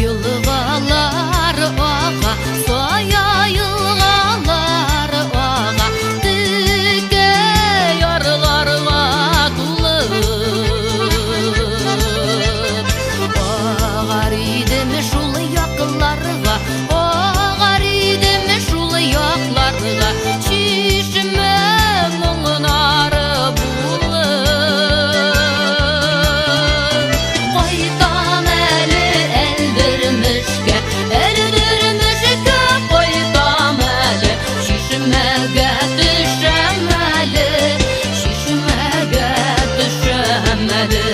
yılğalar ağa, soya yılğalar ağa, dige yarlarga tulып. Ağar idim şul yaklarga, ağar idim şul yaklarga, çişime muңнары булып. Qaytam әлі әлдірмішке, әлдірмішке qaytam әлі, şişmege düşem әлі, şişmege düşem әлі.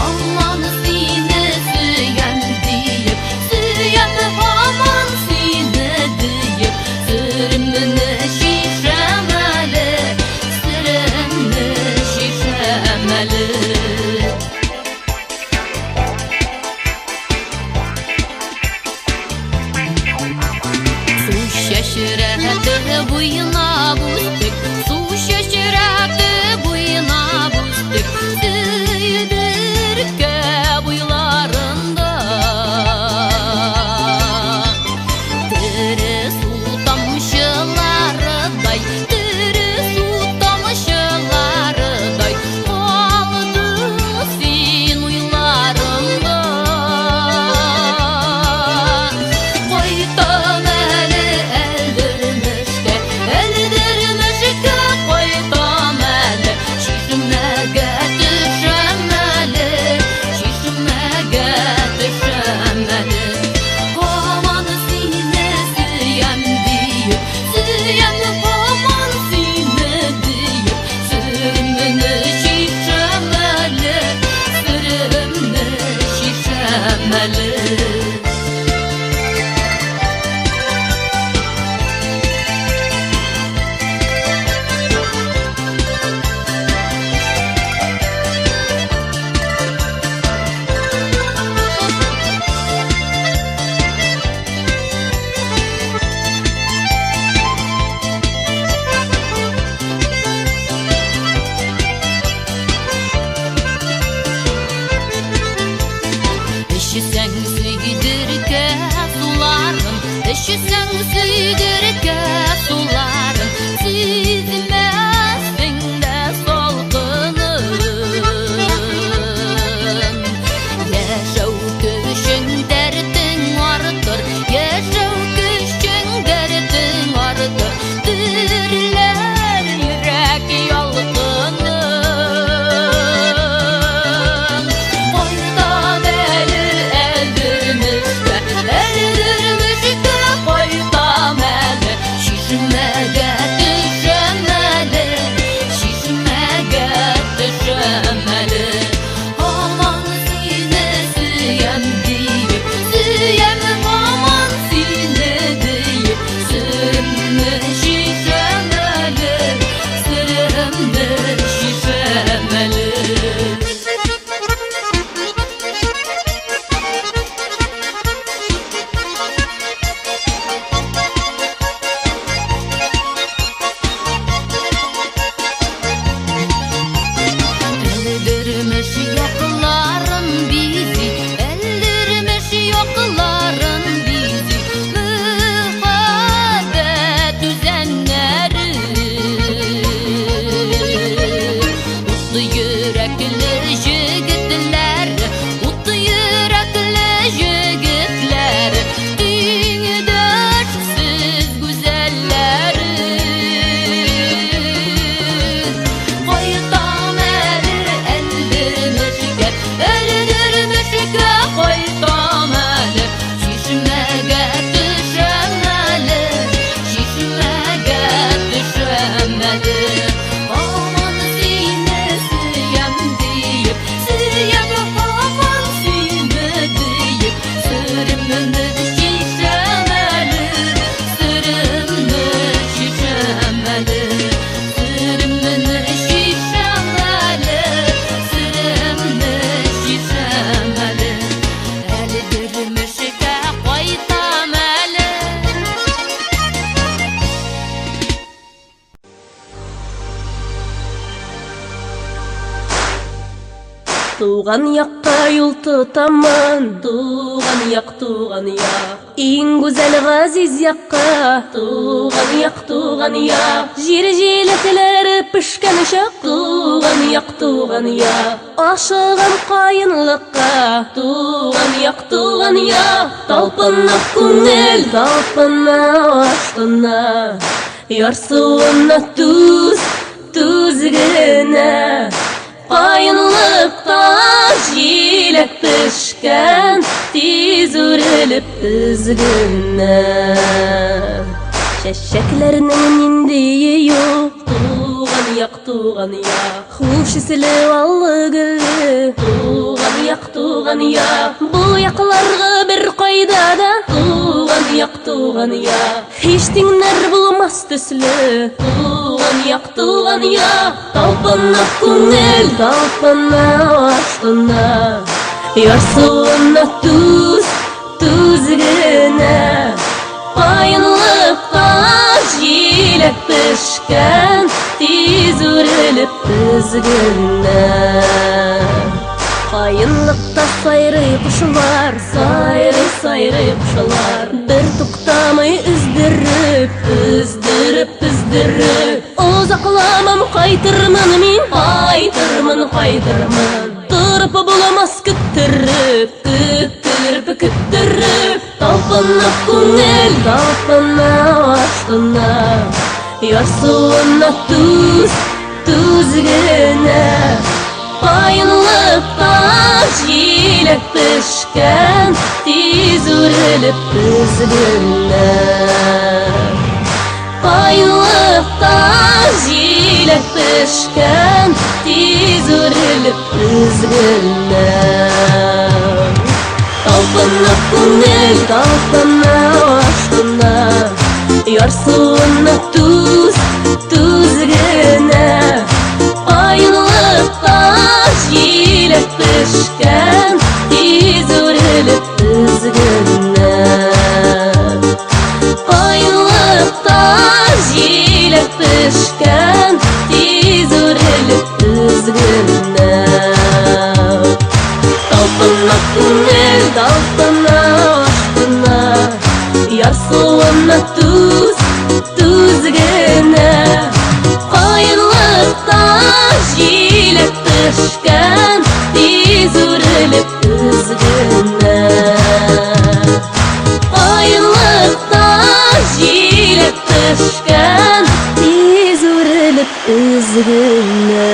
Aman seni süyem deyip, süyem aman seni deyip, sürümünü şişem әлі, sürümünü şişem әлі. Su şaşıradı buyuna bustuk, su şaşıradı buyuna bustuk, Süydürke buylarında. Tırı su tamşılarıday, tırı su tamşılarıday, kaldı sen uylarında. Qaytam әлі әлдірмішке, әлдірмішke qaytam әлі, şişmege düşem әлі, şişmege düşem әлі. Aman seni süyem deyip, süyem aman seni deyip, sürümünü şişem әлі, sürümünü şişem әлі. Eşisen süydürke sularım, eşisen süydürke sularım, sizmezsin de solğunum. Yaşav küşün derdin vardır, yaşav küşün derdin vardır, dürler yürek yalgınım. Qaytam әлі әлдірмішke, әлдірmішke qaytam әлі, şişme Tuğan yakka yol tutaman, tuğan yak. En güzel gaziz yakka, tuğan yak. Jiletleri pişken şak, tuğan yak. Aşığım kayınlıkka, tuğan yak. Talpına küngel, talpına aşkına, yarsuğuna tuzgına. Kayınlıkta jilet pişken, tiz urilip üzgünne. Şeşeklerinin indiği yok, tuğan yak. Huş isli vallı gülü, tuğan yak. Bu yaklarga bir koyda da, tuğan yak. Hiç dinler bulmaz tüslü, tuğan yak. Talpına küngel, talpına aşkına, yarsuğuna tuzgına. Kayınlıkta jilet pişken, tiz urilip üzgünne. Kayınlıkta sayrı kuşlar, sayrı kuşlar. Bir tuktamay üzdirip uzaklamam kaytırman min, kaytırman. Tırıp bulamaz küttürüp talpına küngel, talpına aşkına, yarsuğuna tuzgına. Kayınlıkta jilet pişken, tiz urilip üzgünne. Kayınlıkta jilet pişken, tiz urilip üzgünne. Talpına küngel, talpına aşkına, yarsuğuna tuzgına. Kayınlıkta jilet pişken, tiz urilip üzgünne. Kayınlıkta jilet pişken, tiz urilip üzgünne. Talpına küngel, talpına aşkına, yarsuğuna tuzgına. Kayınlıkta jilet pişken, tiz urilip üzgünne. Kayınlıkta jilet pişken, tiz urilip üzgünne.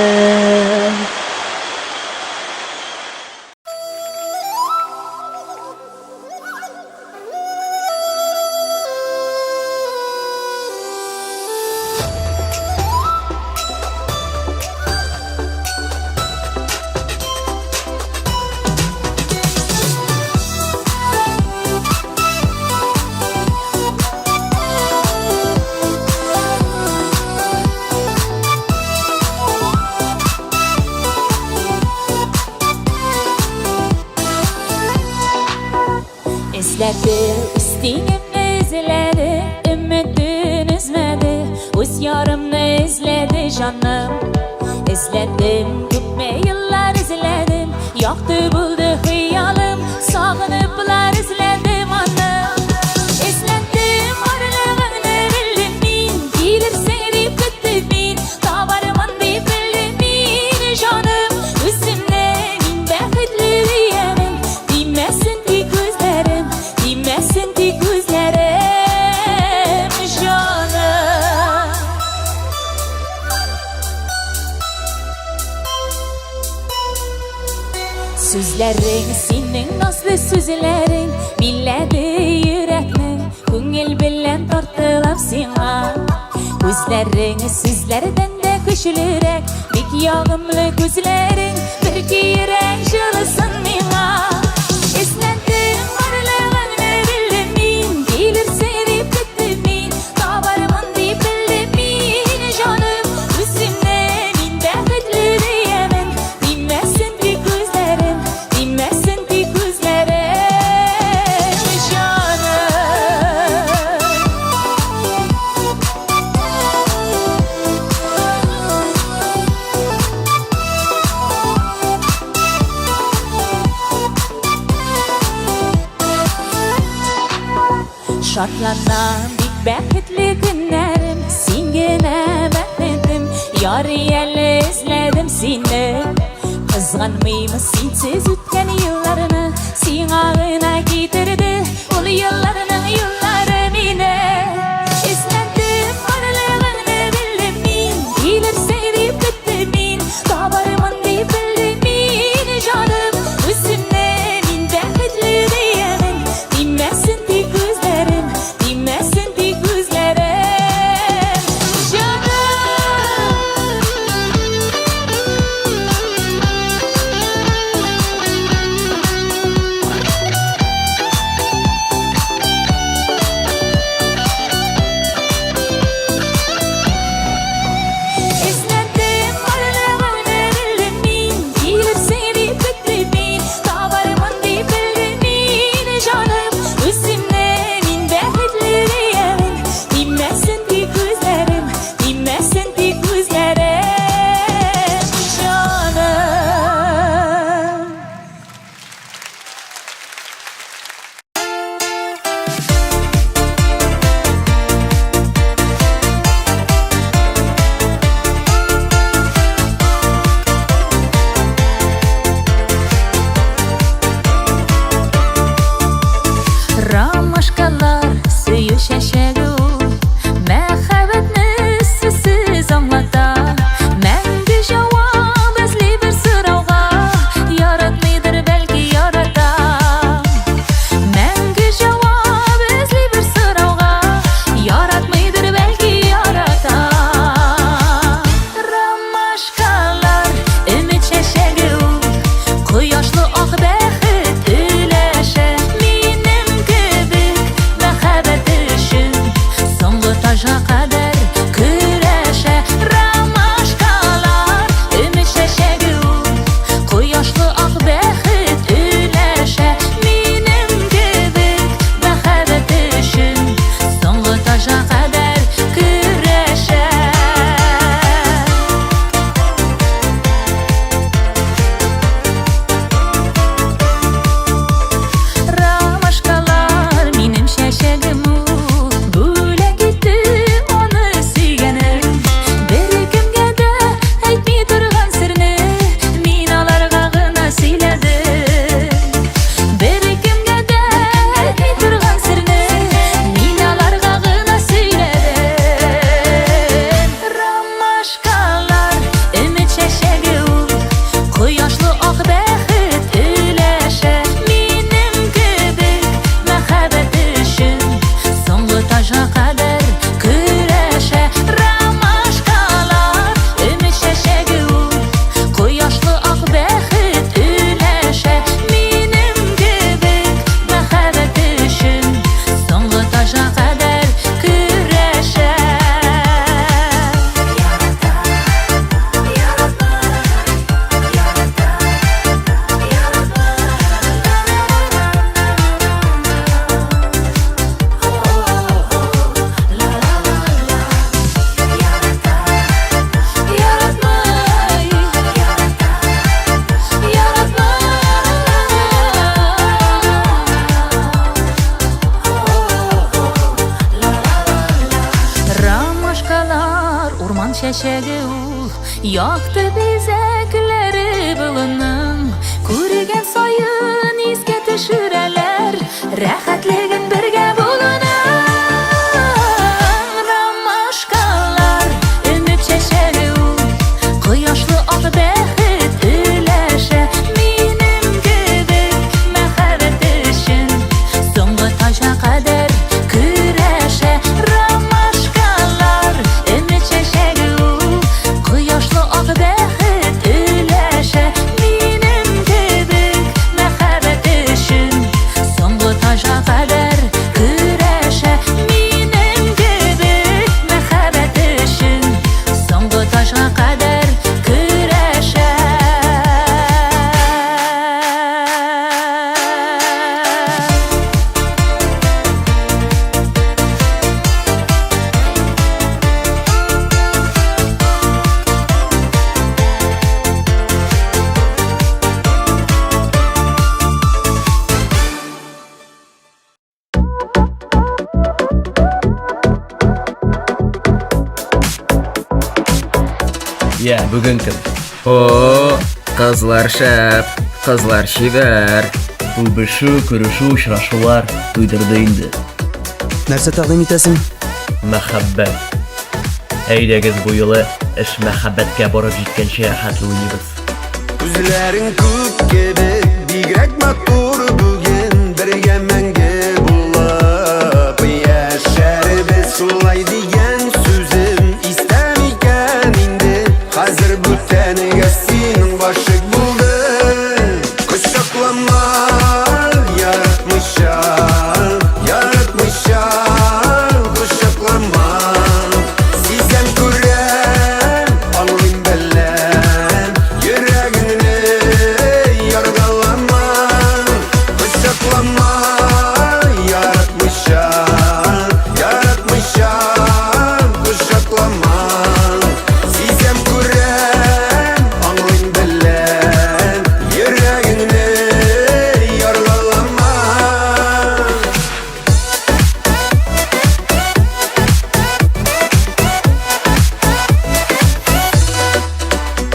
İzledim, isteğim izledi, ümidim üzmedi. Öz yarımını izledi canım. İzledim, gitme yıllar izledim. Yaktı buldu hıyalım, sağınıplar izledim anım. İzledim, varlığını bildim min, gelirsen deyip gittim min. Tabarımın deyip bildim min canım. Üzümle min bəxtli diyemem, dinmesin ki gözlerim, dinmesin ki gözlerim canım. Sözlerin senin nasıl sözlerin, billedi yürekni, küngel bilen tartılap sana. Gözlerin sizlerden de güçlürek, bek yağımlı gözlerin, bir ki yürek jılısın mina. İzledim, varlığını bildim min, gelirse deyip gittim min. Tabarımın deyip bildim min canım. Üzümle min bəxtli diyemem, dinmesin ki gözlerim, dinmesin ki gözlerim canım. Şartlanan bik bəxtli günlərim Singine bəklədim Yar yerli izlədim seni Kızğanmıyım sensiz ötken yıllarını Sen ağına getirdi Ol yıllarını yılları mine İzlədim varlığını bildim min Gelir sevip bittim min Kabarımın deyip bildim min Canım üzümle min bəxtli diyemin Dinməsin dik gözlerim Dinməsin dik gözlerim Canım İzlədim varlığını bildim min Gelir sevip bittim min Kabarımın deyip bildim min Canım üzümle min bəxtli diyemin Dinməsin dik gözlerim Dinməsin dik gözlerim Canım Ромашкалар сүйі шәшәгу Мәхәббәтне сүзсіз аңлата Мәңгі жауап эзли бір сұрауға Яратмыйдыр бәлки ярата Мәңгі жауап эзли бір сұрауға Яратмыйдыр бәлки ярата Ромашкалар үміт шәшәгу Құяшлы ақ бәхет үләшә Минем кебек мәхәббәт өчен Соңгы тажга кадәр көрәшә Ромашкалар үміт шәшәге ул Құяшлы ак бәхет үләшә Минем кебек мәхәббәт өчен Соңгы тажга кадәр көрәшә Ромашкалар минем шәшәгем ул Бүләк итте аны сөйгәнем Бер кемгә дә әйтми торган серне Мин аларга гына сөйләдем Бер кемгә дә әйтми торган серне Мин аларга гына сөйләдем Ромашкалар үміт шәшәге ул Құяшлы ак бәхет үләшә Минем кебек мәхәббәт өчен Соңгы тажга кадәр көрәшә Ромашкалар үміт шәшәге ул Құяшлы ак бәхет үләшә Минем кебек мәхәббәт өчен Соңгы тажга кадәр көрәшә Ромашкалар урман шәшәге ул Яқты бизәкләре болының Күргән сайын искә төшерәләр Рәхәтлеген бергә булуның Ромашкалар үміт шәшәге ул Құяшлы ак бәхет үләшә Минем кебек мәхәббәт өчен Соңгы тажга кадәр көрәшә Ромашкалар үміт шәшәге ул Құяшлы ак бәхет Ya bugün kim? O kızlar şap, kızlar şiver. Buluşu, körüşü, uçraşular duydurdu indi. Нәрсә тәкъдим итәсең? Мәхәббәт. Әйдәгез бу юлы эш мәхәббәткә барып җиткәнче хәтле уйныйбыз. Күзләрең күк кебек, бигрәк матур бүген, бергә мәңге булып яшәрбез. Шулай дигән сүзем истәм икән инде, хәзер бүтәнгә синең башык булды. Кочаклама, яратмыйча, яратмыйча, кочаклама. Сизәм күрәм, аңлыйм беләм, йөрәгеңне яргалама. Кочаклама, яратмыйча, яратмыйча, кочаклама. Сизәм күрәм, аңлыйм беләм, йөрәгеңне яргалама.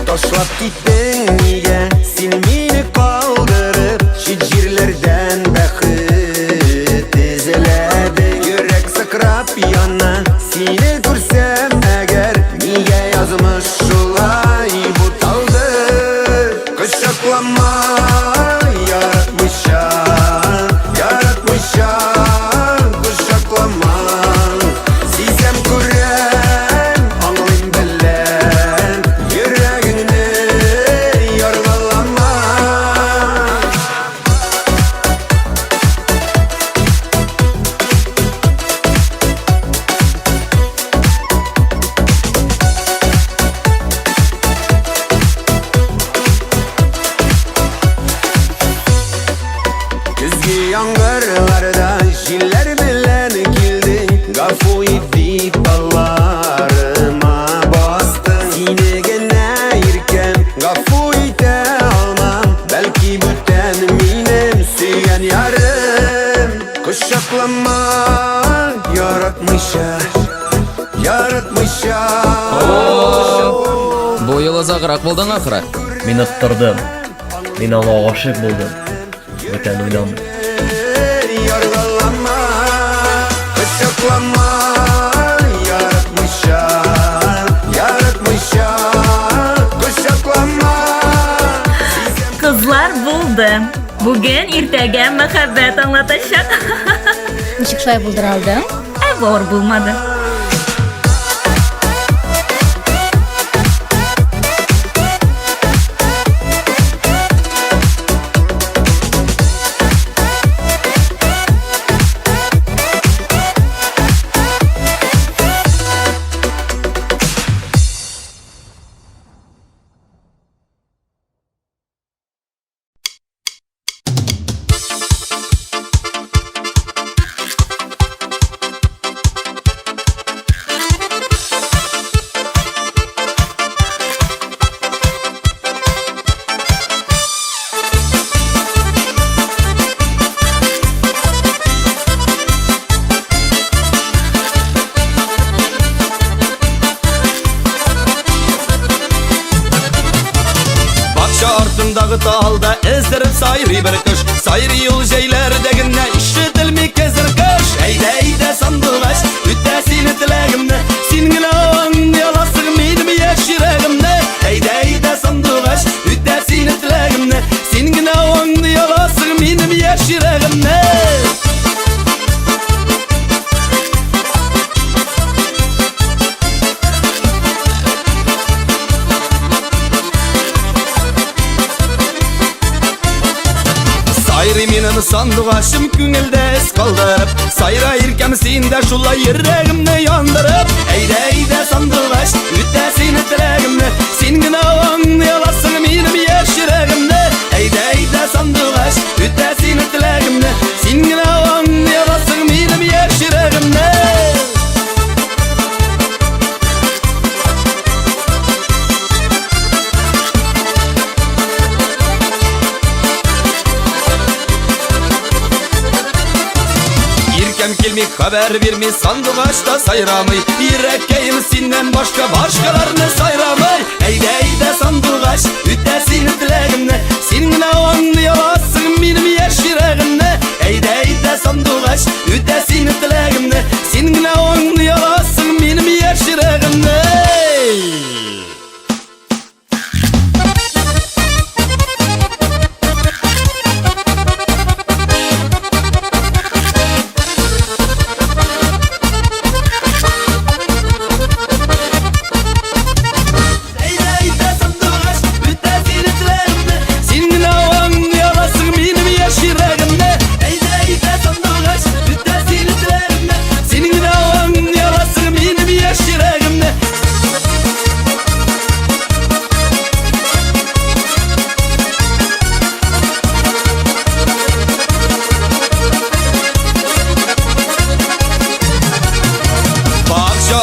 Ташлап киттең нигә, син мине калдырып, чит җирләрдән бәхет эзләдең. Йөрәк сыкрап яна, сине күрсәм әгәр, нигә язмыш шулай буталды. Кочаклама, яратмыйча, яратмыйча, кочаклама. Сизәм күрәм, аңлыйм беләм, йөрәгеңне яргалама. Көзге яңгырларда җилләр белән килдең, гафу ит дип балларыма бастың. Сине генә иркәм, гафу итә алмам, бәлки бүтән минем сөйгән ярым. Кочаклама, яратмыйча, яратмыйча. Бу юлы заграк булдың ахыры. Мин оттырдым. Мин аңа гашык булдым. Бүтән уйламый. Яргалама, кочаклама, яратмыйча, яратмыйча, кочаклама. Kızlar buldu. Bugün irtəgə məhəbbət anlatacaq. Ничек шулай булдыра алдың? Var bulmadı. Артындагы талда эздерip сайрый bir кыш, сайрый ул җәйләрдәгенә ишетелми кезер кыш. Әйдә, әйдә сандугач, үтә сине теләгемне, син генә аңлаясың минем яшь йөрәгемне. Әйдә, әйдә сандугач, үтә сине теләгемне, син генә аңлаясың минем яшь йөрәгемне. Сайрый минем сандугачым күңелдә эз калдырып, сайра иркәм синдә шулай йөрәгемне яндырып. Әйдә, әйдә сандугач, үтә сине теләгемне, син генә аңлаясың минем яшь йөрәгемне. Әйдә, әйдә сандугач, үтә сине теләгемне, син генә аңлаясың минем яшь йөрәгемне. gelmey, haber vermey, sandık açta sayramay. Yüreğim senden başkalarını sayramay. Eyde sandık aç, ütesin dileğimne. Senin anlayamazsın benim yaş yüreğimne. Eyde sandık aç, ütesin dileğimne. Senin anlayamazsın benim yaş yüreğimne.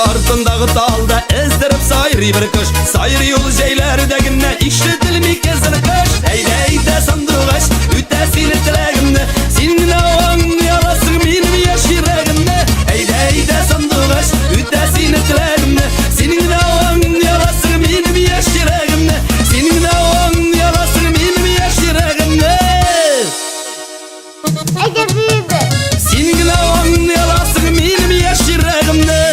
Ardındağı dalda ezdirip sayri bir kış. Sayri yol jeylerdeginne işletilmey kezir kış. Eyde sandık aç, ütesin dileğimne. Senin anlayamazsın benim yaş yüreğimne. Eyde sandık aç, ütesin dileğimne. Senin anlayamazsın benim yaş yüreğimne. Senin anlayamazsın benim yaş yüreğimne. Senin anlayamazsın benim yaş yüreğimne.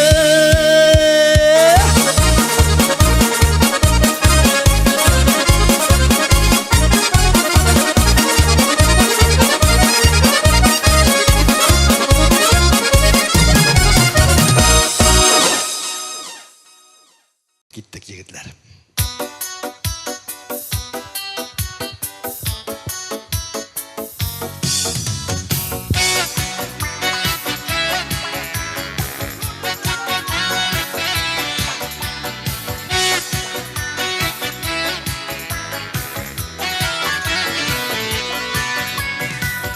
Gittik yigitler.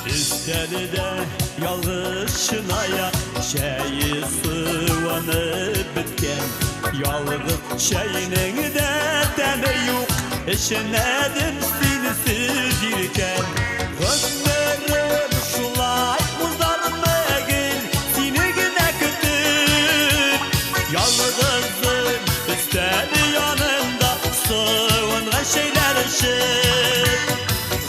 İstedi yalnız şınaya şeyi sıvanıp bitken. Yalnız şeyinin de deme yok, eşenedim sinisiz yirken. Ömrüm şulay uzarmagin, seni güne kütüp. Yalnızım istedi yanında, sıvıngan şeyler ışıp.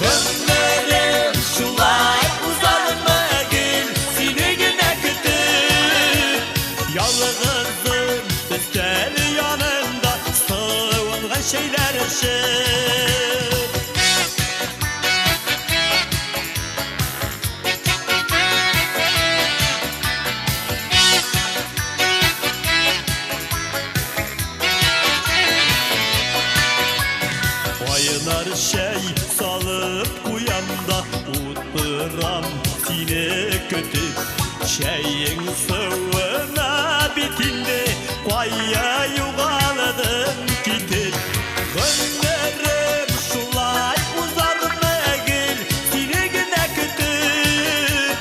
Ömrüm şulay uzarmagin, seni güne kütüp. Yalnızım istedi yanında, sıvıngan şeyler ışıp. Oynar şey salıp uyanda, unuturam seni kötü. Şeyin sıvına bitinde, koya yuvarladım gidip. Ömrüm şulay uzarmagin, seni güne kütüp.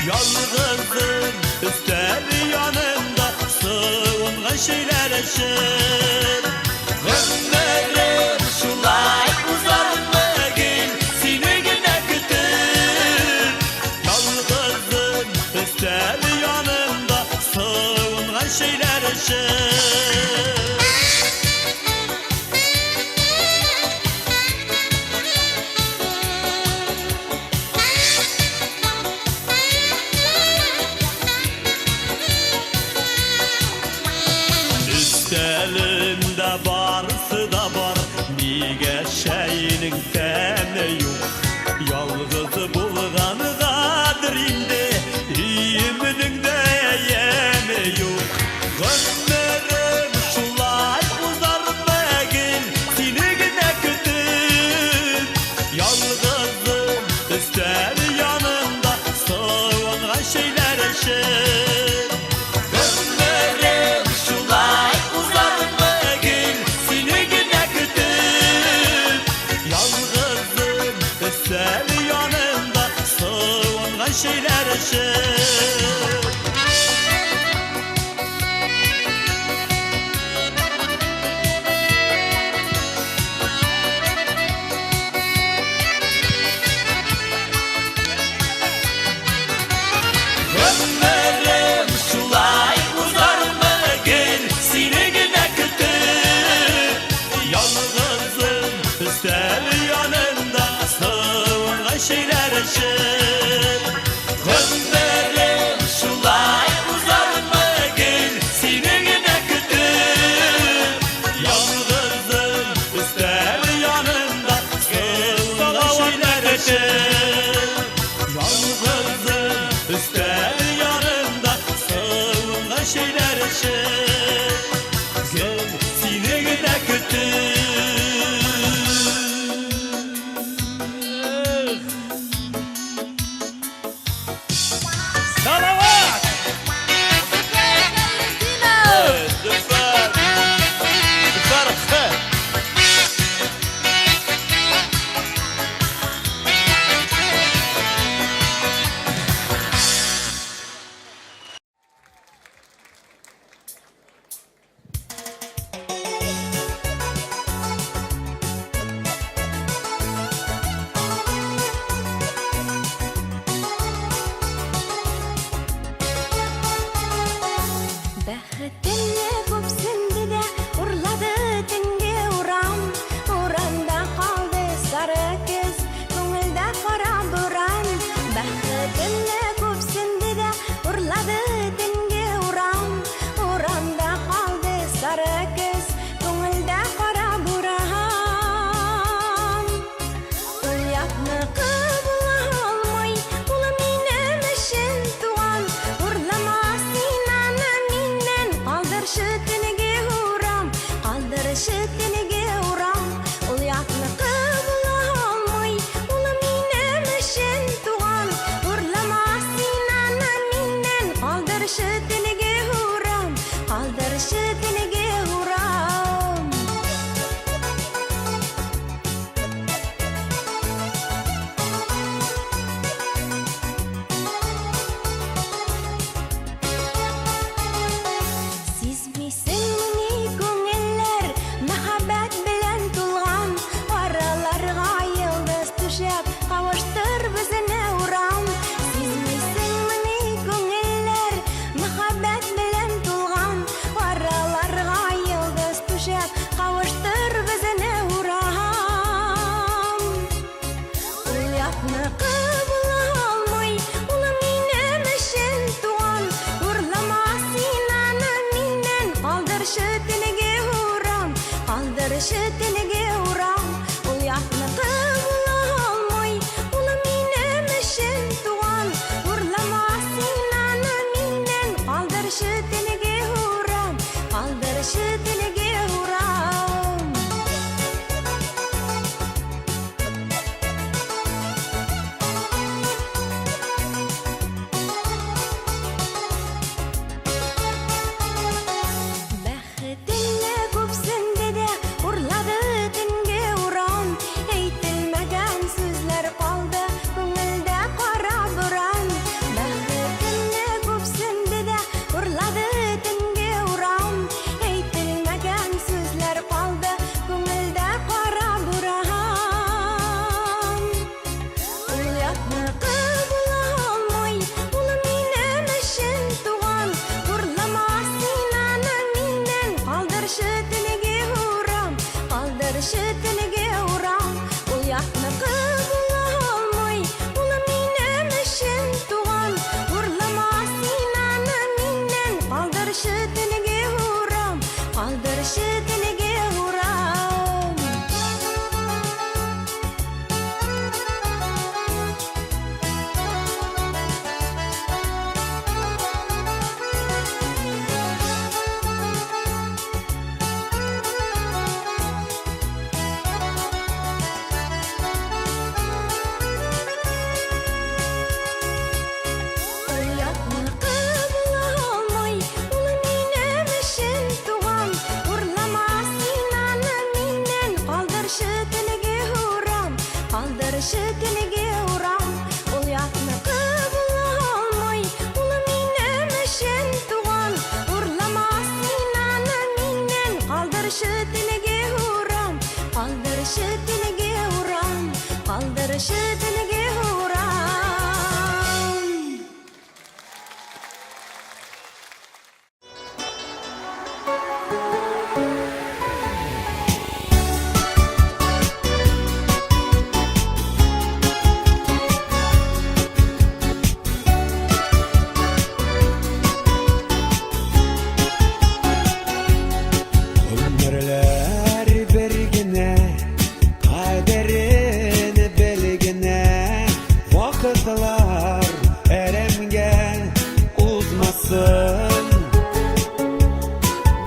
Yalnızım üsteli yanında, sıvıngan şeyler ışıp. Ömrüm şulay uzarmagin, seni güne kütüp. Yalnızım üsteli yanında, sıvıngan şeyler ışıp. Üstelinde varsı da var, nige şeyinin temi yok. Yalnız bulganı kadirinde, iyiminin de yemi yok. Ömrüm şulay uzarmagin, seni güne kütüp. Yalnızım üsteli yanında, sıvıngan şeyler ışıp. Ömrüm şulay uzarmagin, seni güne kütüp. Yalnızım üsteli yanında, sıvıngan şeyler ışıp. Ömrüm şeyler için Ömrüm şulay uzar mı gel Sinigine kütür Yalnızım üstel yanında Kızla şeyler için Yalnızım üstel yanında Kızla şeyler için Gel sinigine kütür Salavat! Lütfen! Lütfen! Бәхетіңе көпсінді де ұрлады түнге ұрам Ұранда қалды сары кез, көңілді қара бұран Бәхетіңе көпсінді де ұрлады түнге ұрам Ұранда қалды сары кез, көңілді қара бұран Ұятны қыбыла алмай, ұлы менің үшін туған Ұрлама синаны миннен, қалдыршы түніге ұрам Қалдыршы түніге ұрам Ұятны қыбыла алмай, ұлы менің үшін туған Ұрлама синаны миннен, қалдыршы түніге ұрам Қалдыршы түніге ұрам Сизмисең мини күңелләр мәхәббәт белән тулган Араларга йылдыз түшәп кавыштыр безне урам Сизмисең мини күңелләр мәхәббәт белән тулган Араларга йылдыз түшәп кавыштыр безне урам Уятны кыбыла алмай, улы минем өчен туган Урлама синаны миннен, калдыршы түніге урам Калдыршы түніге урам Уятны кыбыла алмай, улы минем өчен туган Урлама синаны миннен, калдыршы түніге урам Калдыршы түніге урам Baldızlar eremge uzmasın,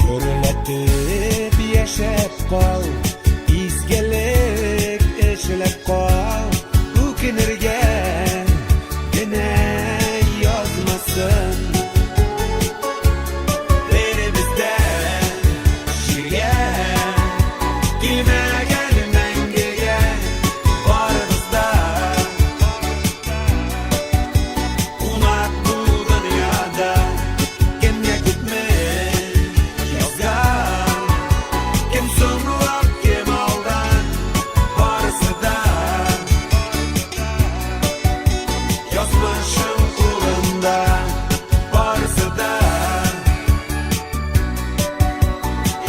görületip yaşap kal, izgelik eşlep kal, ükinirge gene yazmasın. Elimizden şirge girmegen mengege varımızda, unak bu dünyada kimye gitme yazgan, kim sonrulap kim aldan varısı da yazmışım kulunda, varısı da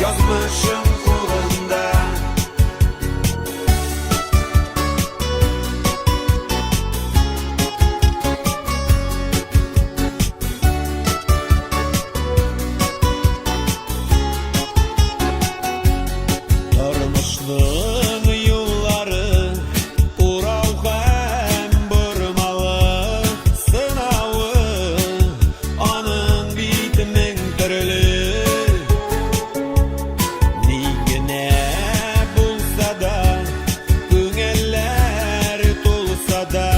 yazmışım kulunda. Durmuşluğun yolları Ural hem burmalı, sınavı onun bitimin türlü. Nigine bulsa da, güngeller tulsa da,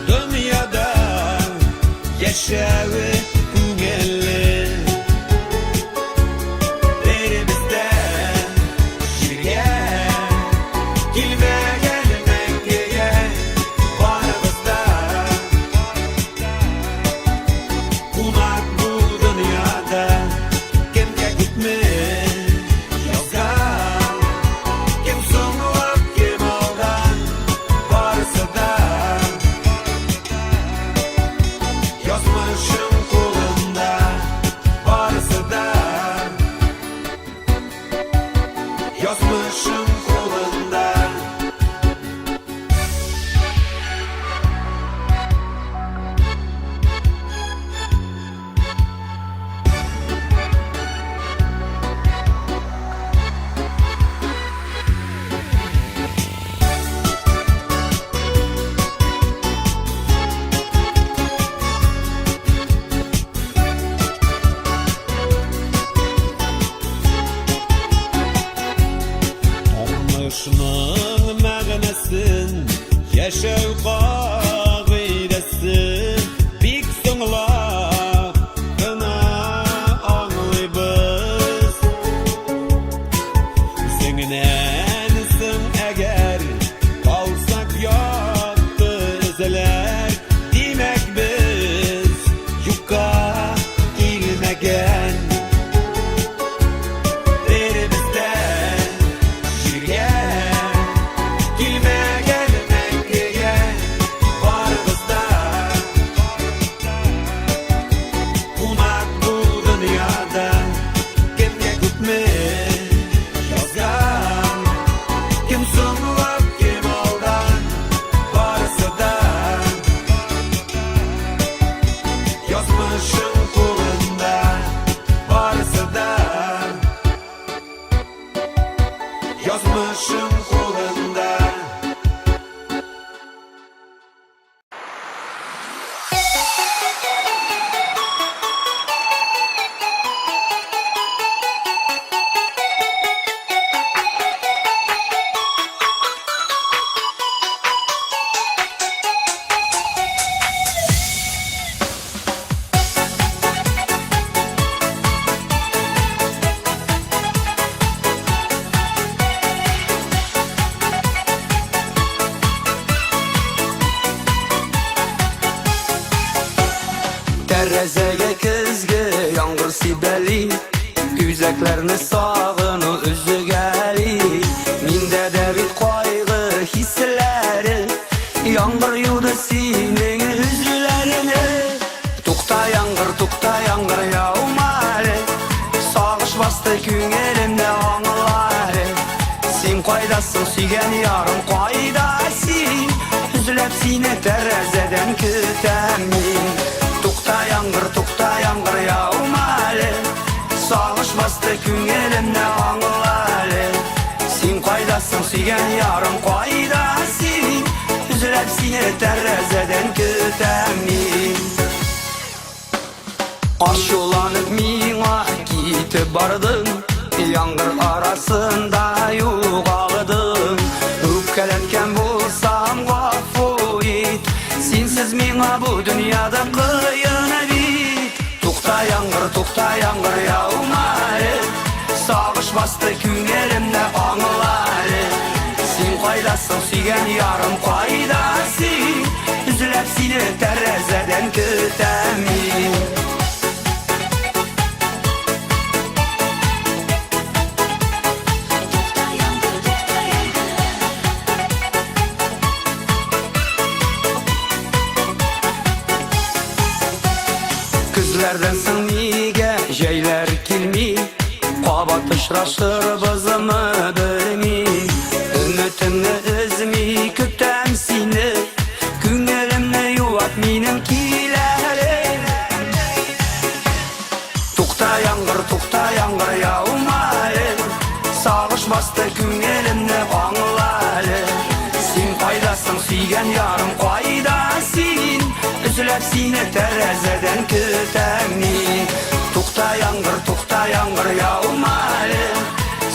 dünyada yaşağı güngelli. Elimizden şirge girmegen mengege varımızda, unak bu dünyada kimge gitme yazgan, kim sonrulap kim aldan varsa da yazmışım kulunda, varsa da yazmışım kulunda. Tarmışның мәгънәсен, яшәү кагыйдәсен бик соңлап кына аңлыйбыз. Үзеңнән соң әгәр калсак якты эзләр, димәк без юкка килмәгән. Elimizden şirge girmegen mengege varımızda, unak bu dünyada kimge gitme yazgan, kim sonrulap kim aldan varsa da yazmışım kulunda, varsa da yazmışım kulunda. Terezege kızgı yağmur sibeli, güzeklerini sağını üzü geli. Minde de bir kaygı hisleri, yağmur yudu senin üzülerini. Tukta yağmur yağmalı, sağış bastı güngelimde anıları. Sen kaydasın sügen yarım kaydasın, üzülep sine terezeden kütemin. Tukta yağmur yağmalı, sağış bastı güngelimde anıları. Sen kaydasın sügen yarım kaydasın, üzülep Üzülüp seni terezeden kütemin Aşılanıp mina gitip bardın Yangır arasında yuğaldın Öpkeletken bulsam gafu it Sensiz mina bu dünyada kıyın bit Tukta yangır yağmari Sağış bastı küngelimde anıları Sen kaydasın sügen yarım kaydası Üzülüp seni terezeden kütemin Kızlardan sınniga jeyler kilmi Qabat ışraşır bazımı bilmi Ümitimni üzmi kütem seni Küngelimni yuvat minin kilerim Tukta yangır yağmayın Sağış bastı küngelimni anıları Sen kaydasın süygen yarım kaydasın Üzülüp seni terezeden kütemin Tukta yangır yağmayın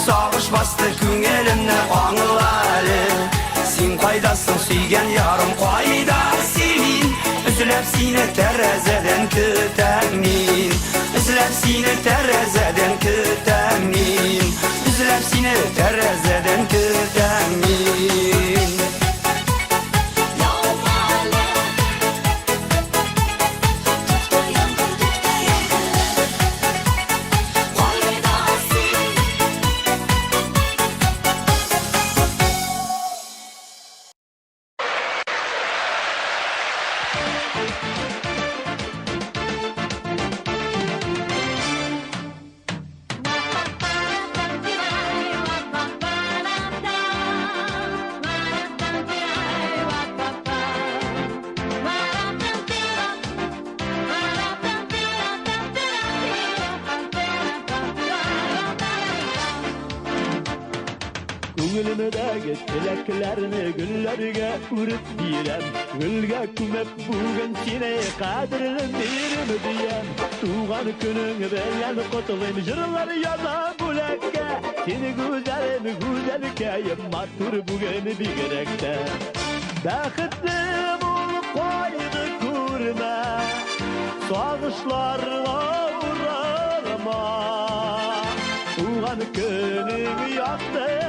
Sağış bastı küngelimni anıları Sen kaydasın süygen yarım kaydasın Üzülüp seni terezeden kütemin Üzülüp seni terezeden kütemin Üzülüp seni terezeden kütemin Gönlümdeki tileklerini güllerge urut direm Gülge kümek bugün seni kadrilim birim diyem Tuğan günün bilen kutulayım jırlar yaza bulekke Seni güzelkeyim matur bugün bir gerekte Bakıtım ol koydu kurma Sağışlarla uğrarma Tuğan günün yaktı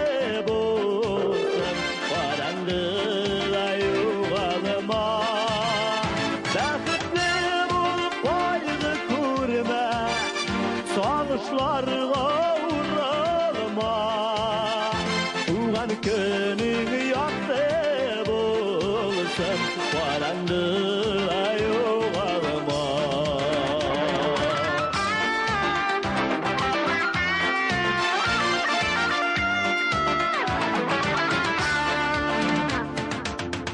Sağışlarla uğrarma Uğan könün yaktı bulsun Karanlığa yuvarma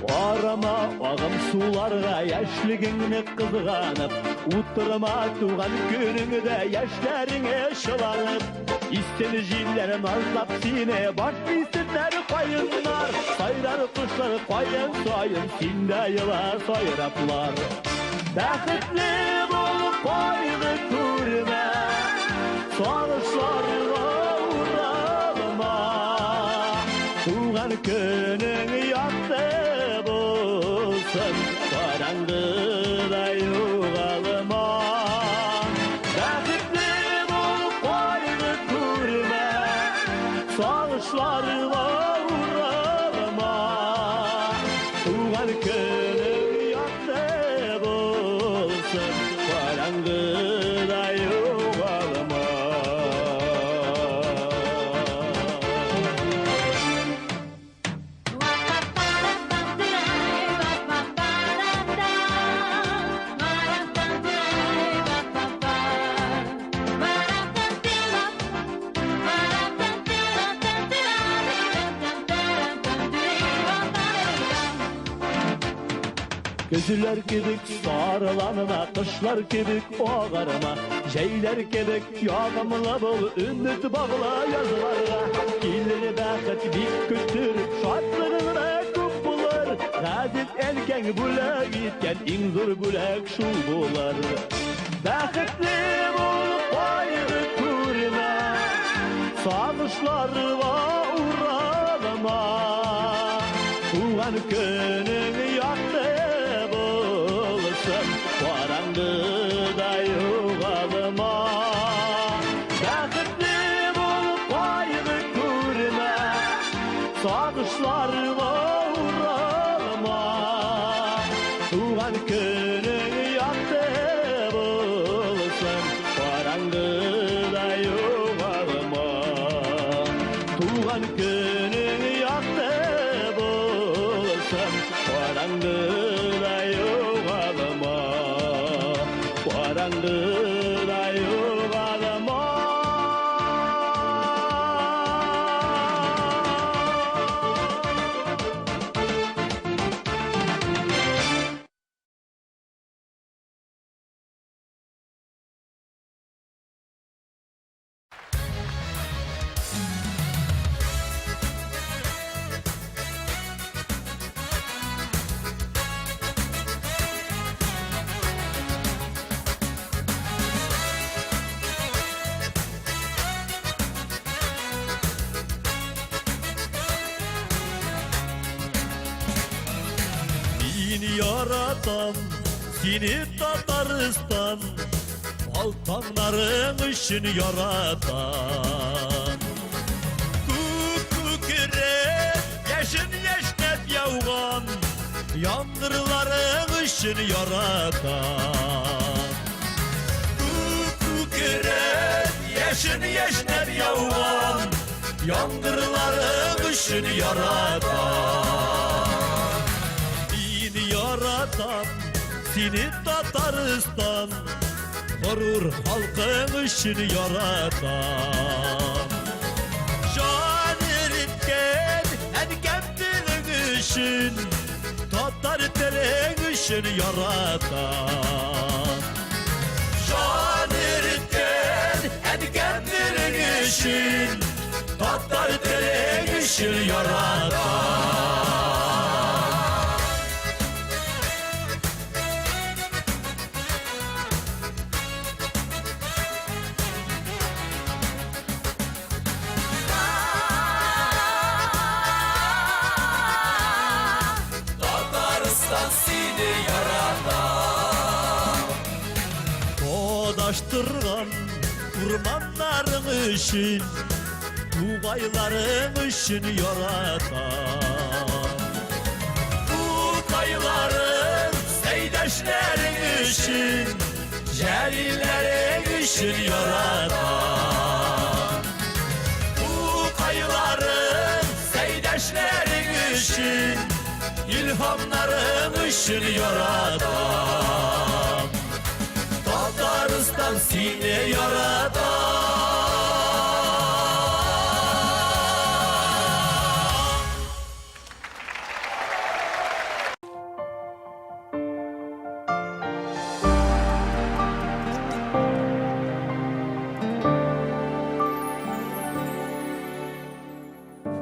Arama ağım sularga yaşligini kızganıp Uttırma tuğan gününgde yaşlarine şılanıp İsteni jillerim azlap sine Bak bilsinler kayınlar Sayrar kuşlar koyun soyun Sinde yılar soyraplar Bakıtlı bulup koydu kurma Soğuşlarla uğralma Tuğan günün yaktı bulsun Karanlığa yuğalma Bakıtlı bulup koydu kurma Soğuşlarla uğralma Tuğan günün yaktı bulsun Karanlığa yuğalma Gözüler kebik sarılanına, kışlar kebik oğarıma Jeyler kebik yağımla bol, ümit bağla yazılarla Gilini bakıt dik götürüp, şartlarına köp bulur Aziz elken bulak itken İngzur bulak şu bolar Bäxitli bolup koydy turma Sağışlar va uğradıma Tuğan könüň ýakdy bolsun Barangyda ýogalyma Bäxitli bolup koydy turma Sağışlar va uğradıma Tuğan könüň ýakdy bolsun Barangyda ýogalyma Tuğan könüň ýakdy bolsun Barangyda ýogalyma Barangyda ýogalyma Seni yaratan, seni Tataristan Baltanların için yaratan Kukukire, yaşın yaşnep yavgan Yandırların için yaratan Kukukire, yaşın yaşnep yavgan Yandırların için yaratan Yaratan seni Tataristan Gurur halkın için yaratan Can eritken edkemdirin için Tatar telin için yaratan Can eritken edkemdirin için Tatar telin için yaratan Kodaştırgan kurmanların için Tuğayların için yaratan Tuğayların seydaşların için Celillerin için yaratan Tuğayların seydaşların için İlhamların için yaratan Tataristan seni yaratan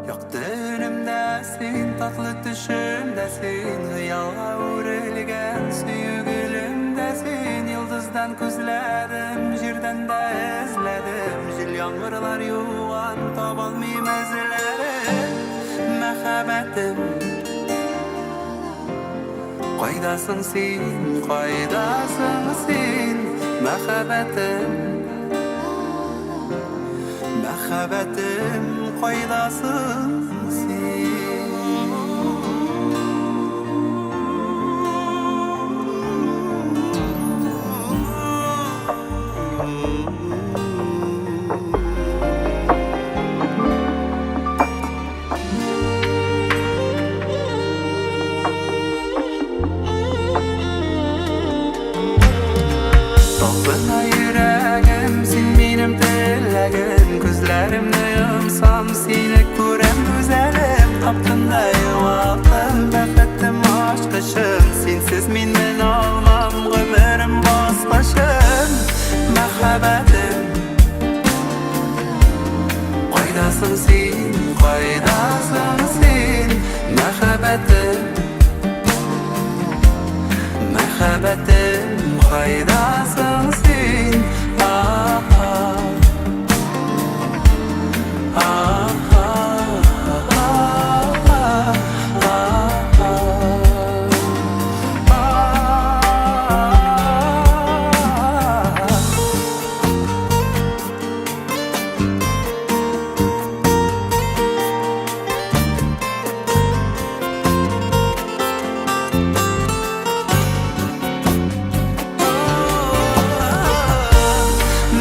Yaktı önümdesin, tatlı düşümdesin Hıyalga uğrulgen süyügülümdesin Yıldızdan közledim, jirden de izledim Jil yağmurlar yuvan, tabalmayım ezlerim Mehabetim Qaydasın sen, qaydasın sen Mehabetim Mehabetim qaydasın sen Topuna yüreğim, sen benim dilegim Gözlerimde yumsam, seni görem güzelim Taptımda yuvaldım, befettim aşkışım Sensiz men almam, ömürüm basqışım Mehabetim Qaydasın sen, qaydasın sen Mehabetim мәхәббәтем, кайдасың син?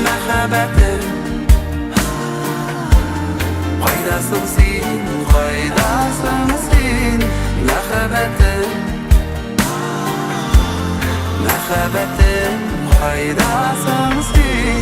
Мәхәббәтем, кайдасың син, кайдасың син? Мәхәббәтем, мәхәббәтем, кайдасың син?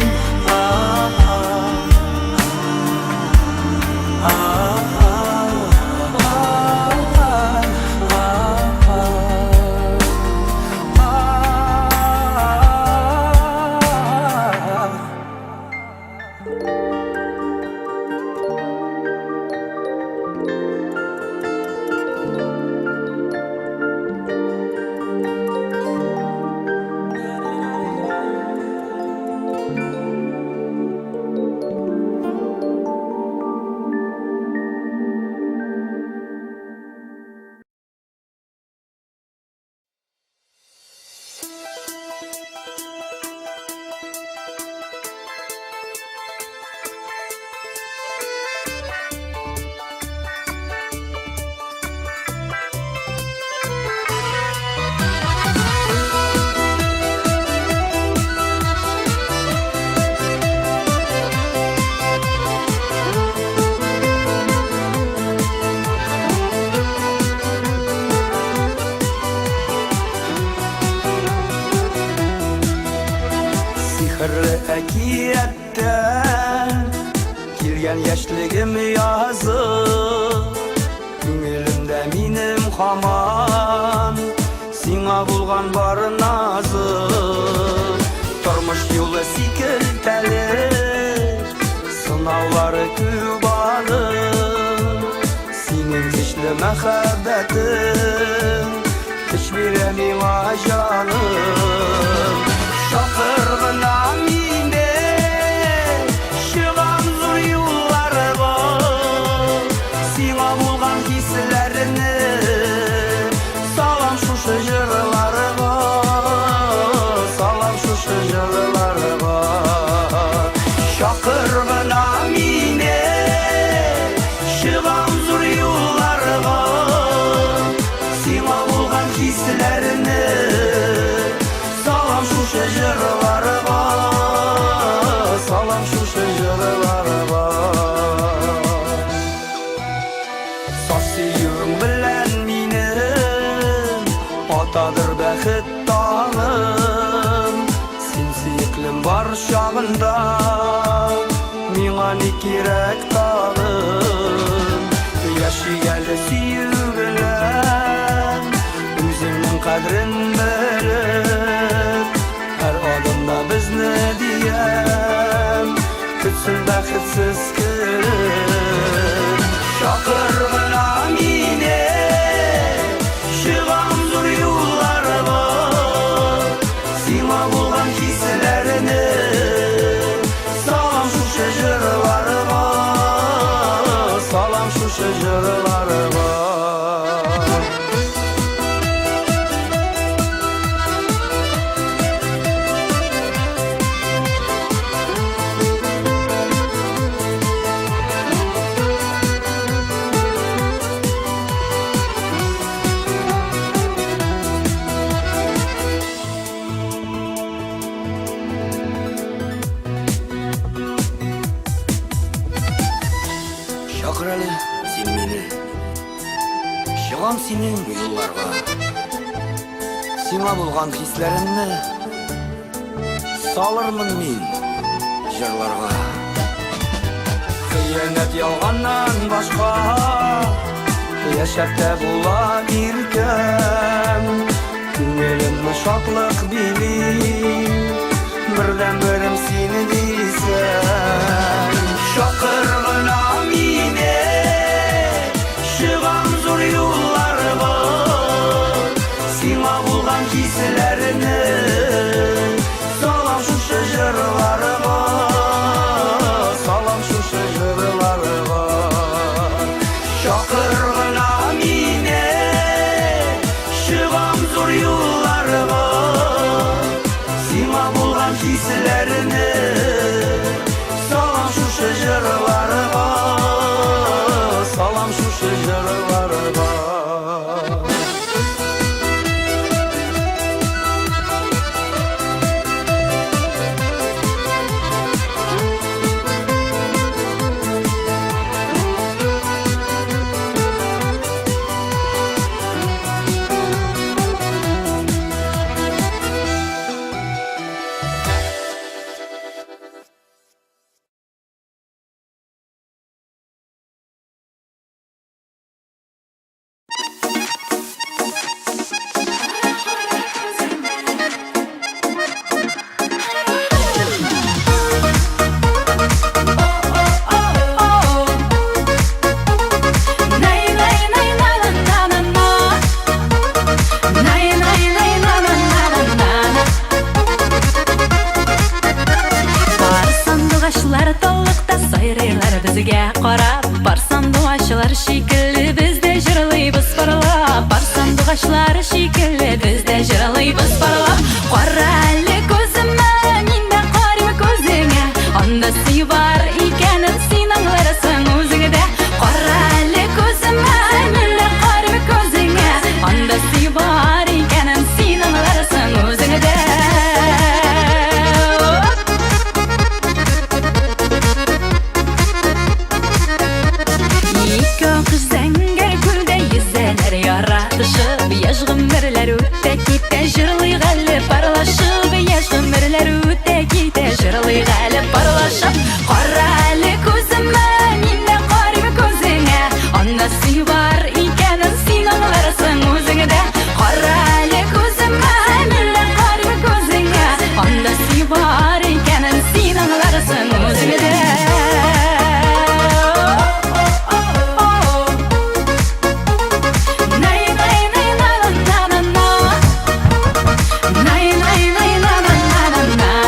Сихрлы әкияттән килгән яшьлегем язып, күңелемдә минем һаман сиңа булган бар назым. Тормыш юлы сикелтәле, сынаулары күп аның, синең көчле мәхәббәтең көч бирә миңа җаным. Шакыр гына мине, чыгам зур юлларга, сиңа булган хисләрне салам шушы җырларга, салам шушы җырларга. Шакыр гына мине, чыгам зур юлларга, сиңа булган хисләрне салам шушы җырларга, салам шушы җырларга. Сасыюың белән минем атадыр бәхет таңым, син сөеклем бар чагында миңа ни кирәк тагын? Яшигәле сөю белән үзеңнең кадерен белеп, һәр адымда безне диям, көтсен бәхетсез көн. Шакыр гына мине, чыгам зур юлларга, сиңа булган хисләрне салам шушы җырларга, салам шушы җырларга. Шакыр әле син мине, чыгам синең юлларга, сиңа булган хисләремне салырмын мин җырларга. Хыянәт ялганнан башка яшәп тә була иркәм, күңелемне шатлык били, бердән берем син дисәм. Шакыр гына мине, чыгам зур юлларга, сиңа булган bulgan giysilerini salam şu şıcırlarıma, salam şu şıcırlarıma. Şakırgına mine şıgam zor yollarıma, sima bulgan giysilerini salam şu şıcırlarıma, salam şu şıcırlarıma. Qarab barsan duaşlar şekilli bizde jırlaybız parlap, barsan duaşlar şekilli bizde jırlaybız parlap. Qarali ko'zimga menda qarimi ko'zingga, onda suv var ekanin sen anglarsan o'zingda. Qarali ko'zimga menda qarimi ko'zingga, onda suv var ekanin sen anglarsan o'zingda. Яш гомерләр үтә китә, җырлый гали парлашып. Яш гомерләр үтә китә, җырлый гали парлашып. Карали күземә, миндә карый күзеңә, анда суй бар икәнен син аңларсың үзеңдә. Карали күземә, миндә карый күзеңә, анда суй бар икәнен син аңларсың үзеңдә. Na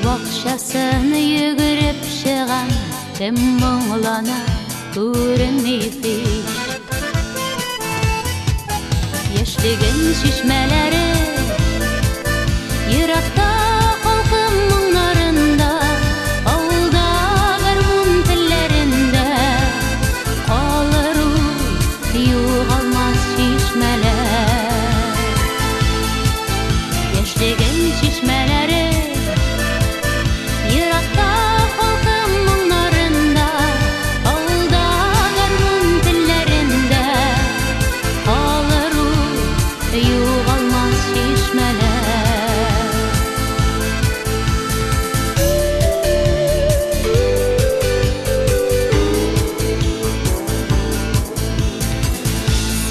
бақшасын yüгіріп шығам, кім мұңлана көрінмейді. Ештеген шешмелері Иракта халқым мұңларында, ауылда гармун тіллерінде қалыр юғалмас шешмелер. Ештеген шешмелері Иракта халқым мұңларында, ауылда гармун тіллерінде қалыр юғалмас шешмелер.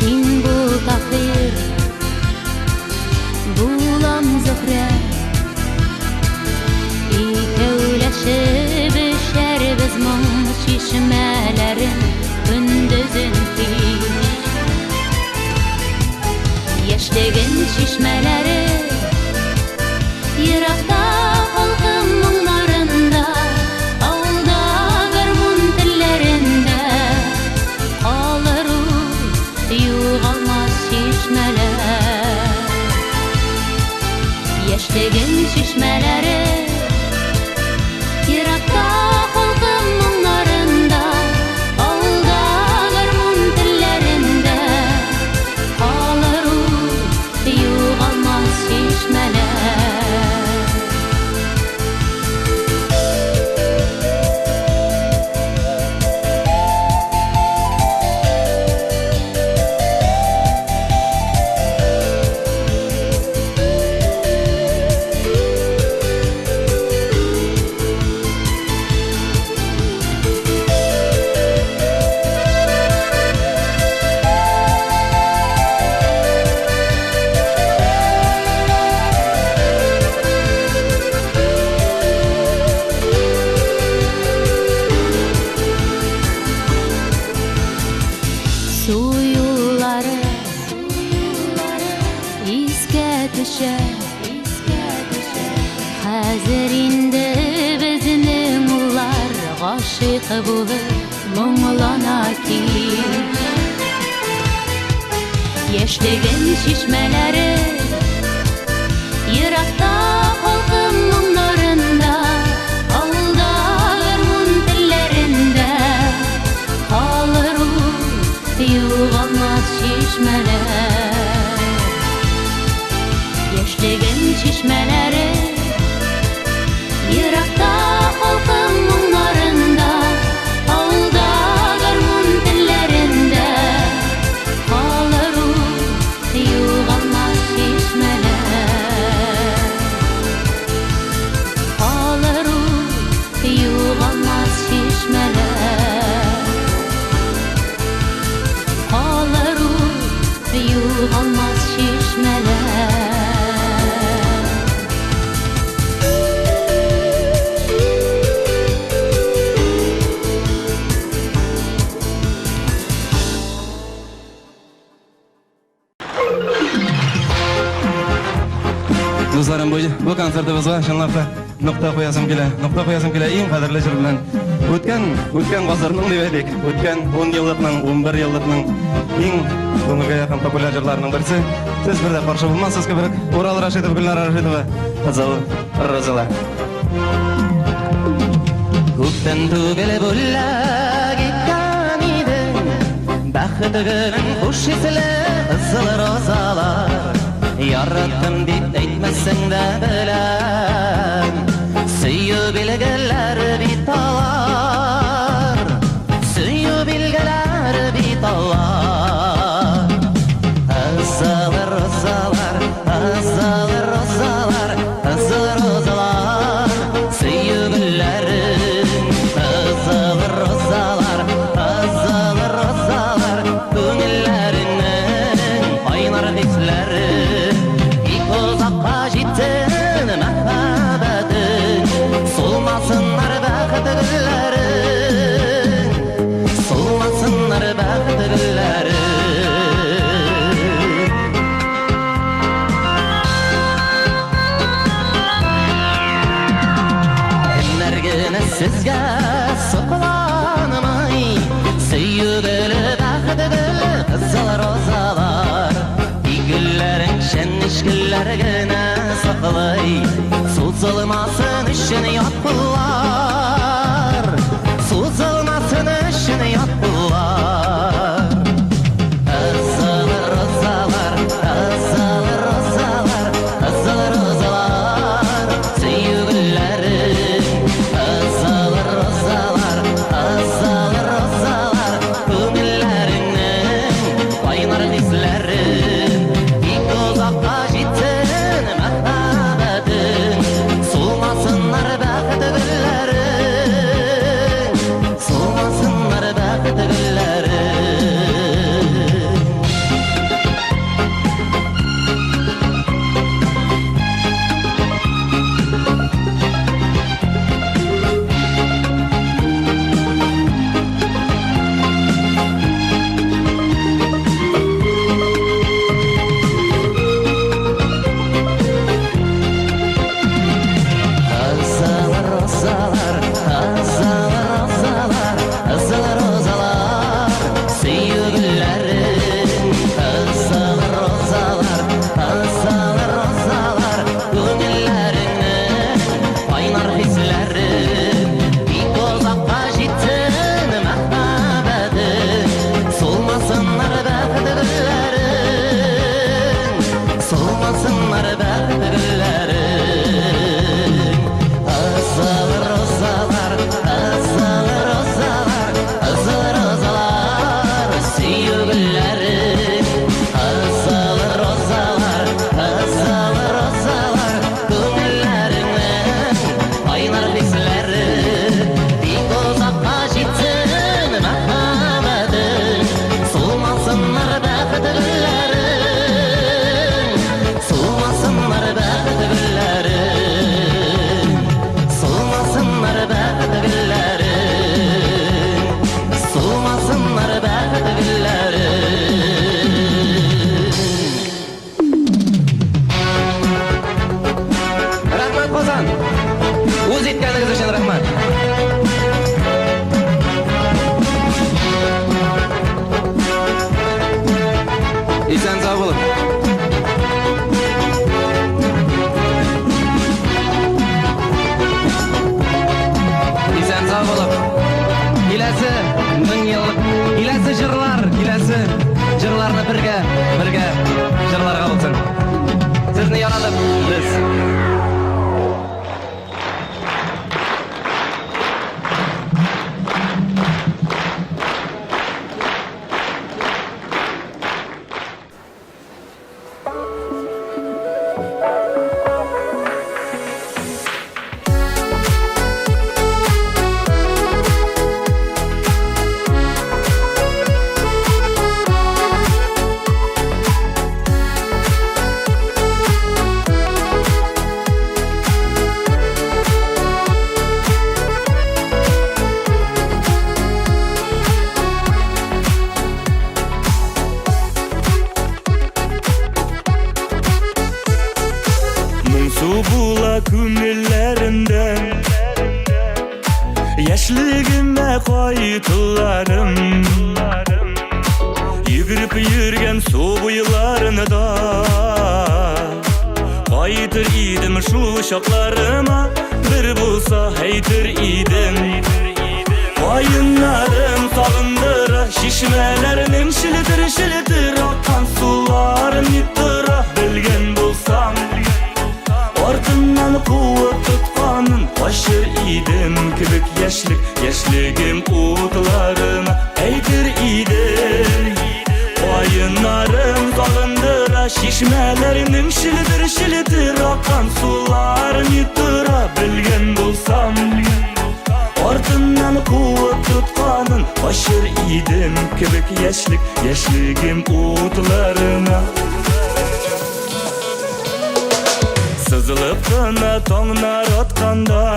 Син бұл тақир, бұлам зөһрә, икәүләшеп эшәрбез моң шишмәләрен көндезен кич. Яшьлеген шишмәләре Иракта халкым моңларында, авылда гармун телләрендә калыр югалмас шишмәләр. Яшьлеген шишмәләре Иракта халкым моңларында, авылда гармун телләрендә калыр югалмас шишмәләр. Суюлары искә төшә, хәзер инде безнең уллар гашыйк булып моңлана кич. Яшьлеген шишмәләре Иракта халкым моңларында, авылда гармун телләрендә калыр югалмас шишмәләр. Яшьлеген шишмәләре Иракта халкым моңларында, авылда гармун телләрендә калыр югалмас шишмәләр. Калыр югалмас шишмәләр. Калыр югалмас шишмәләр. Dostlarım, bu konsertimizga şunlaqta nokta qo'yasım kela, eng qadrli jir bilan o'tgan g'asrning deylik, o'tgan 10 yillikning, 11 yillikning eng ko'ngilga yaqin populyar jirlarining birisi. Siz birda qarshi bo'lmasiz ki, Ural Rashidov, Gulnar Rashidova, Qizil Rozalar. Ko'kdan tug'ilib bulla gitgan edi, baxtining xush esli qizil rozalar. Yarattım deb aytmasang da bilan, suyib bilganlar bitalar, suyib bilganlar bitalar. Qizil rozalar, qizil rozalar, qizil rozalar, suyib billarim. Qizil rozalar, qizil rozalar, ko'ngillarining qaynar dislari. Uzakka gittin mahbabadın, solmasınlar sizge sokulanmay Süyüdülü dağıdıdülü kızlar ozalar İgüllerin şenişgillerine saklay Suzulmasın üçün yapılar Suzulmasın üçün yapılar Kızlar ozalar, kızlar ozalar Kızlar ozalar, süyügüllerin Kızlar ozalar, kızlar ozalar Kömüllerinin oynar dizlerin İlk uzakta jittin mehtabedin Sulmasınlar bəxti güllerin Sulmasınlar bəxti güllerin Kızlar ozalar, kızlar ozalar Kızlar ozalar, süyügüllerin Kızlar ozalar, kızlar ozalar Kömüllerinin oynar hislerin İlk uzakta jittin mehtabedin Solmasınlar bəxti güllerin Solmasınlar bəxti güllerin Kızlar ozalar, kızlar ozalar Kızlar ozalar, süyügüllerin Kızlar ozalar, kızlar ozalar Kömüllerinin oynar hislerin İlk uzakta jittin mehtabedin Solmasınlar bəxti güllerin Solmasınlar bəxti güllerin Solmasınlar bəxti güllerin Solmasınlar bəxti güllerin Rahmat Qozon. O'z etganingiz uchun rahmat. Esan sog' bo'ling. Esan sog' bo'lib. Kelasi 1000 yillik, kelasi jirlarni birga jirlarga bo'lsin. Sizni yoratib biz Subula kömüllerimden Yaşligime qaytılarım Yugurip yürgen soğuk yıllarını da Qaytır idim şu şaklarıma Bir bulsa heytir idim Qayınlarım sağındıra Şişmelerinin şilidir Akan sularım yittıra Bilgen bulsam Ardından kuvvet tutkanın Başır idim kibik yaşligim utlarına Eydir idim Qayınlarım sağındıra Şişmelerinin şilidir Akan sularım yittıra Bilgen bulsam Ardından kuvvet tutkanın Başır idim kibik yaşligim utlarına Sızılıp kına tonlar atkanda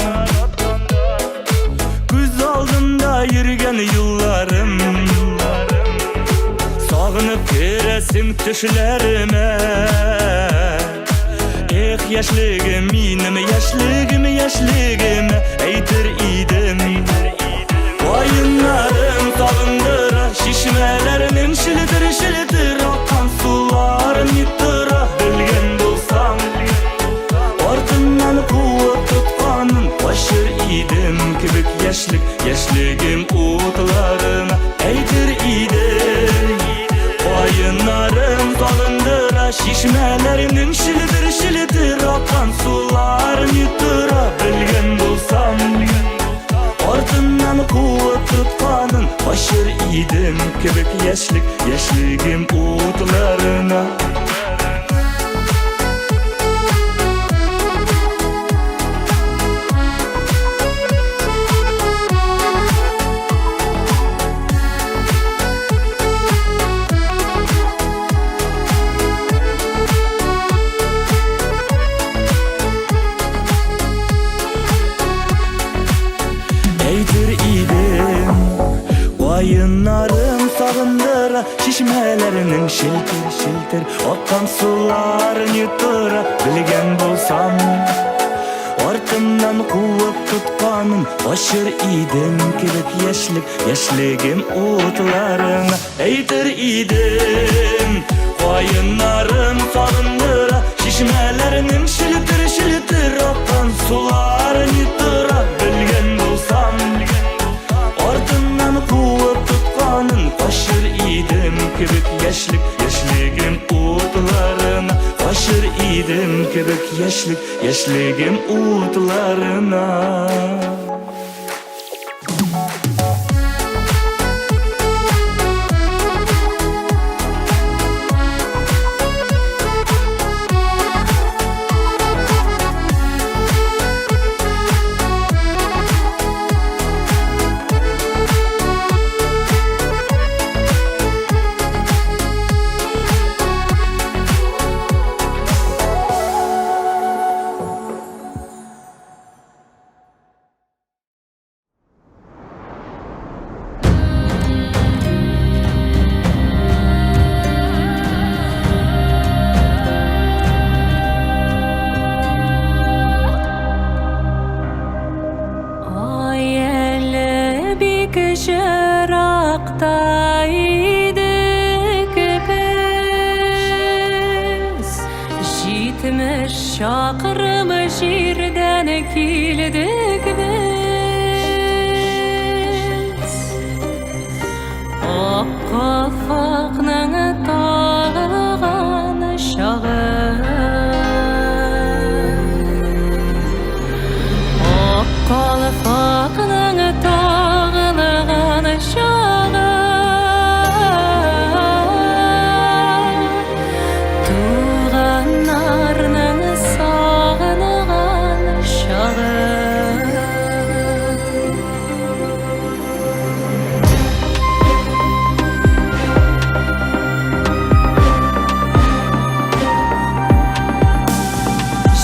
Göz aldımda yürgen yıllarım Sağınıp keresin düşlerime yaşligim, inim yaşligim Eytir idim idim kibik yaşligim utlarına eytir idim Oyunlarım salındıra şişmelerinin şilidir akan sular yutura bilgen bulsam Ortından kuvvet tutkanın başır idim kibik yaşligim utlarına Oyunlarım sağındıra şişmelerinin şiltir Akan suların yutura bilgen bulsam Ortamdan kuvvet tutkanın başır idim kibik yaşligim utlarına eytir idim Oyunlarım sağındıra şişmelerinin şiltir Akan suların yutura bilgen bulsam Ortamdan kuvvet tutkanın başır idim kibik yaşligim utlarına Başır idim kibik yaşligim utlarına Şakırım şirden kildik biz Ak kafakның tağılğan şağı Ak kafakның tağılğan şağı Tuğanlarның sağınıgan şağı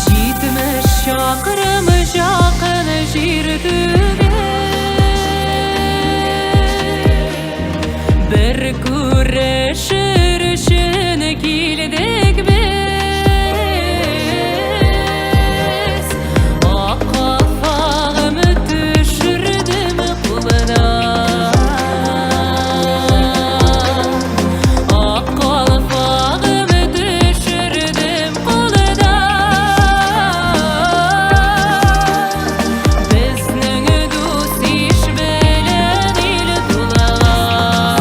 Житмеш шақырым жақын жердіге Бір көрішір үшін келдік біз Ақ қафағым түшірдім қолынан Ақ қафағым түшірдім қолынан Біздің дос еш білін ел тулаған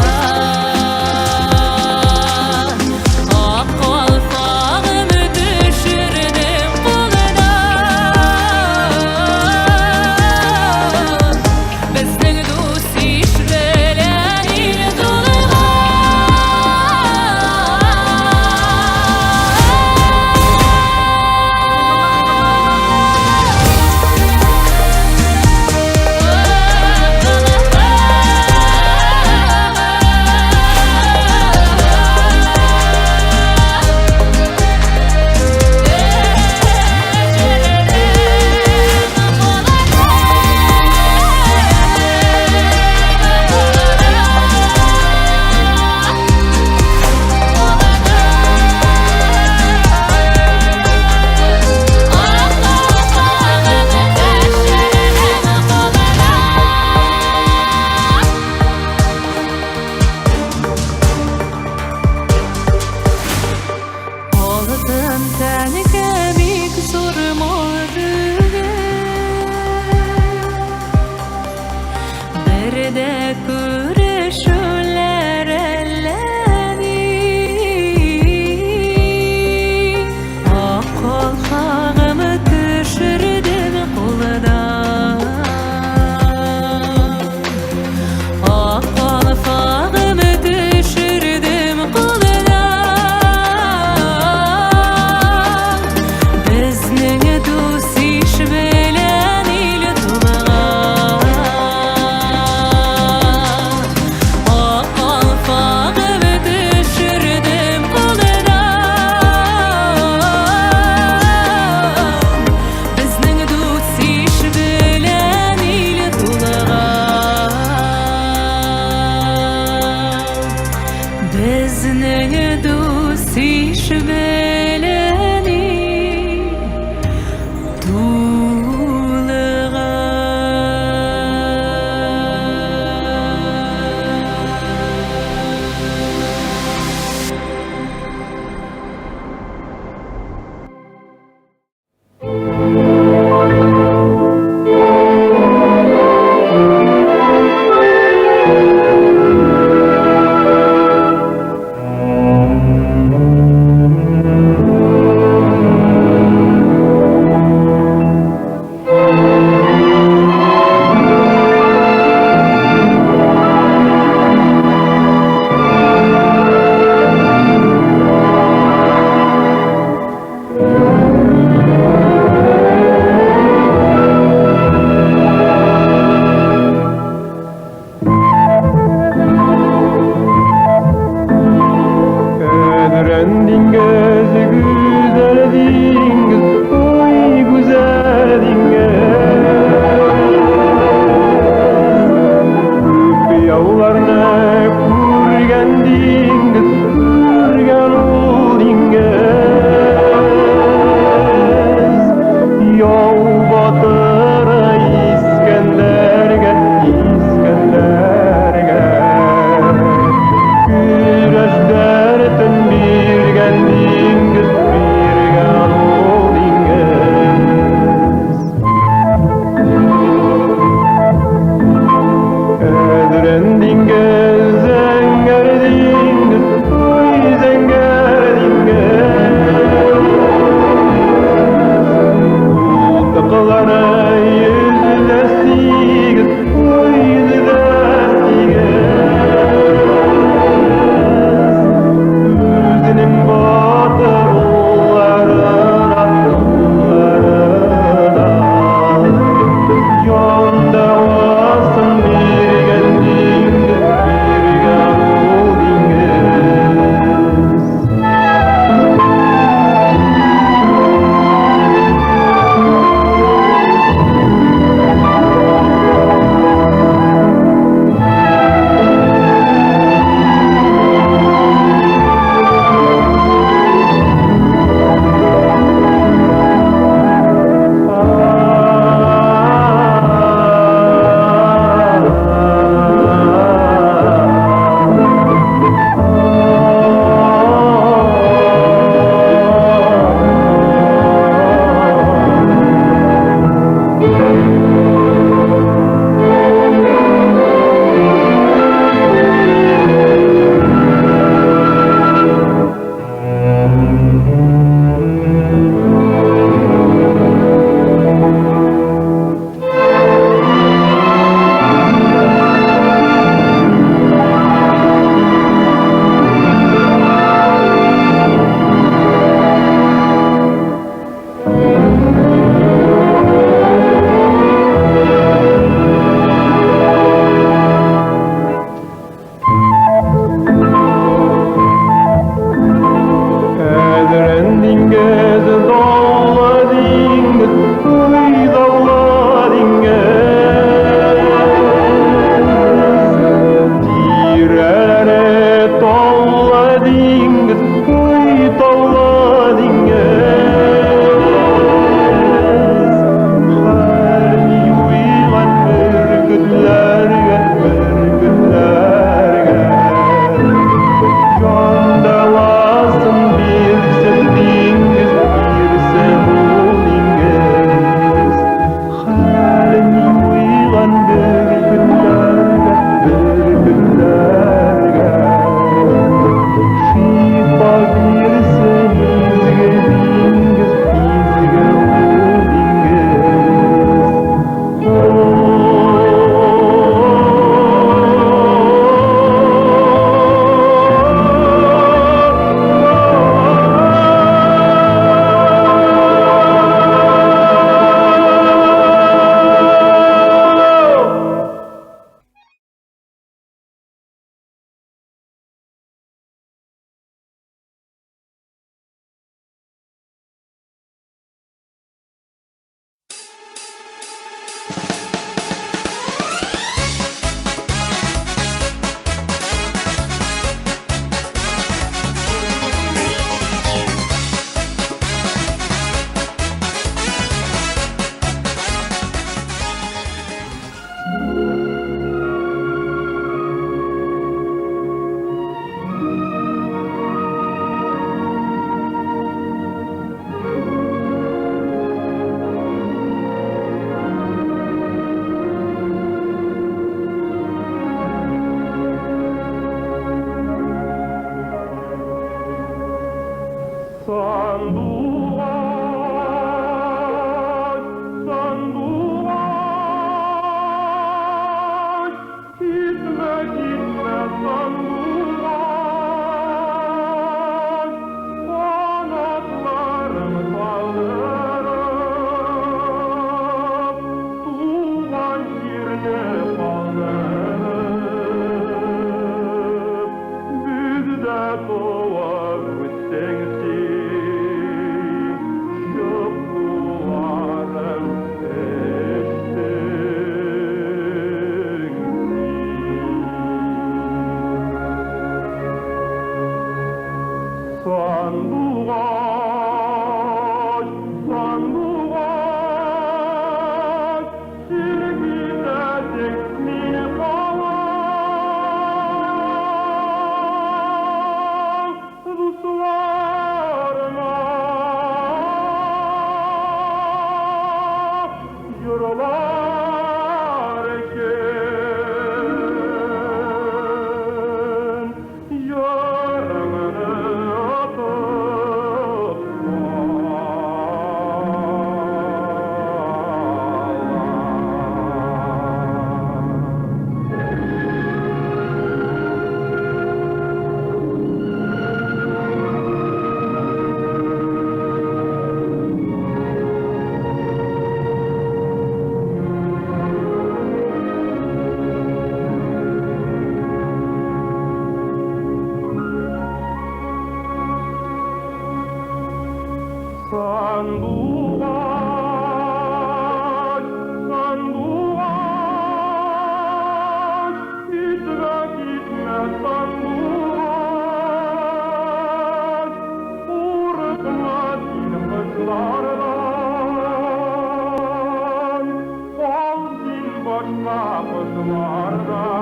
kuşlardan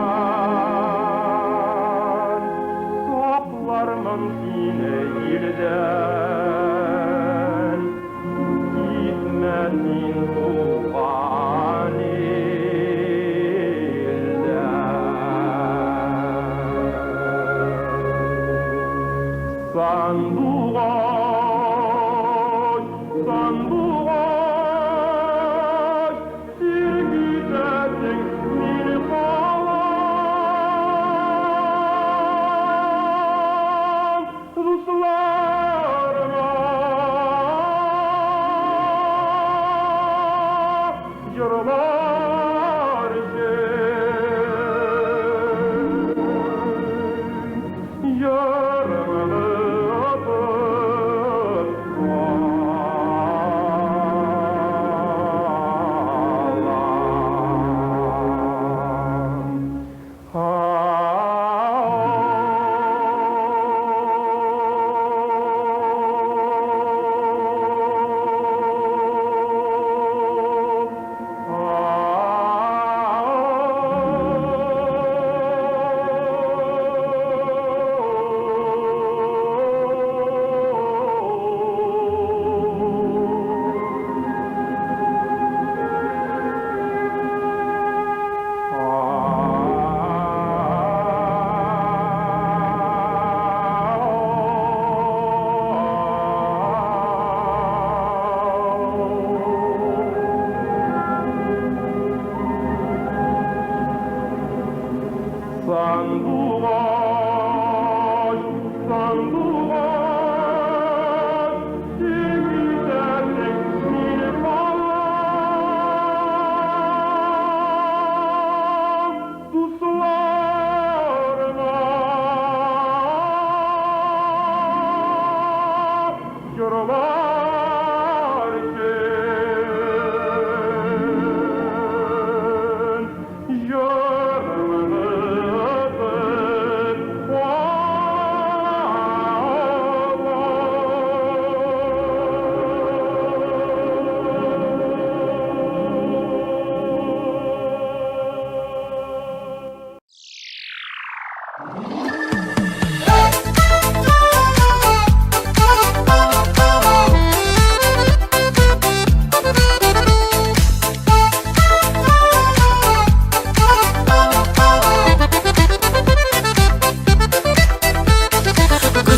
toplarmın sine ilden gitmesin tuğan ilden sanduğay sanduğay silgidesin bir kalan ruslarına yaralar sanduğay sanduğay silgidesin bir kalan ruslarına yaralar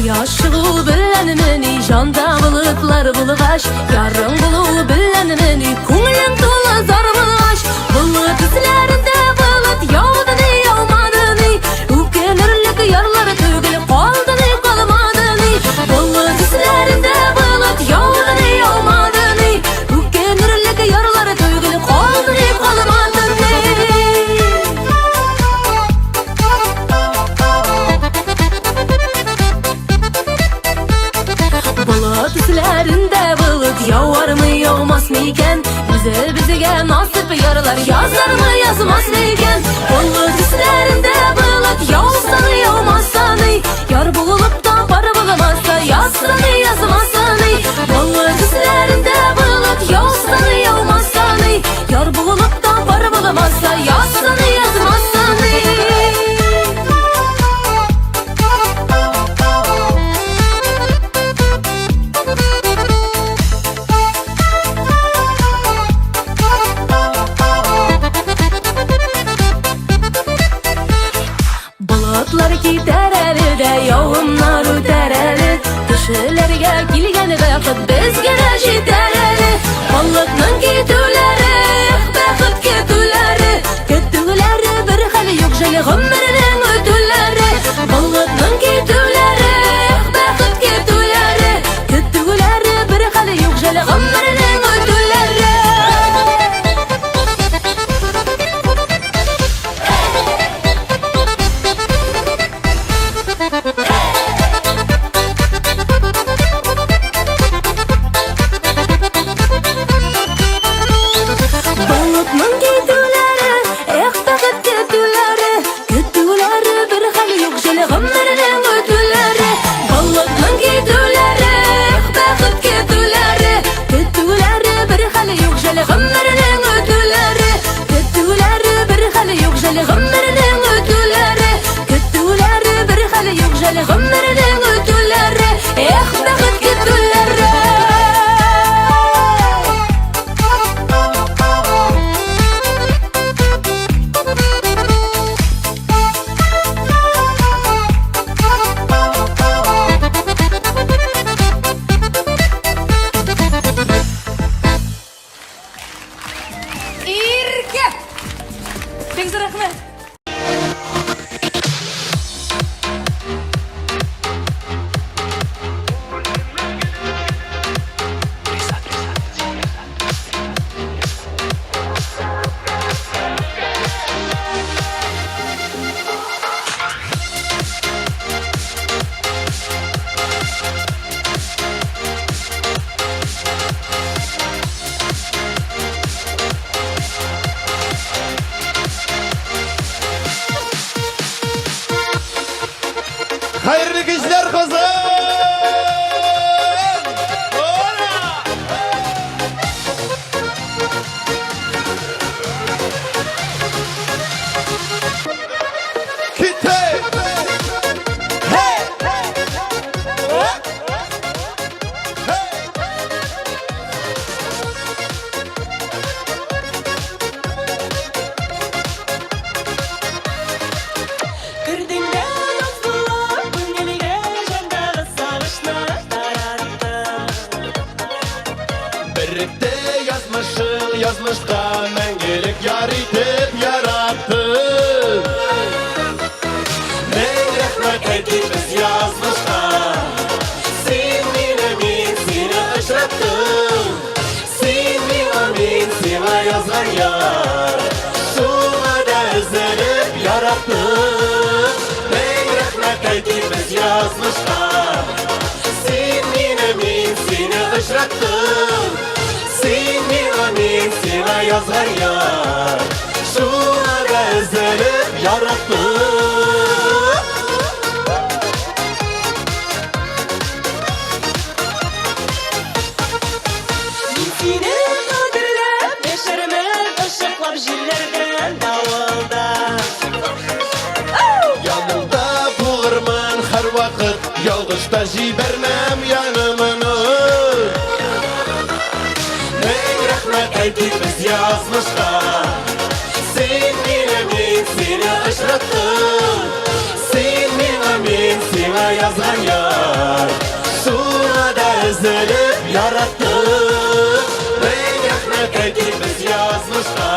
Yaşlı bilen meni janda bulutlar bulgaş yarın bulu bilen meni ko'nglim to'la zor bulgash bulut izlarida bulut yog'dini yog'madini o'kinirlik yarlar tugilib qoldini qolmadini bulut izlarida bulut yog'dini yog'madini o'kinirlik yarlar tugilib qoldini qolmadini bulut izlarinde bulut yağar mı yağmaz mı iken bize nasip yaralar yazar mı yazmaz mı iken bulut izlarinde bulut yağsa mı yağmazsa mı yar bulup da para bulamazsa yazsa mı yazmazsa mı bulut izlarinde bulut yağsa mı yağmazsa mı yar bulup da para bulamazsa yazsa mı yazmazsa mı bulutlar gider elde yağmurlar öter elde kişilerge kilgen vakit bizge jeter elde bulutning ketulari baxit ketulari ketulari bir xil yo'q jali g'umrining o'tulari bulutning ketulari baxit ketulari ketulari bir xil yo'q jali g'umrining o'tulari Barchanıza rahmet. Hayırlı kızlar kızım. Kitle. Hey. Girdimde dostlar, bünyelige jandağı sağışlar tarattım. Birlikte yazmışım, yazmışta mengelik yar itip yarattım. Ne rahmet ettik biz yazmışta. Sen min seni ışrattın. Sen min seni yazgan yar. Şuna da üzülüp yarattım. Ne rahmet ettik biz yazmışta. Sen min seni ışrattın. Sen min seni yazgan yar. Şuna da üzülüp yarattım. Seni kadirlep beşermez ışıklar jillerden davulda. Yanımda bulurman her vakit. Yoldaşta jibermem yanımını. Ne rahmet ettik biz yazmışta. Sen min seni ışrattın. Sen min seni yazgan yar. Şuna da üzülüp yarattın. Ne rahmet ettik biz yazmışta.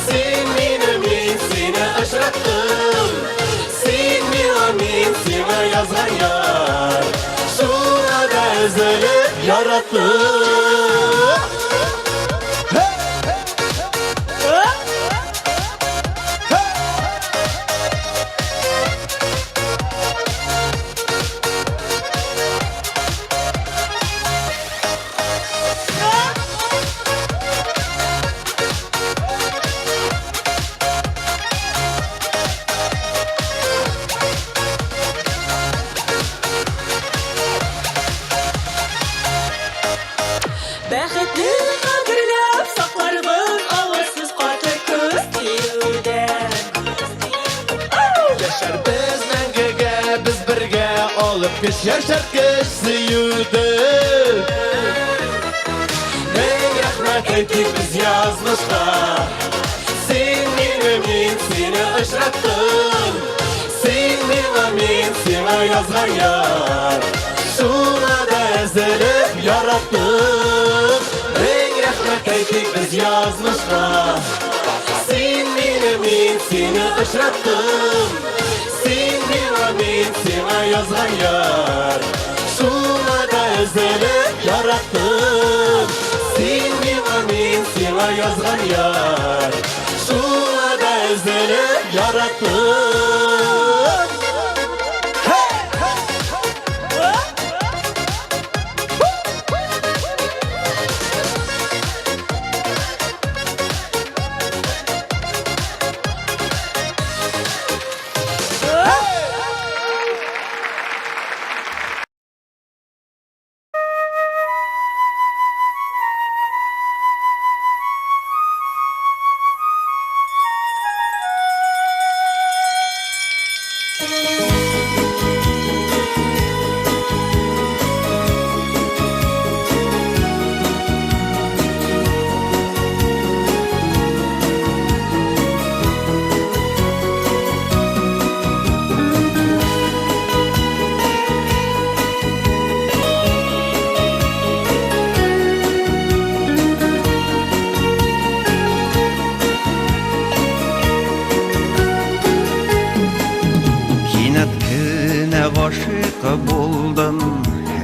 Sen min seni ışrattın. Sen min seni yazgan yar. Şuna da üzülüp yarattın. Bäxetli kadirlep saklarбыз avazsız katır köz tiyuden. Yaşar biz mengege biz birge olup kış yaşar kış suyudu. Ne rahmet ettik biz yazmışta. Sen min seni ışrattın. Sen min seni yazgan yar. Şuna da üzülüp yarattın. Ne rahmet ettik biz yazmışta. Sen min seni ışrattın. Sen min seni yazgan yar. Şuna da üzülüp yarattın. Sen min seni yazgan yar. Şuna da üzülüp yarattın. buldum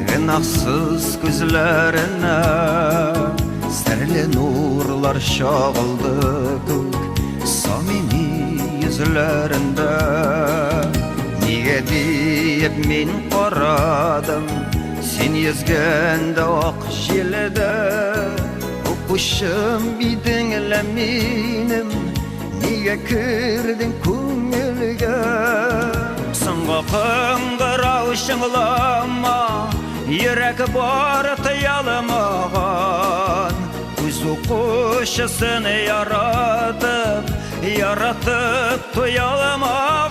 Gınaksız gözlerine Serli nurlar şağıldı kök Samimi yüzlerinde Niye deyip min qaradım Sen yüzgende ok jilede O kuşum bir dinle minim Niye kirdin köngülge Sınga kıngırav şınglama Yürek bar tıyalımağan Kuzu kuşasını yaratıp tuyalımağan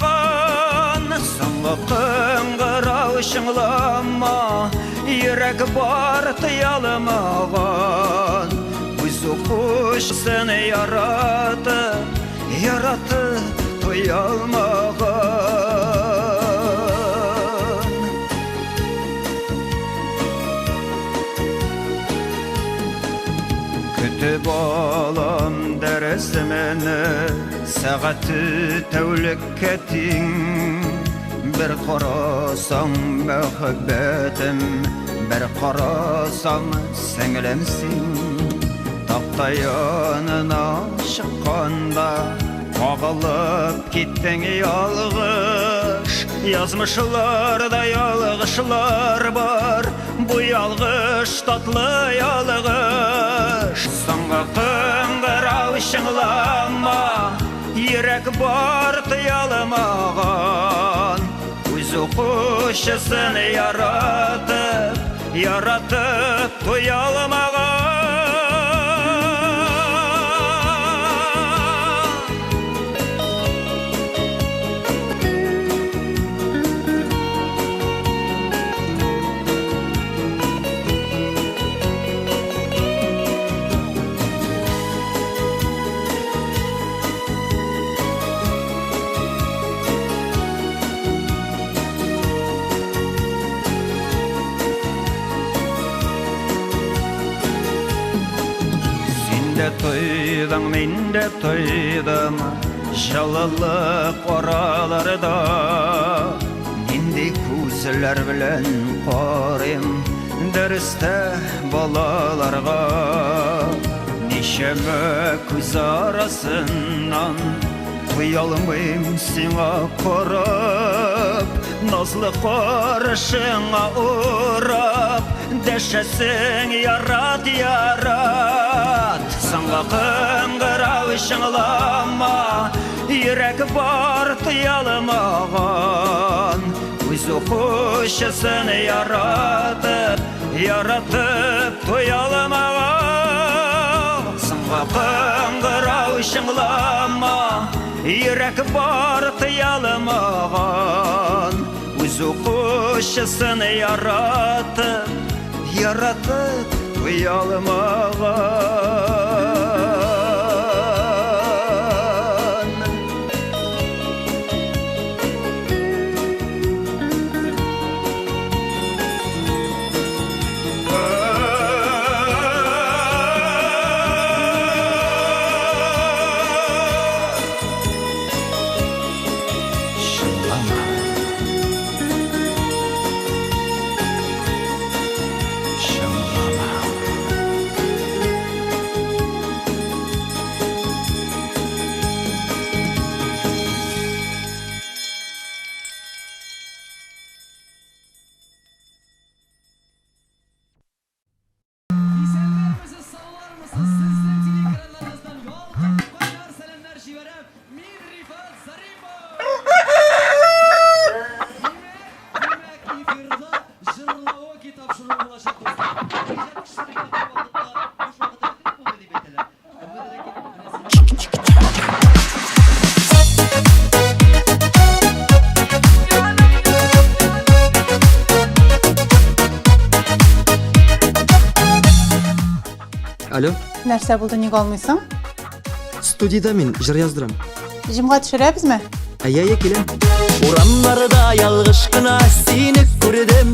Sınga kıngırav şınglama Yürek bar tıyalımağan Kuzu kuşasını yaratıp tuyalımağan Kütüp alam deresmeni Saati tevlik ketin Bir qarasam muhabbetim Bir qarasam singlimsin Taqta yanına çıqqanda Qağılıp gittin yalğış Yazmışlarda yalğışlar var Bu yalğış tatlı yalğış Sana kıngırav şınglama Yürek bar tıyalımağan Kuzu kuşasını yaratıp tuyalımağan Toydum, men de toydum Jalılık oralarda Nindi kuzlar bilen qarayım Derste balalarga Neşeme kuz arasından Tuyalmayım sana qarab Nazlı qarışına uğrab Deşesin yarat Sana kıngırav şınglama Yürek bar tıyalımağan Kuzu kuşasını yaratıp tuyalımağan Sana kıngırav şınglama Yürek bar tıyalımağan Kuzu kuşasını yaratıp tuyalımağan Alo, Нәрсә булды, ник алмыйсың? студияда мен жыр яздырам. Җимга төшерәбезме? Әйе, келем. Урамларда ялгыш кына сине күрдем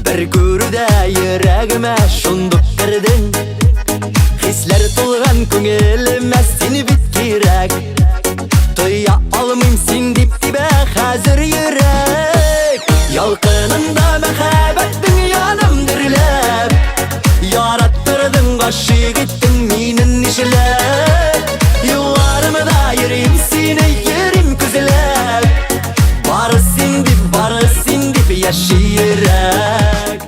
Бер күрүдә йөрәгемә шундук кирдең Хисләр тулган күңелемә сине бит кирәк Тоя алмыйм син дип тибә хәзер йөрәк Yalqınında mehabetin yanım dirilep Yarattırdın kaşık ettin minin işlep Yıllarımı da yerim seni yerim küzülep Barısın dip yaşayırek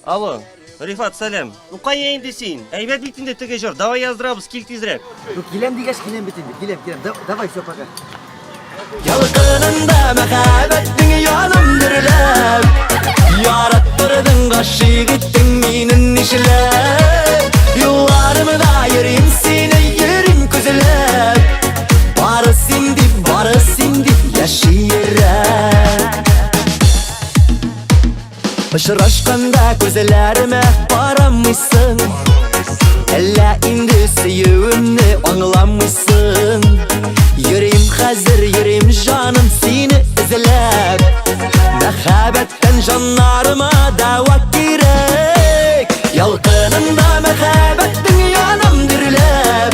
Alo, Rifat Салем. Ну кайын десин? Әйбәт битинде теге жыр. Давай яздырабыз, кил тизрәк. Келем дигәч келем бит инде. Келем. Давай все пока. Yalqınında mehabetin yanım dirilep Yarattırdın kaşık ettin minin işlep Yıllarımı da yerim seni yerim küzülep Barısın dip yaşayırek Işıraşkanda gözlerime baramışsın Ella indi süyüğümni anlamışsın Yüreğim hazır, yüreğim canım seni izlep Mehabetten canlarıma davat gerek Yalqınında mehabetin yanım dirilep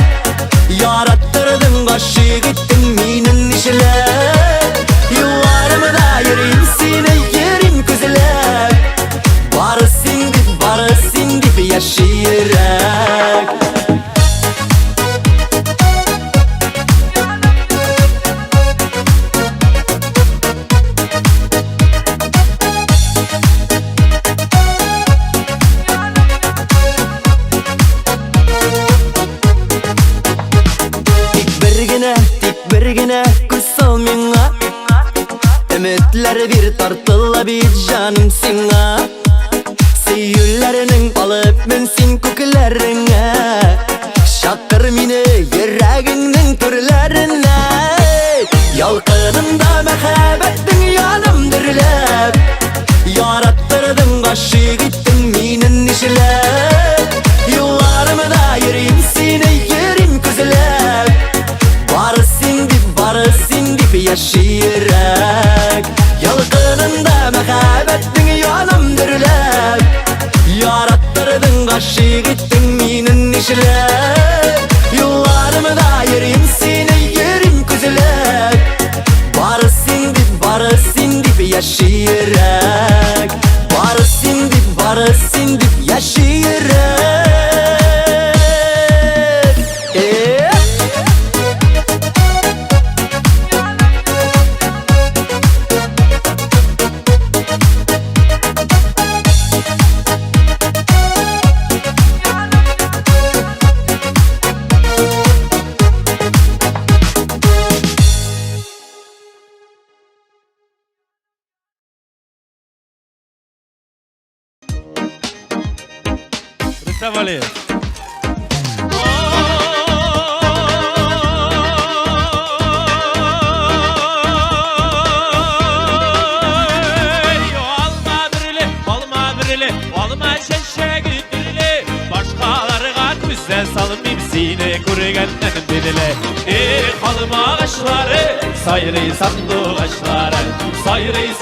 Yarattırdın kaşık ettin minin işlep Yıllarımı da yerim seni yerim küzülep Barısın dip yaşayırek Tik birgine kusal minga Ümitler bir tartılla bir canım singa Süyüllerinin alıp minsin kokularına Şakır mini yüreğinin türlerine Yalqınında mehabetin yanım dirilep Yarattırdın kaşık ettin minin işlep Yıllarımı da yerim seni yerim küzülep Barısın dip yaşayırek Yalqınında mehabetin yanım dirilep Yarattırdın kaşık ettin minin işlep Yıllarımı da yerim seni yerim küzülep Barısın dip yaşayırek Barısın dip yaşayırek Tavali. Olma şeşe güdürlü Başkalarına küsse salmayayım sine kurgenden bedele Kalma ağaçları Sayrı sandu ağaçları Sayrı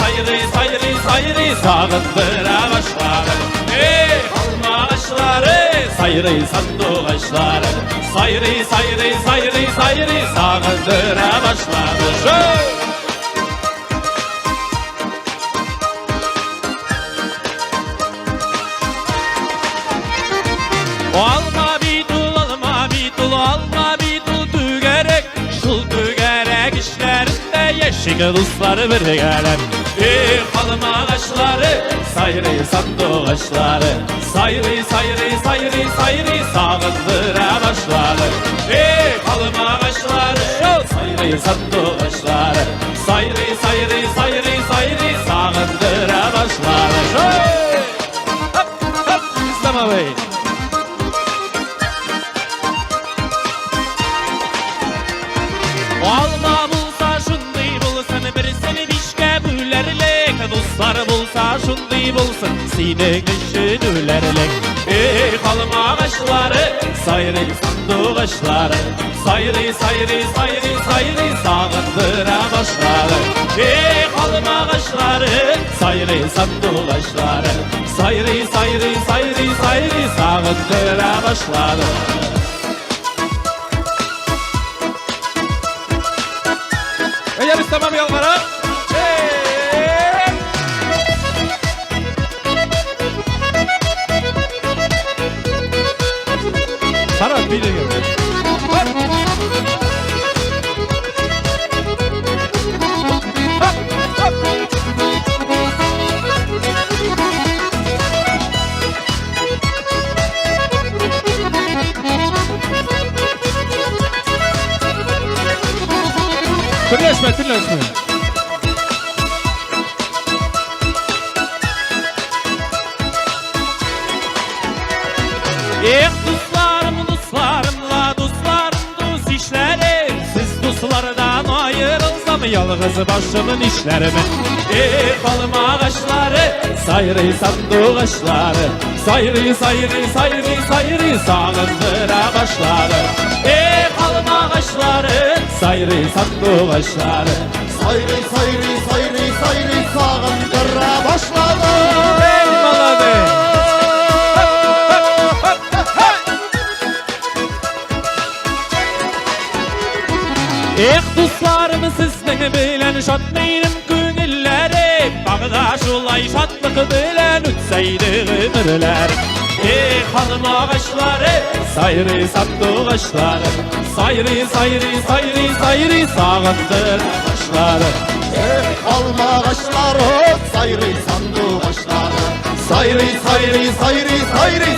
sağındıra başları Kalma ağaçları Sayrı sandu ağaçları Sayrı sağındıra başları Alma bir dul tügerek Şul tügerek işlerinde yeşil dostları bir gelem Kalma ağaçları Sayrı sandu ağaçları Sayrı sağındıra başları Kalma ağaçları Sayrı sandu ağaçları Sayrı sağındıra başları Hop İslam Bey Alma bulsa şunday bulsun bir seni bişke bülerlek Dostlar bulsa şunday bulsun sine düşünürlerlek Kalma ağaçları Sayrı sandu ağaçları Sayrı sağındıra başları Kalma ağaçları Sayrı sandu ağaçları Sayrı sağındıra başları Yarış tamam yollara. bilgin. Birleşme. Dostlarım, dost işleri. Siz dostlardan ayrılsam yalnız başımın işlerimi. Balım ağaçları, sayırıysam doğaçları. Sayırı, sağındıra başları. Balım ağaçları, sayırıysam doğaçları. Sayırı, sağındıra başları. Benim aladı. Dostlarım sizden bilen şadmeynim günilleri. Bağda şulay şadlık bilen ütseydi ömürler. Hanım ağaçları, sayırı sattığı ağaçları. Sayırı, sağındır ağaçları. Alma ağaçları, sayırı sandığı ağaçları. Sayırı,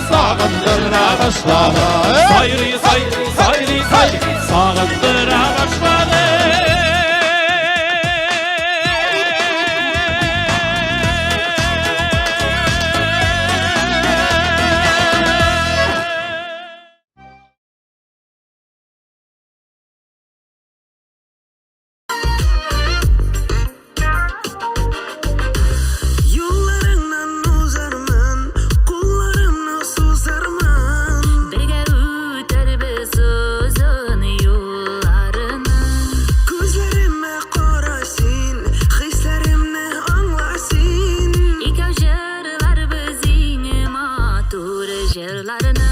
sağındır ağaçları. Sayırı, sağındır ağaçları. Yollarına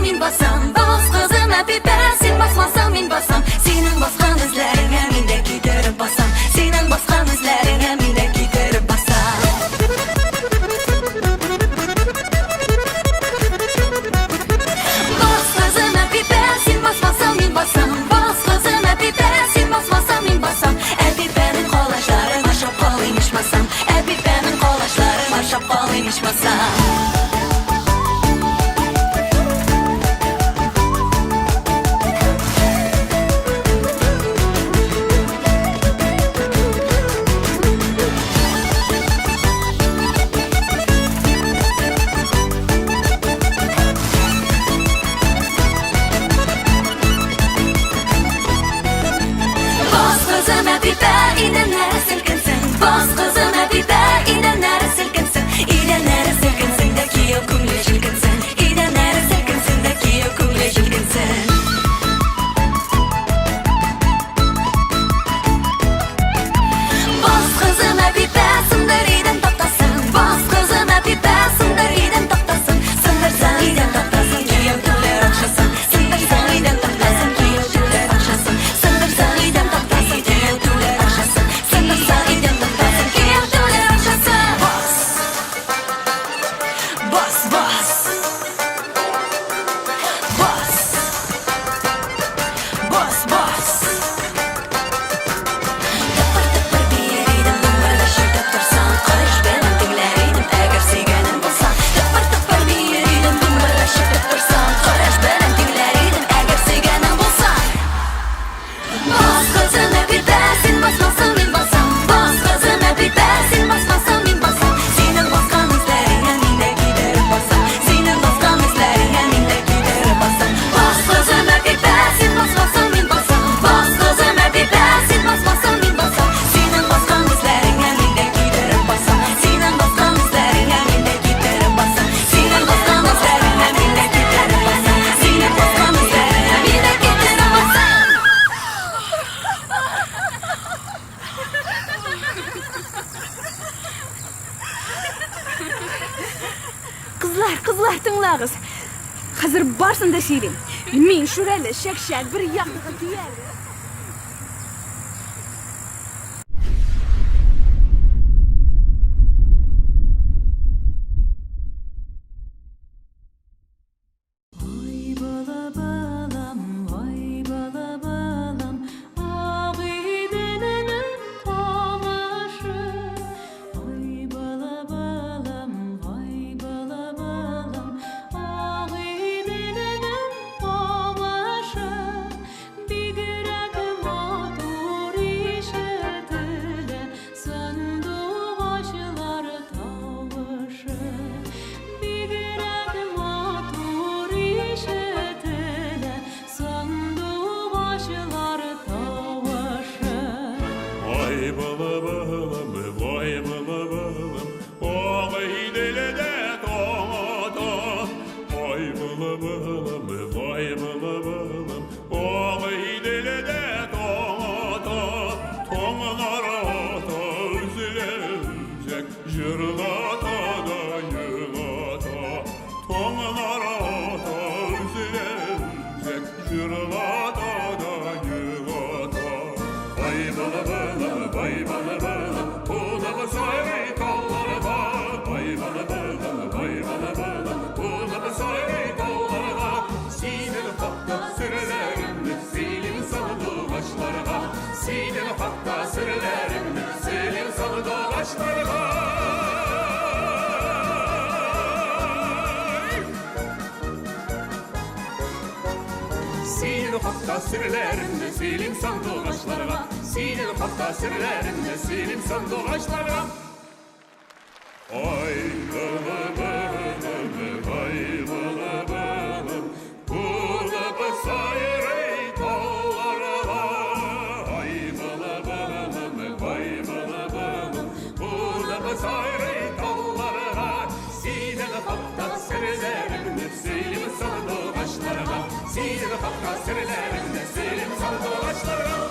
min basam Bas kızım Habibe sen basmasam min basam Senin baskan izlerine min de giderip basam Senin baskan izlerine min de giderip basam Bas kızım Habibe sen basmasam min basam Bas kızım Habibe sen basmasam min basam Habibe'nin kolaşları maşap kalıymış masam Habibe'nin kolaşları maşap kalıymış masam Bas kızım Habibe iğnenlere silkinsin İğnenlere silkinsin de ki yok kumle jilkinsin İğnenlere silkinsin de ki yok kumle jilkinsin Bas kızım Habibe sındır iden taktasın Bas kızım Habibe sındır iden taktasın Sındırsan iden taktasın ki yok tüler akşasın Sındırsan iden taktasın ki yok tüler akşasın Sındırsan iden taktasın ki yok tüler akşasın Sındırsan iden taktasın ki yok tüler akşasın Bas Bas Bas Bas Bas Bas Tıpır tıpır bir yeriydim dımbırlaşır tuttursan Karış benim dinleriydim eğer sevgenim bulsan Tıpır tıpır bir yeriydim dımbırlaşır tuttursan Karış benim dinleriydim eğer sevgenim bulsan Bas kızım Habibe sen basmasın min basam Bas kızım Habibe sen basmasın min basam Senin baskan izlerine min de giderip basam Senin baskan izlerine min de giderip basam Bas kızım Habibe sen basmasın min basam Bas kızım Habibe sen basmasın min basam Senin baskan izlerine min de giderip basam Senin baskan izlerine min de giderip basam Senin baskan izlerine min de giderip basam Senin baskan izlerine min de giderip basam Kızlar tıngлагыз. Hazır barsın da şiirim. Min şurayla şak bir yaklıkı diyer. Vay bala balam, vay bala balam, ağidenenin tamaşı. Vay bala balam, vay bala balam, ağidenenin tamaşı. Bir gürek matur işetile, söndü başlar tavışı. Bir gürek matur işetile, söndü başlar tavışı. Vay bala balam, vay bala balam, o giydele de toğda. Vay bala balam, vay bala balam, o giydele de toğda. Toğlara ata üzülecek, jırlata da yılata. Toğlara ata üzülecek, jırlata da yılata. Vay bala bala, vay bala bala, kulağız ayrı kolları var. Vay bala bala, vay bala bala, kulağız ayrı kolları var. Sineli hakta sırlarımdı, silim sanıdı başları var. Sineli hakta sırlarımdı, silim sanıdı başları var. Sineli hakta sırlarımdı, silim sanıdı başları var. Sineli hakta sırlarımdı, silim sanıdı başları var. Ay bala bala, ay bala bala, kulağız ayrı kolları var. Ay bala bala, ay bala bala, kulağız ayrı kolları var. Sineli hakta sırlarımdı, silim sanıdı başları var. Sineli hakta sırlarımdı, silim sanıdı başları var.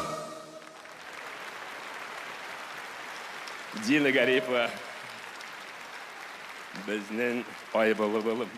Dina Garipova, bizning Oybala balım.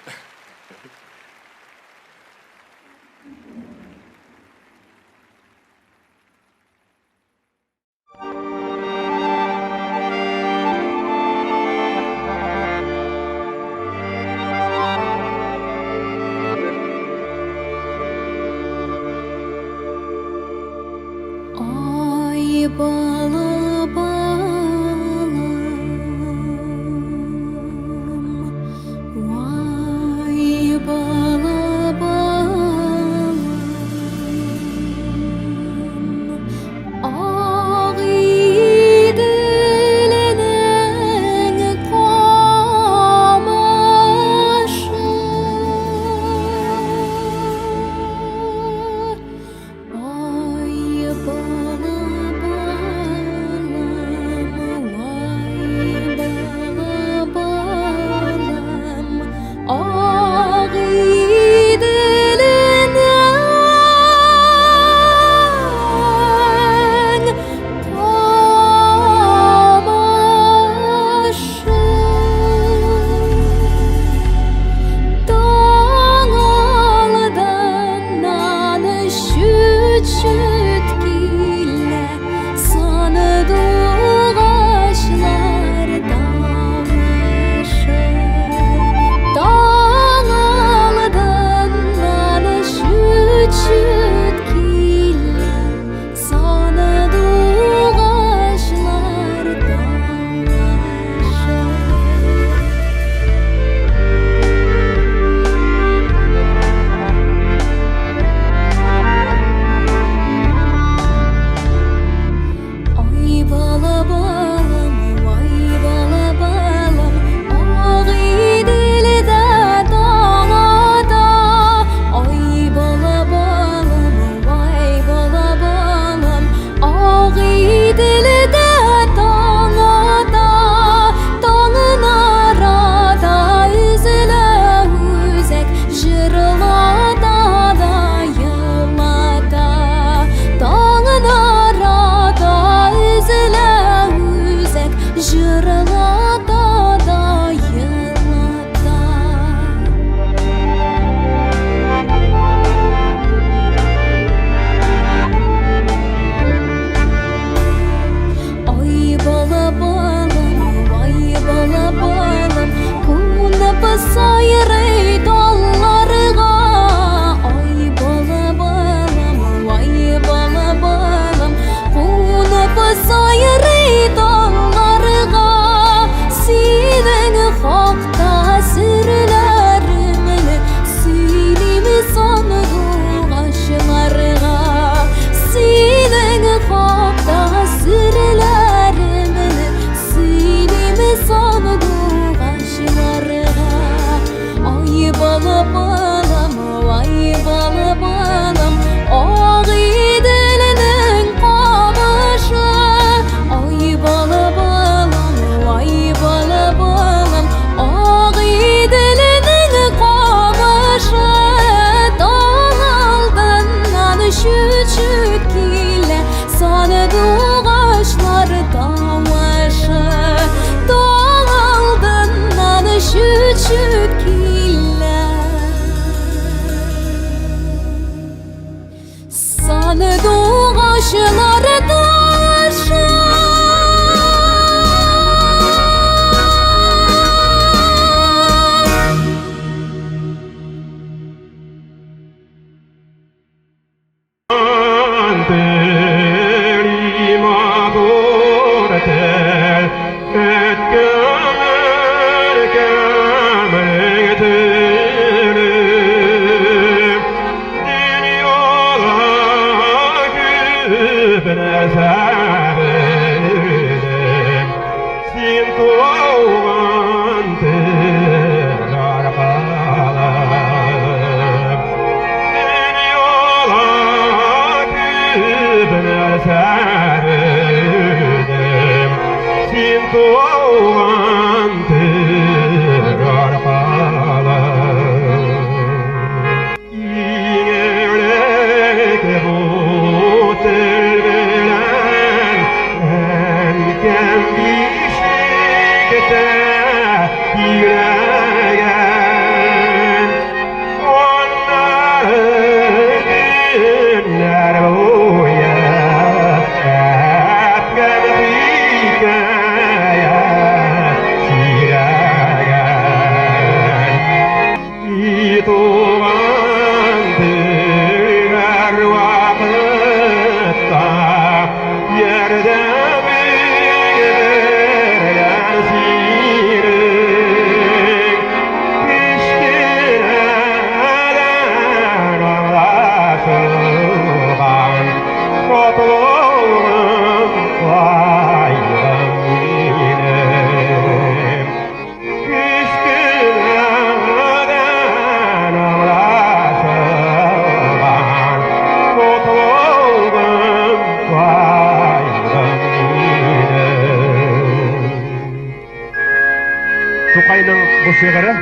şiiri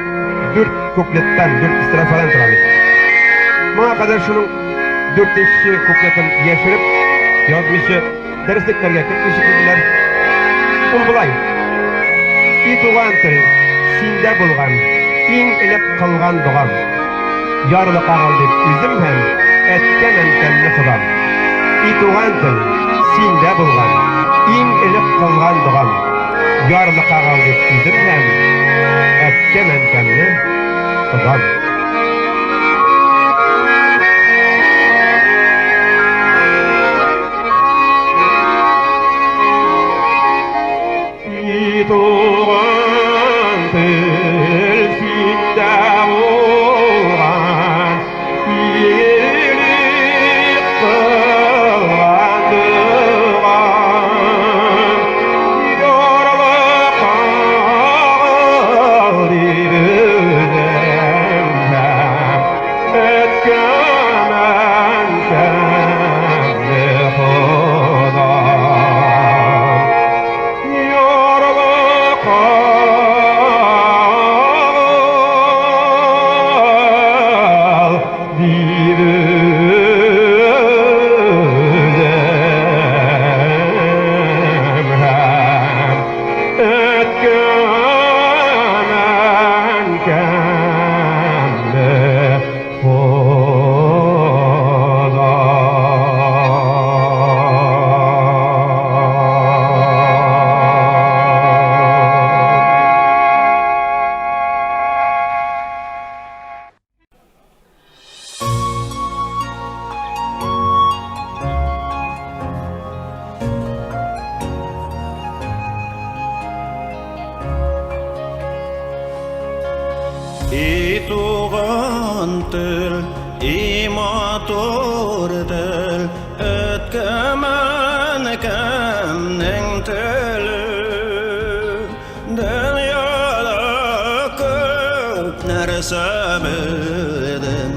4 kupletten, 4 strofadan turadi. Mağa kadar şunun 4-5 kupletin yaşırıp yazmışı dersliklerge gitmişi kızlar. Ul bulay. İ tuğan til, sinde bulgan, in ilip kılgan doğam. Yarlı qağal deb üzüm hem, etken entemli xudam. İ tuğan til, sinde bulgan, in ilip kılgan doğam. Yarlı qağal deb üzüm hem, etken entemli xudam. Tuğan tel sinde bulgan, iyilik kılgan doğan. Yarlı qağal deb üzüm hem, etken entemli xudam. Yarlı qağal deb üzüm hem, etken entemli tuğan til, matur til, ötkemen kemning tili. Dünyada köp nerse bildim,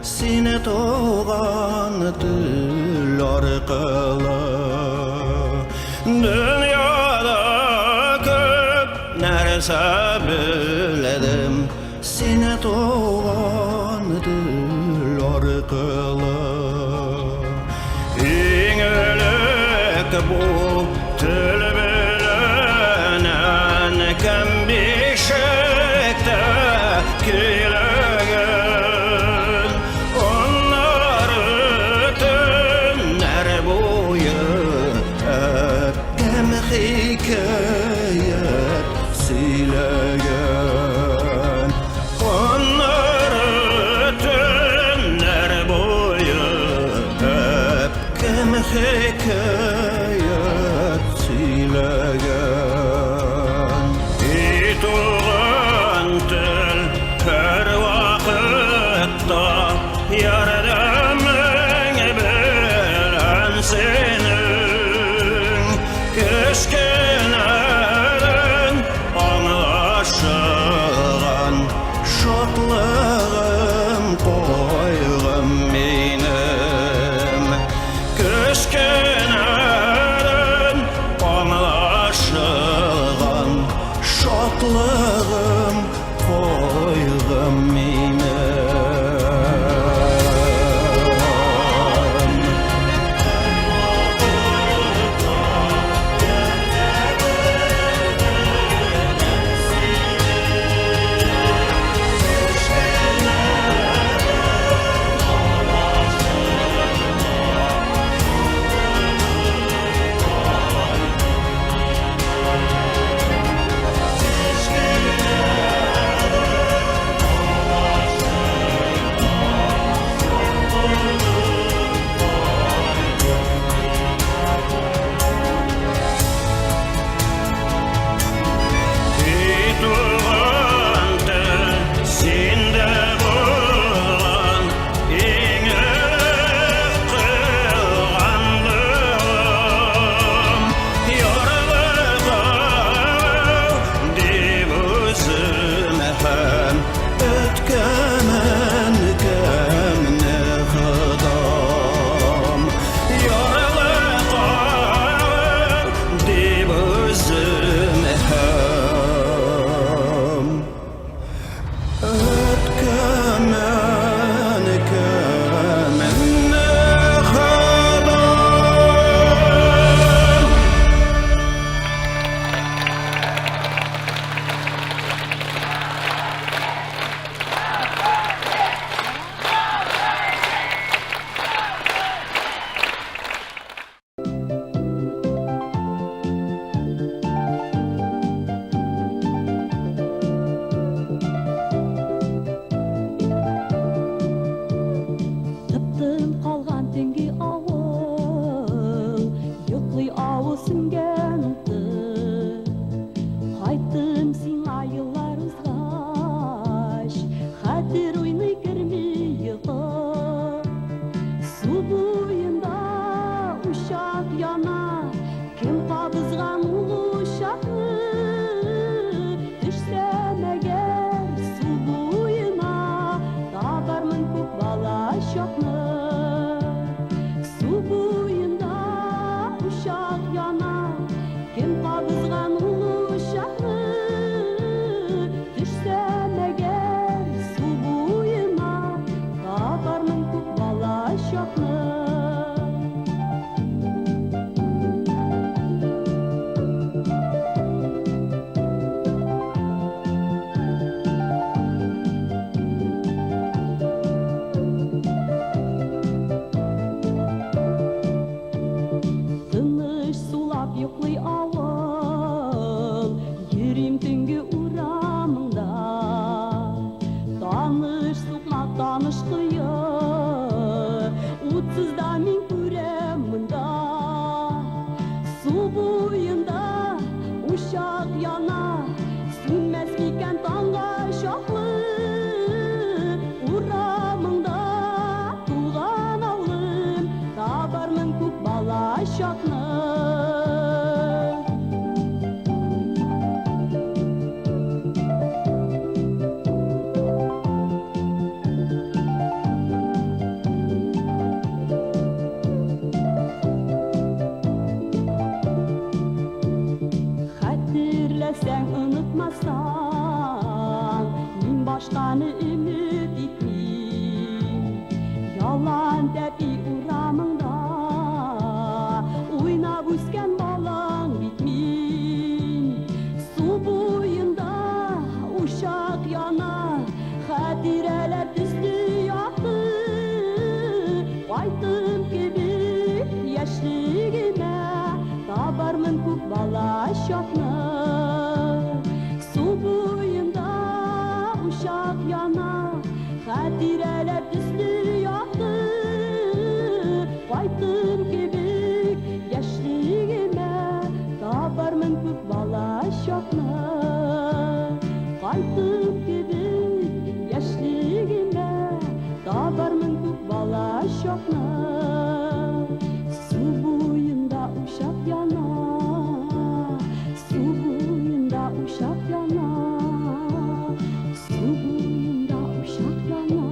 seni tuğan til arqılı. Dünyada köp nerse bildim, seni tuğan til arqılı. İngilek bu til bilenen kem bişekte kilegin. Onları tünler boyu kem hikayet silegin. Onları tünler boyu kem hikayet silegin. İtuğan til her vakitta yardamin bilen senin. Keşkenlerin anlaşılan şotlığım koyğım benim. Keşkenlerin anlaşılan şotlığım koyğım benim. uçakta, 30'da min kuremında. Su boyunda uşak yana, sönmez miken tanga şoklı. Uramında tuğan avlım, tabarmın kuk bala şoklı. Sen unutmasan, min başkanı ümit ettim. Yalan depi uramında, oynab üsken balan bitmin. Su boyunda uşak yana, hatireler üstü yaktı. Baytım gibi yaşligime, tabarmın kuk bala şokna. Su boyunda uşak yana, hatireler üstü yaktı. Baytım gibi yaşligime, tabarmın kuk bala şokna. Baytım gibi yaşligime, tabarmın kuk bala şokna. Su boyunda uşak yana, su boyunda uşak yana, su boyunda uşak yana.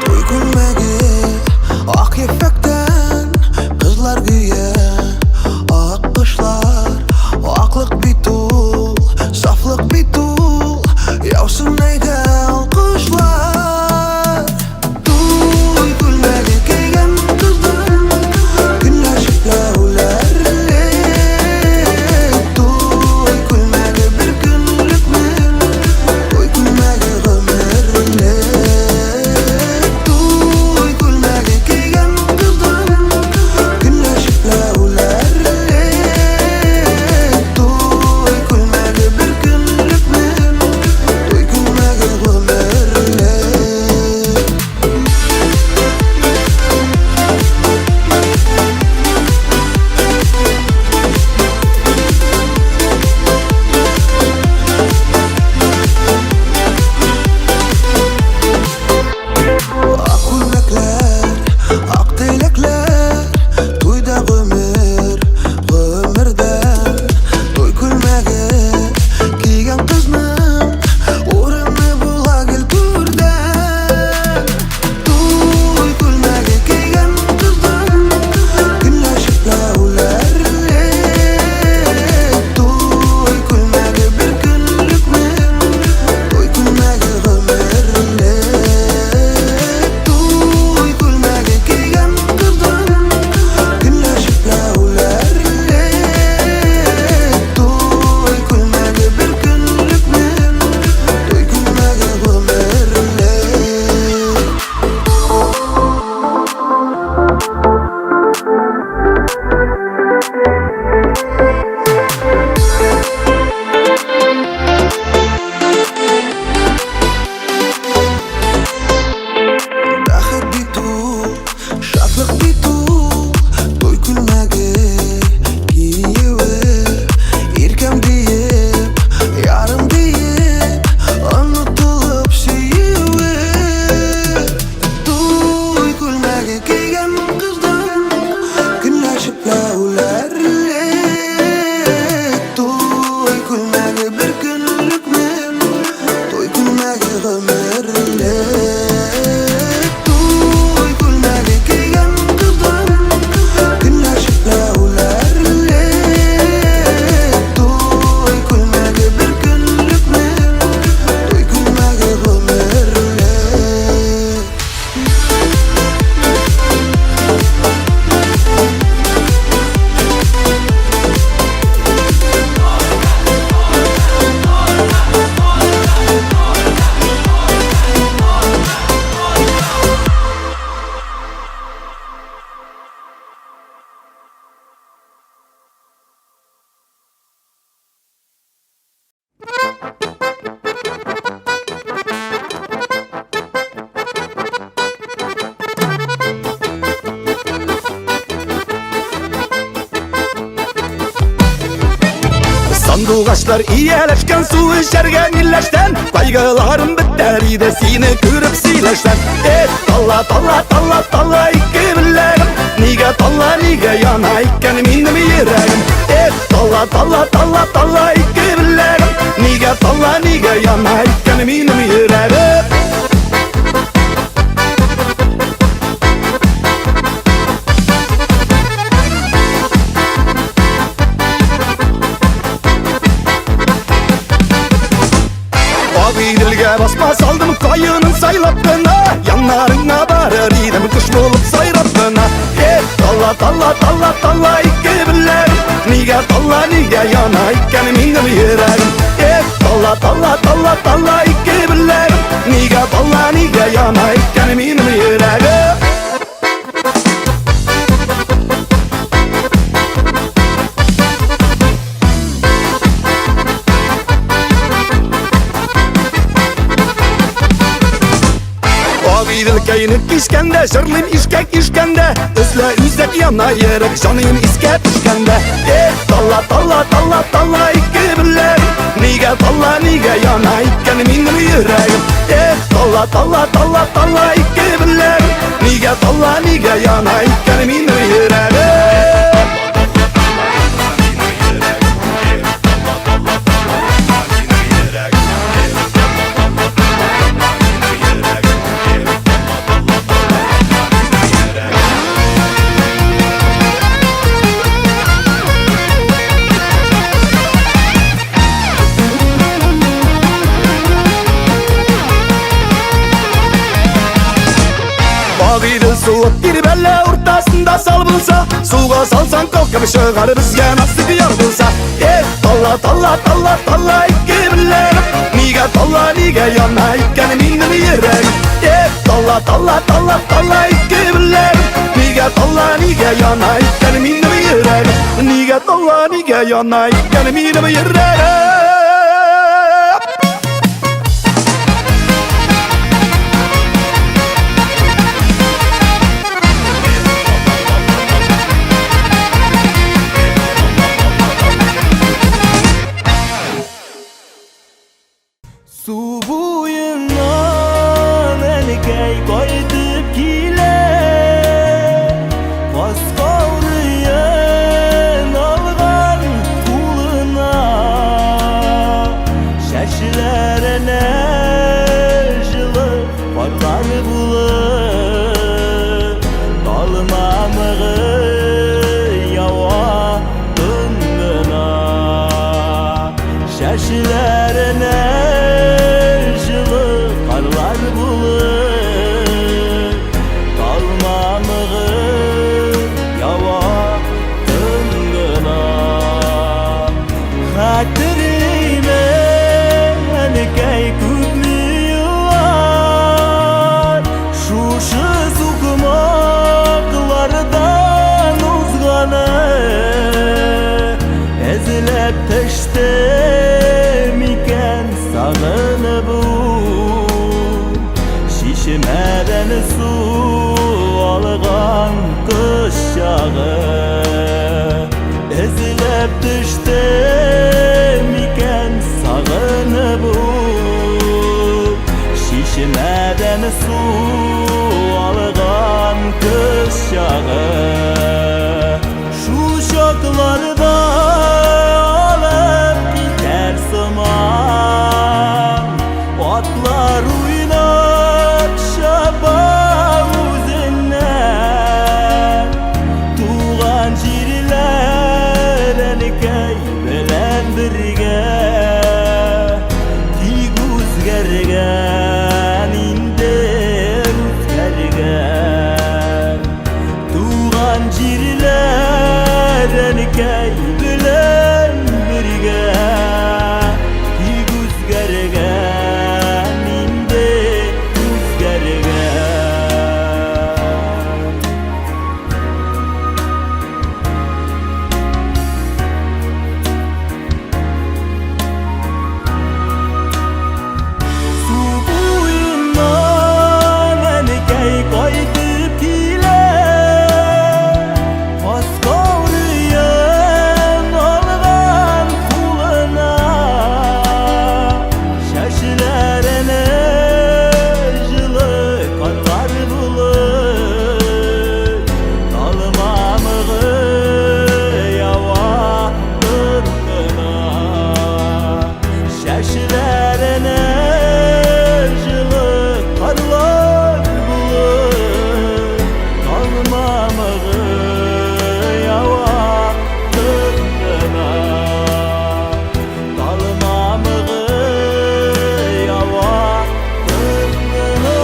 Toy gülmegi ak efekten kızlar güye ak kışlar aklık bitul saflık bitul yavsun neyde alkışlar Toy gülmegi keygen kızlar günler şıplavlerle Toy gülmegi bir günlük men Toy gülmegi ömürle Toy gülmegi keygen kızlar günler şıplavlerle Toy gülmegi bir günlük men Toy gülmegi ömürle Ak gülmekler, ak dilekler Toyda ömür, ömürden Toy gülmegi kiygen kızның Orını bula gel türden Toy gülmegi kiygen kızның Günler şıplavlerle Toy gülmegi bir günlük men Toy gülmegi ömürle Toy gülmegi kiygen kızlar günler şıplavlerle Toy gülmegi bir günlük men Toy gülmegi ömürle Бәхет битул, шатлык битул Toy gülmegi kiyiwe Иркем deyip, yarım deyip Unutulup süyüwe Toy gülmegi kiygen kızlar Günler şıplavlerle Toy gülmegi bir günlük men Toy gülmegi ömürle Toy gülmegi kiygen kızlar günler şıplavlerle Toy gülmegi bir günlük men Toy gülmegi ömürle Sandıgaçlar iyeleşken su içergen illeşten Kaygılarım biter de seni görüp sileşten Talla talla talla talla iki bilerim Niga talla niga yana iken minim yüreğim Talla talla talla talla iki bilerim Niga talla niga yana iken minim yüreğim Abidilge basma saldım kayının saylattığına Yanlarına varır idem kış bulup sayrattığına Talla talla talla talla iki bilerim Niga talla niga yana iken minim yüreğim Talla talla talla talla iki bilerim Niga talla niga yana iken minim yüreğim Abidilkeyini kişkende Şırlıyım işkek işkende Özle üzek yana yerek Canıyım iske pişkende Talla talla talla talla iki bilerim Niga talla niga yana iken minim yüreğim Talla talla talla talla iki bilerim Niga talla niga yana iken minim yüreğim әлі ортасында сал болса, суға салсаң көкім шығар бізге насып яр болса. Талла, талла, талла, талла ике бірлерім, неге талла, неге яна иккені менің ерегім. Талла, талла, талла, талла ике бірлерім, неге талла, неге яна иккені менің ерегім. Неге талла, неге яна иккені менің ерегім. Su boyundan elkey koyduk kile, Fosforyen algan kuluna, Şaşlarına жылы parlar bulur, Dalmamığı yava döndüna, Şaşlarına karlar bulur, kalmamığı yava döndüna. Hatırime enkey kütmüyor, şuşu sukmaklardan uzganı, ezilip teştemiken sağını bu. Şişmeden su algan kış yağı, ezilip düştüm iken sağını bu. Şişmeden su algan kış yağı, şu şoklarda alıp gider zaman, atlar uynar şaba uzinden, tuğan jirler enkey bilen birge, tig uzgergen inder uzgergen, tuğan jirler enkey bilen birge, tig uzgergen inder uzgergen. Su boyundan enkey koyduk kile, Fosforyen algan kuluna, Şaşlarına жылы karlar bulur, Dalmamığı yava döndüna, Şaşlarına жылы karlar bulur, Dalmamığı yava döndüna, Dalmamığı yava döndüna.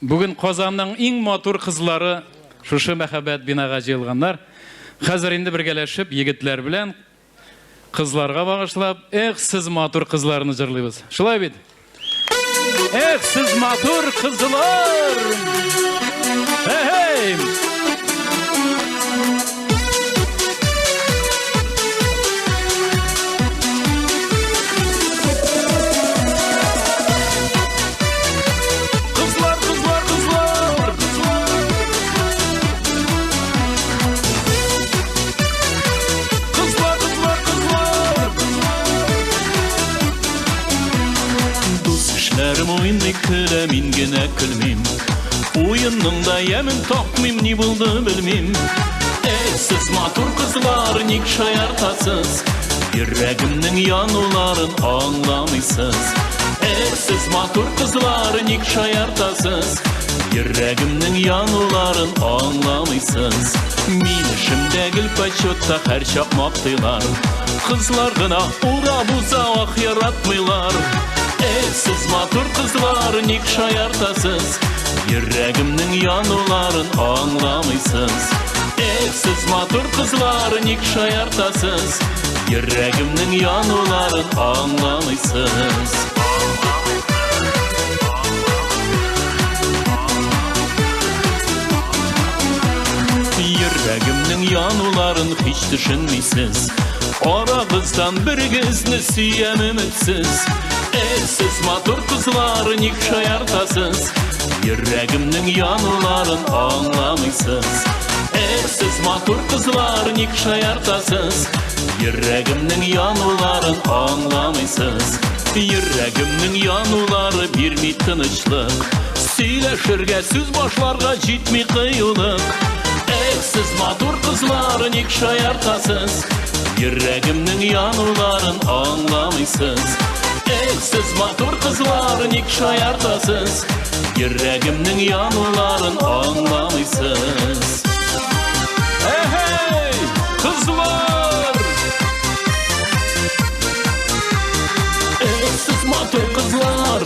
Бүгін Қозанның ең матур қызлары шушы мәхәббәт бинаға жиылғандар. Хәзер инде бергәләшеп егетләр белән қызларға багышлап, "Эх, сіз матур қызларны җырлыйбыз." Шулай бит? Эх, сіз матур қызлар! Эй! Қызлар, қызлар, қызлар! Қызлар, қызлар, қызлар! Дос эшләрем уйный көлә, мин генә көлмим. Уйынның да ямын тапмыйм, ни булды белмим. Сез матур қызлар, ник шаяртасыз? Йөрәгемнең януларын аңламыйсыз. Сез матур қызлар, ник шаяртасыз? Йөрәгемнең януларын аңламыйсыз. Мин эшемдәге почетта һәр чак мактыйлар. Қызлар гына ура буза ах яратмыйлар. Siz matur kızlar nik şayartasız Yüreğimnin yanıların anlamıysınız Siz matur kızlar nik şayartasız Yüreğimnin yanıların anlamıysınız Yüreğimnin yanıların hiç düşünmeysiz Aranızdan bir kızını siyemimsiz Siz matur kızlar nik şayartasız Yüreğimnin yanıların anlamıysınız Siz matur kızlar nik şayartasız Yüreğimnin yanıların anlamıysınız Yüreğimnin yanıları bir mi tınışlık Söyleşirge söz başlarga jitmi kıyılık Siz matur kızlar nik şayartasız Yüreğimnin yanıların anlamıysınız Siz matur kızlar nik şayartasız Yüreğimnin yanıların anlamıysınız Hey hey kızlar Siz matur kızlar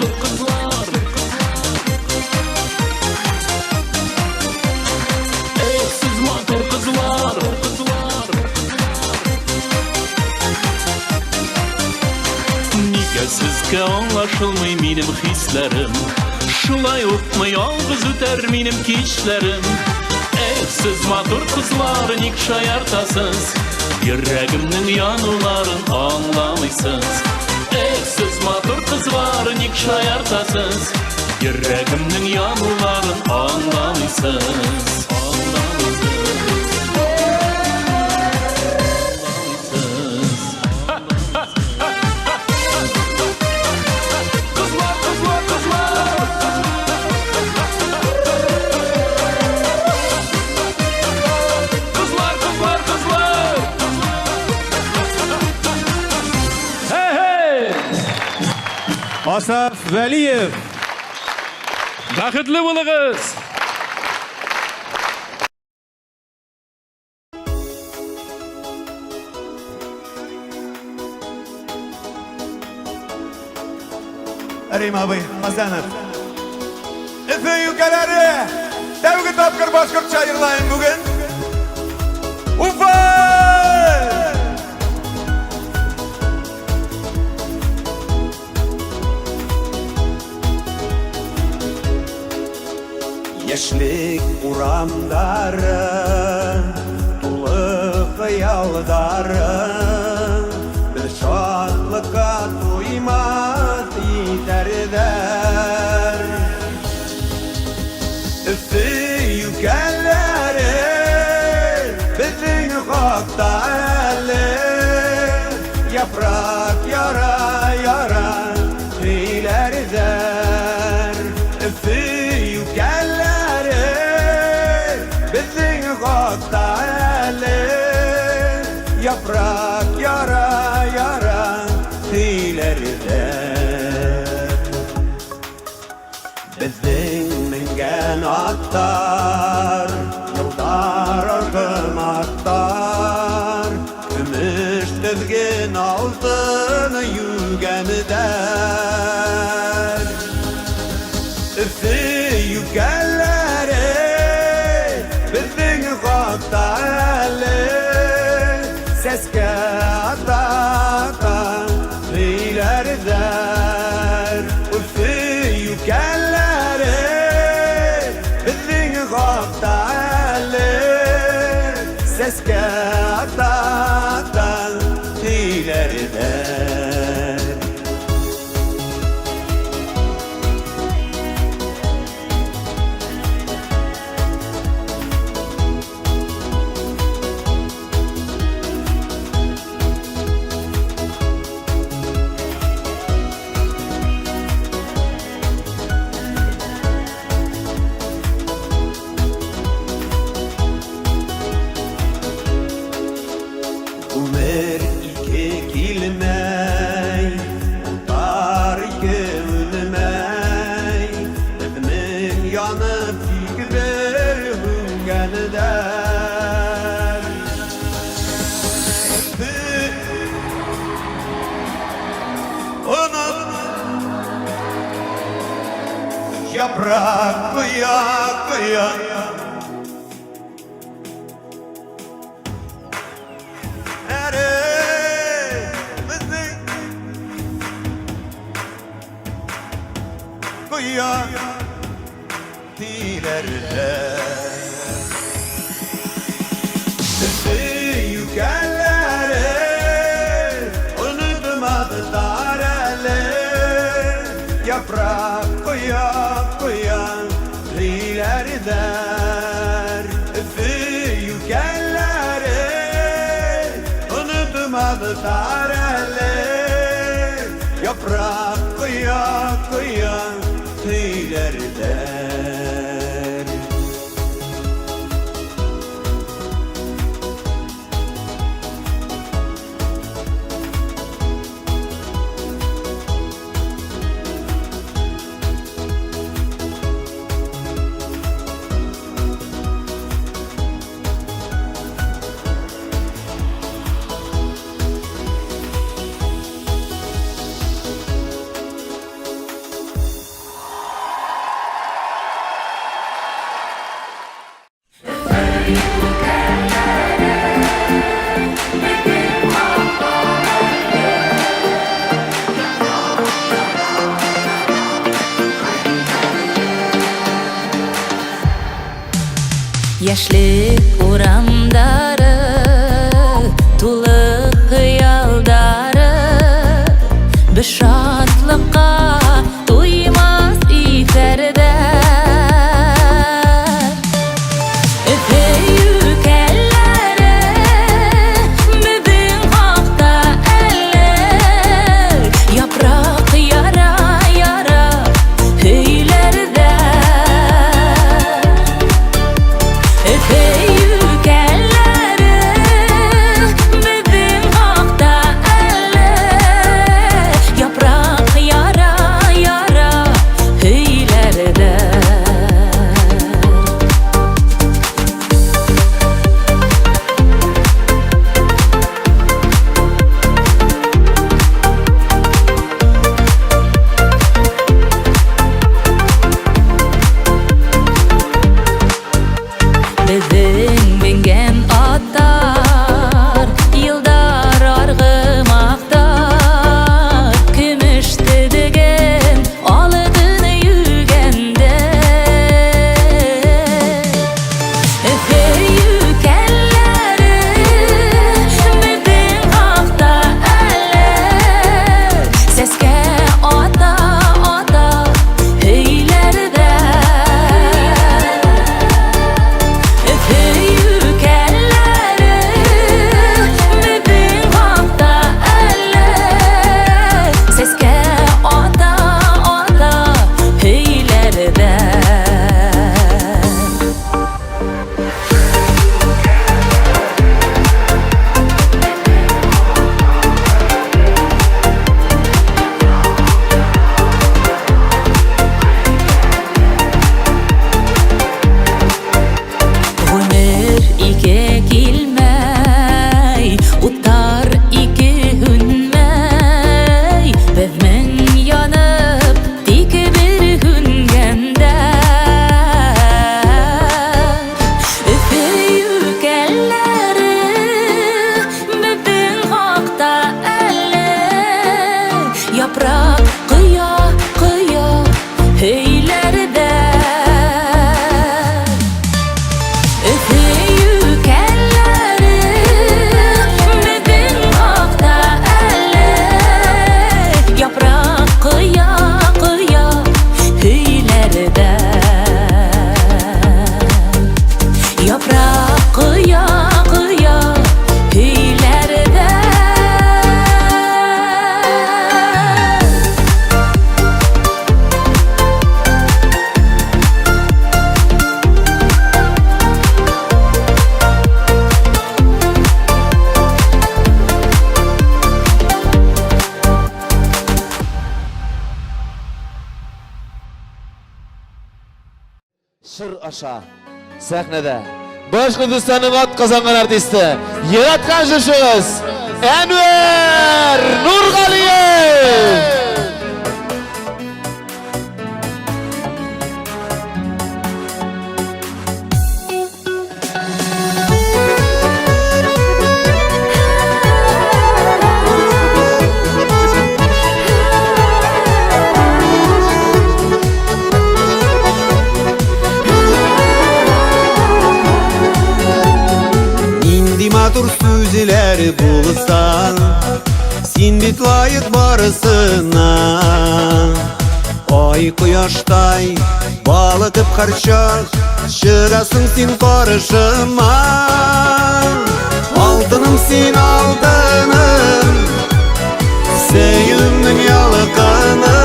Siz matur kızlar Nige sizge anlaşılmay benim hislerim Şulay utmay yalgız üter benim kişlerim Siz matur kızlar nik şayartasız Yüreğimnin yanıların anlamıysınız Siz matur kızlar nik şayartasız Yüreğimnin yanıların anlamıysınız Asaf Veliyev Baxtli bo'ling'iz Erim abi Hasanov Efe yukarıları Devgi tapkır başkırtça yırlayın bugün Ufa! Yaşlık uramları Tulu hıyalları Bir şadlıka duymaz yeter der Üfü yükelleri Bizim hakta eli Yaprak yara yara tüyler der Üfü yükelleri Bizim hakta eli Yaprak yara yara tüyler der Bizim mingen atlar Yıldar argım atlar Gümüş düzgün altını yügen der Üfü yükelleri Bizim hakta eli Seske ataka tüyler der Üfü yükelleri Bizim hakta eli Seske ataka tüyler der yaprak kıya kıya Kıya dilerde Yükelleri unutmadı dareli Yaprak kıya kıya dilleri der Yükelleri unutmadı dareli Yaprak kıya kıya dilleri der Yaşlı uramdары Tulu hıyaldары Bir şatlıkka Duymaz iferder Öpeyük elleri Mübin hakta eller Yaprak yara yara Hüylerde Öpeyük elleri Mübin hakta eller Yaprak yara yara Hüylerde Bizim bingen atlar Yıldar argımaktar Kümüştü degen Alıdığını yügende Öpeyük elleri Mübin hakta eller Seske ata ata Hüylerde Öpeyük elleri Mübin hakta eller Seske ata ata Hüylerde Ömür ike kilmey Utar ike hünmey Bezmen yanıp Dik bir hüngende Öpeyük elleri Mübin hakta eller Yaprak kıya kıya Hüylerde Öpeyük elleri Mübin hakta eller Yaprak kıya kıya Hüylerde Yaprak kıya kıya Hüylerde Şır aşağı sahnede Boş Hindistan'ın at kazangan artisti Yaratgan juşuğuz Enver Nurgaliyev beri bulsan Sen bit layık barısına Ay quyoshday balıkıp qarchoq Çıgasın sen qarışıma Altınım sen altınım Sevimning yalıqını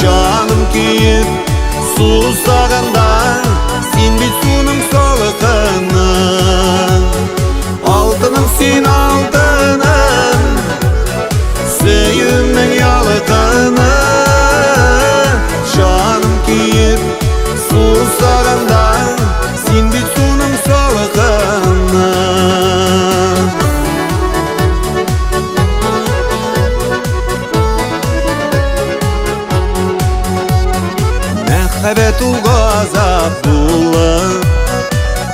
Canım kuyib susaganda Sen bit suvning soliqini Altınım sen altınım Sevimning yalıqını Canım kuyib susaganda Sen bit suvning soliqini Muhabbet gazap bulup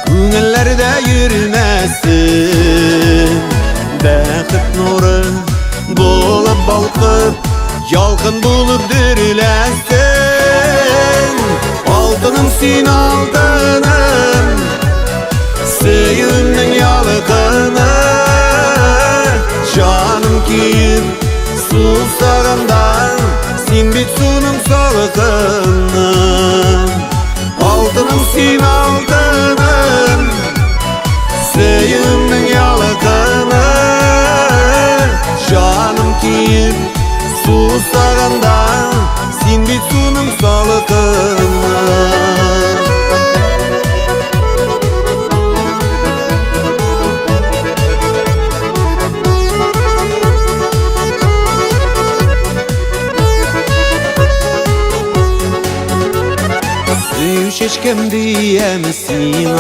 Köngüllerde yürümesin Bəxit nuru bulup balqıp Yalqın bulup dürülesin Altınım sen altınım Sevimning yalıqını Canım kuyib susaganda Sen bit suvning soliqini Altınım sen altınım Sevimning yalıqını Canım kuyib susaganda Sen bit suvning soliqini Hech kim diyemsin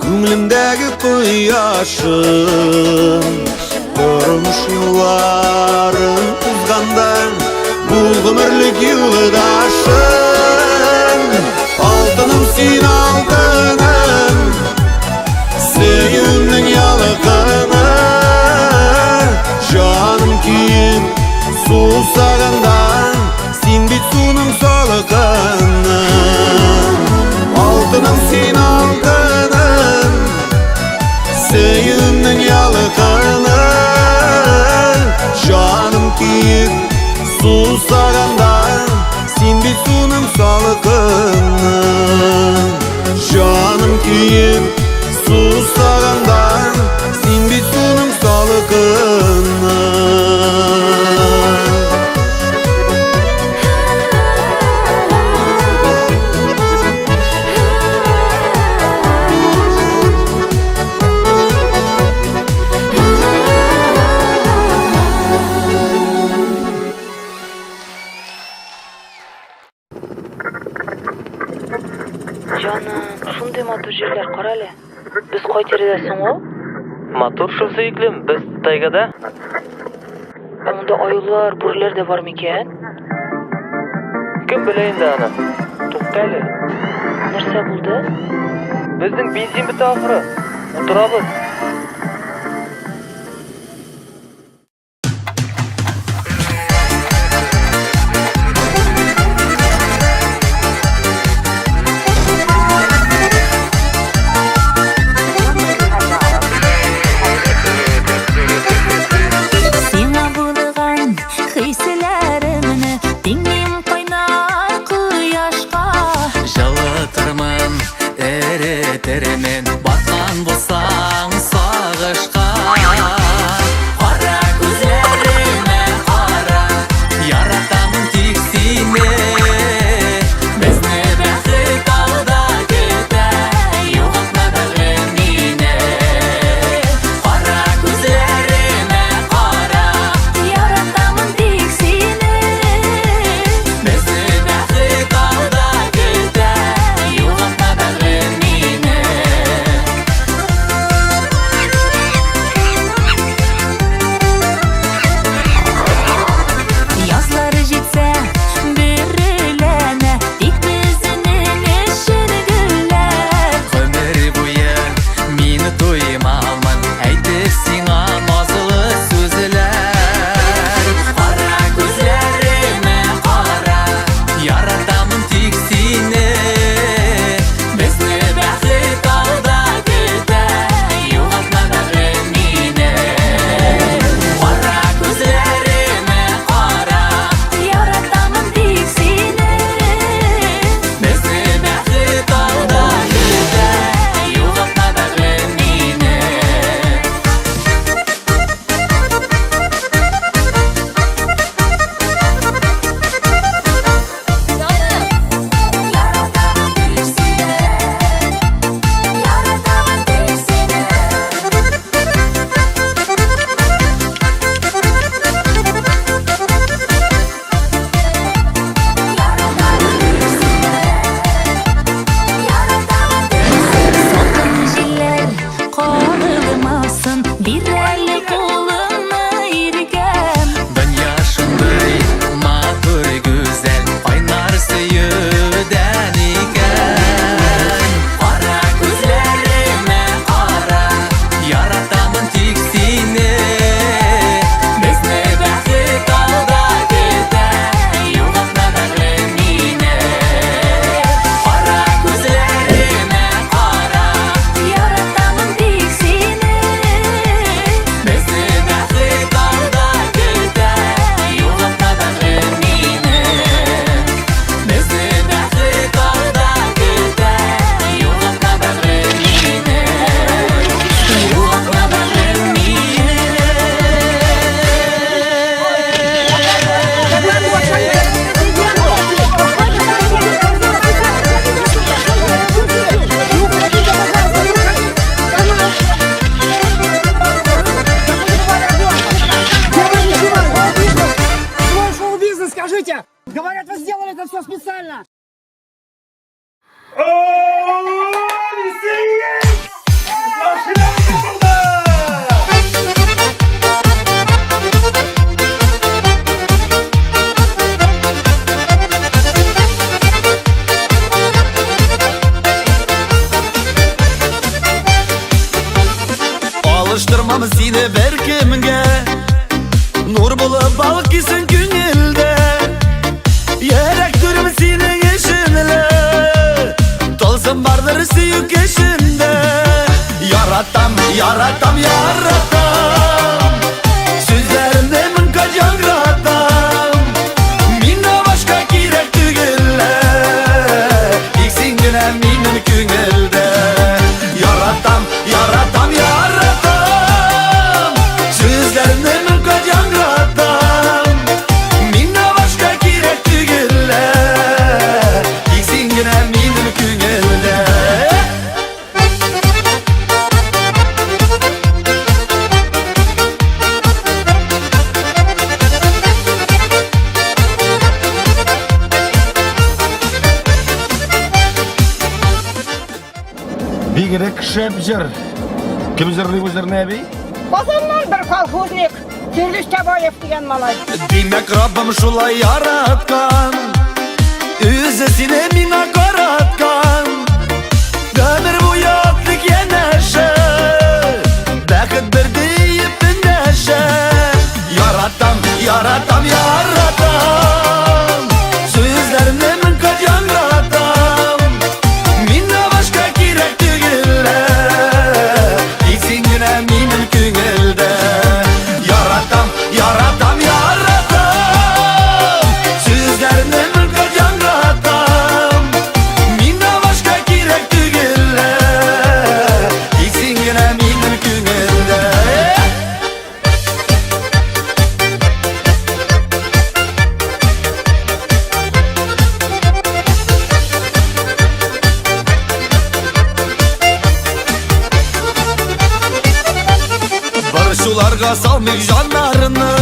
Ko'nglimdagi quyoshim Turmush yo'llarim uzganda Bu umrlik yo'ldoshim Altınım sen altınım Sevimning yalıqını Canım kuyib susaganda Sen bit suvning soliqini Altınım sen altınım Sevimning yalıqını Canım kuyib susaganda Sen bit suvning soliqini Canım kuyib susaganda Sen bit suvning soliqini Canım, şunday motor yerler qarali. Biz qoy teredesin o? Motor şu seyiklim, biz taygada. Unda ayollar, burlar da var miken? Kim bileyinde ana? To'xtayli. Narsa buldu? Bizning benzin bit oxiri. O'tiramiz. Teremen batkan bolsang sagышка Kara gözlerime kara Yaratamın tik seni Bizni bäxit alda kete Yo'qotma dag'in meni Kara gözlerime kara Yaratamın tik seni Bizni bäxit alda kete Yo'qotma dag'in meni Alıştırmam seni berkimge, nur bulup balkisın günilde. Yerektirim senin eşinle, tılsım vardır süyük eşinde. Yaratam, yaratam, yaratam, sözlerimde min kacan ratam. Minna başka kirek tügülle, iksin güne minin küngülde. Yaratam, yaratam, yaratam, sözlerimde min kacan ratam. Minna başka kirek tügülle, iksin güne minin küngülde. Bigirek şep jır. Kim jırlı bu jır ne bey? Kozanlar bir kolxoznik. Türlüş Taboyev degan malay. Demek Rabbim şulay yaratkan, özü seni mina karatkan. Ömür bu yoklik yeneşe, bakıt bir deyip neşe. Yaratam, yaratam, yaratam, sözlerimle min kacan ratam. Minna başka kirek tügülle, iksin güne minin küngülde. Yaratam, yaratam, yaratam, sözlerimle min kacan ratam. Minna başka kirek tügülle, iksin güne minin küngülde. Barışularga salmik janlarını,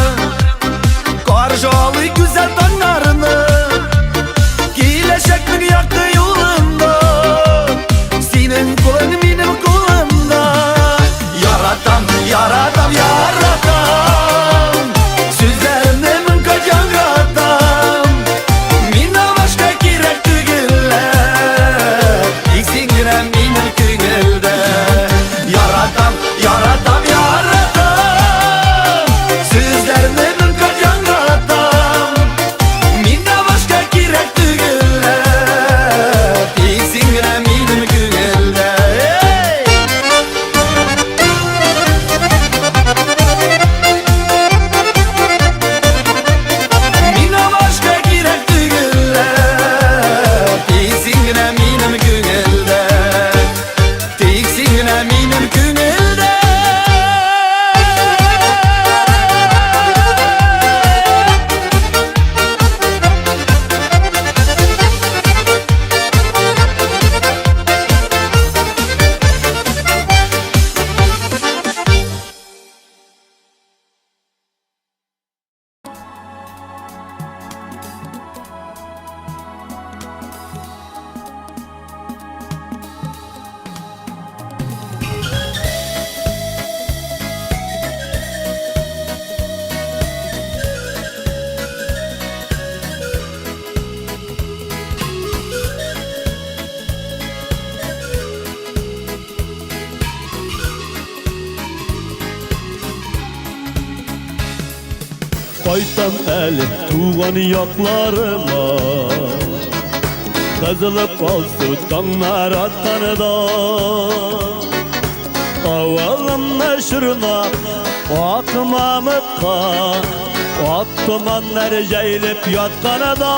karşı alı güzel tanlarını. Kileşeklik yaktı yolunda, senin kulun benim kulumda. Yaratam, yaratam, yaratam, sözlerimde min kacan ratam. Minna başka kirek tügülle, iksin güne minin küngülde. Yaratam, yaratam, yaratam, sözlerimde min kacan ratam. Minna başka kirek tügülle, iksin güne minin küngülde. Minna başka kirek tügülle, iksin güne minin küngülde. İksin güne minin küngülde. Qaytam əli tuğan yaklarıma, kazılıp kalsı tanlar attanıda. Avalım neşrına, akmamıkka, at tumanlar jayılıp yatkanıda.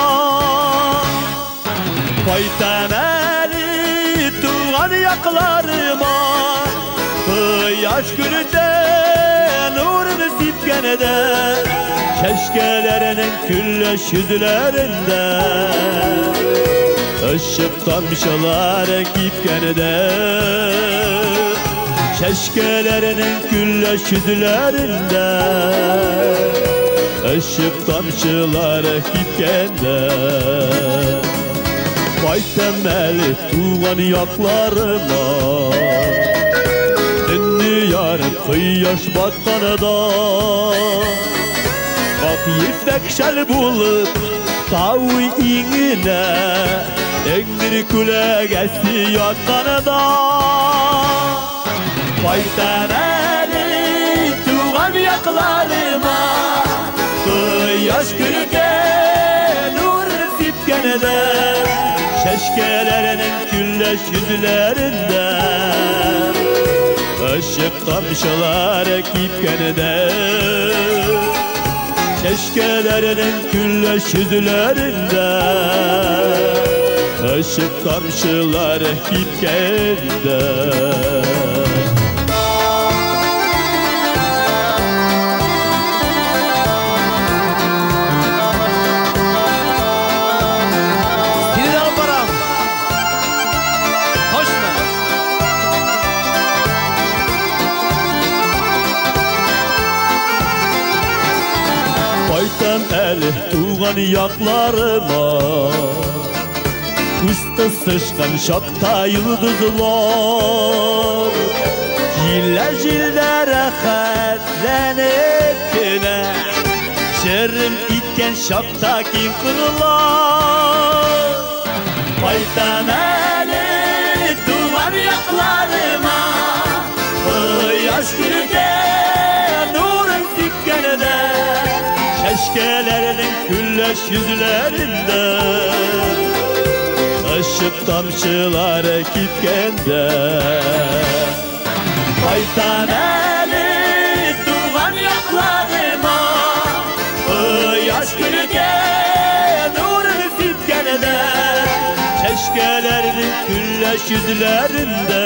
Qaytam əli tuğan yaklarıma, yaş gülüde nurunu sipkenede. Keşkelerinin külleş yüzlerinde, ışık tamşalar kipkenede. Keşkelerinin külleş yüzlerinde, ışık tamşalar kipkende. Vay temeli tuğan yaklarıma Dünni yarım kıyyaş batkanıda Bak yifek şel bulup tavi inine Engir küle geçti yatkanıda Vay temeli tuğan yaklarıma Kıyyaş gülüde nur sipkenede Şeşkelerinin külleş yüzlerinde Işık kamşılar kipkenede Şeşkelerinin külleş yüzlerinde Işık kamşılar kipkenede Baytam eli tuğan yaklarıma Üstü sıçkan şapta yıldızlar Jillere xətlenip güne Şerim itken şapta kim kırılar Baytam eli tuğan yaklarıma Yaş gülüde nurun sikkenede Şeşkelerinin külleş yüzlerinde Işık tamçıları kipkende Baytaneli tuğan yaklarıma Yaş gülüde nurun sikkenede Şeşkelerinin külleş yüzlerinde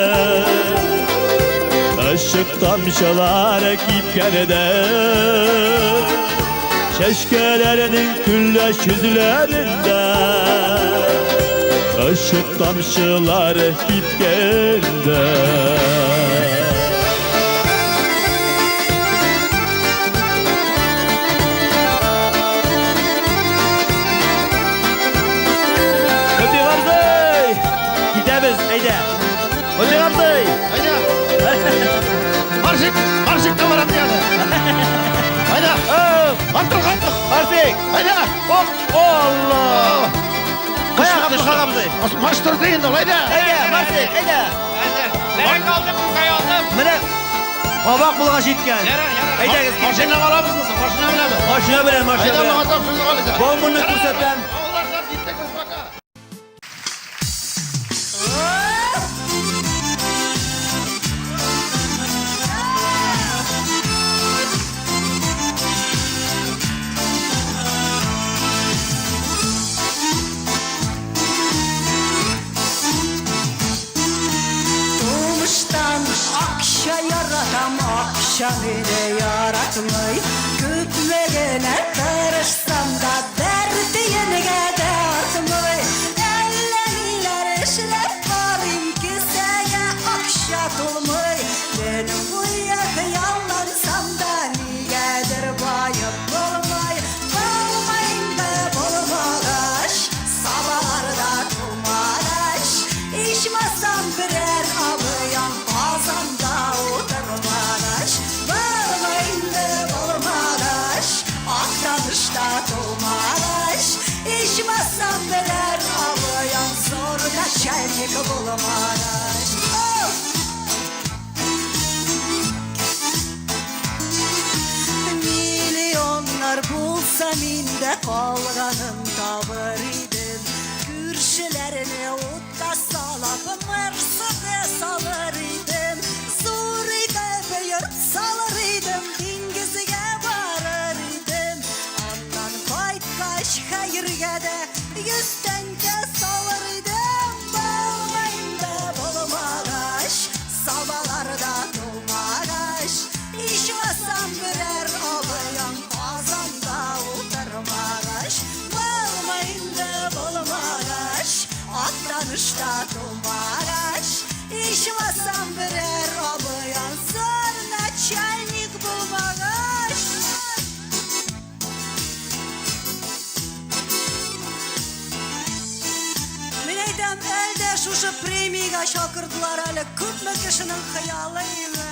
Işık tamçıları kipkende Şeşkelerinin külleş yüzlerinde Işık tamşıları kipkende Hadi Garzey! Gidemiz, haydi! Hadi Garzey! Haydi. Marşık da var hadi yani. Haydi. Kalktır. Artık! Haydi. Oh! Allah! Kaya kapı şakamızı! Maçtır deyin de haydi. Haydi! Martik! Haydi! Nereye kaldın bu kaya aldım? Mene! Kabak bulağa şitken! Haydi kız! Maşına var mısın? Maşına bile mi? Maşına bile, maşına Haydi bile! ama adam sözü kalacak. Bombunu kursetten! Oğlanlar gitti kız baka. Doğmuştan akşa yaratam akşam ile yaratmayı Kütmegene karışsam da derdi yenige dertmayı Ellenler işler varım ki sene akşa tulmayı Benim bu yakı yallansam da nigedir bayıp bulmayı Bulmayın da bulmadaş sabahlarda tulmadaş İçmezsem birer alıyan kazanda oturmadaş Bulmayın da bulmadaş aktanışta tulmadaş İçmezsem birer alıyan zorda şenlik bulmadaş Milyonlar bulsam inde kalganım tavır idim Kürşilerini utta salap Mercedes alır idim Zuri'de beyurt salır idim Dingiz'e varır idim Ondan koyt kaş hayırga da yüzden kes alır idim Bulmayın da bulmadaş sabahlarda dolmadaş İçmezsem birer alıyan kazanda oturmadaş Bulmayın da bulmadaş atlanışta dolmadaş İçmezsem birer alıyan zorla çaynik bulmadaş Mine шушы премияға шақырдылар әлі көпме кішінің қиялы еді.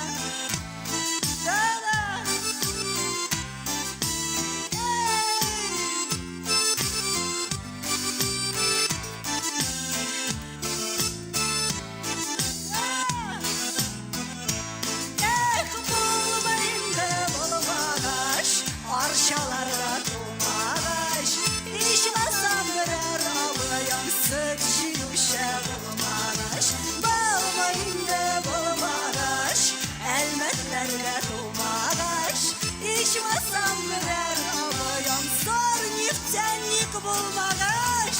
Arşalarda dolmağaç İçmezsem birer alayım Süt yumuşa bulmağaç Bağmayında bulmağaç Elmetlerle dolmağaç İçmezsem birer alayım Zor niftenlik bulmağaç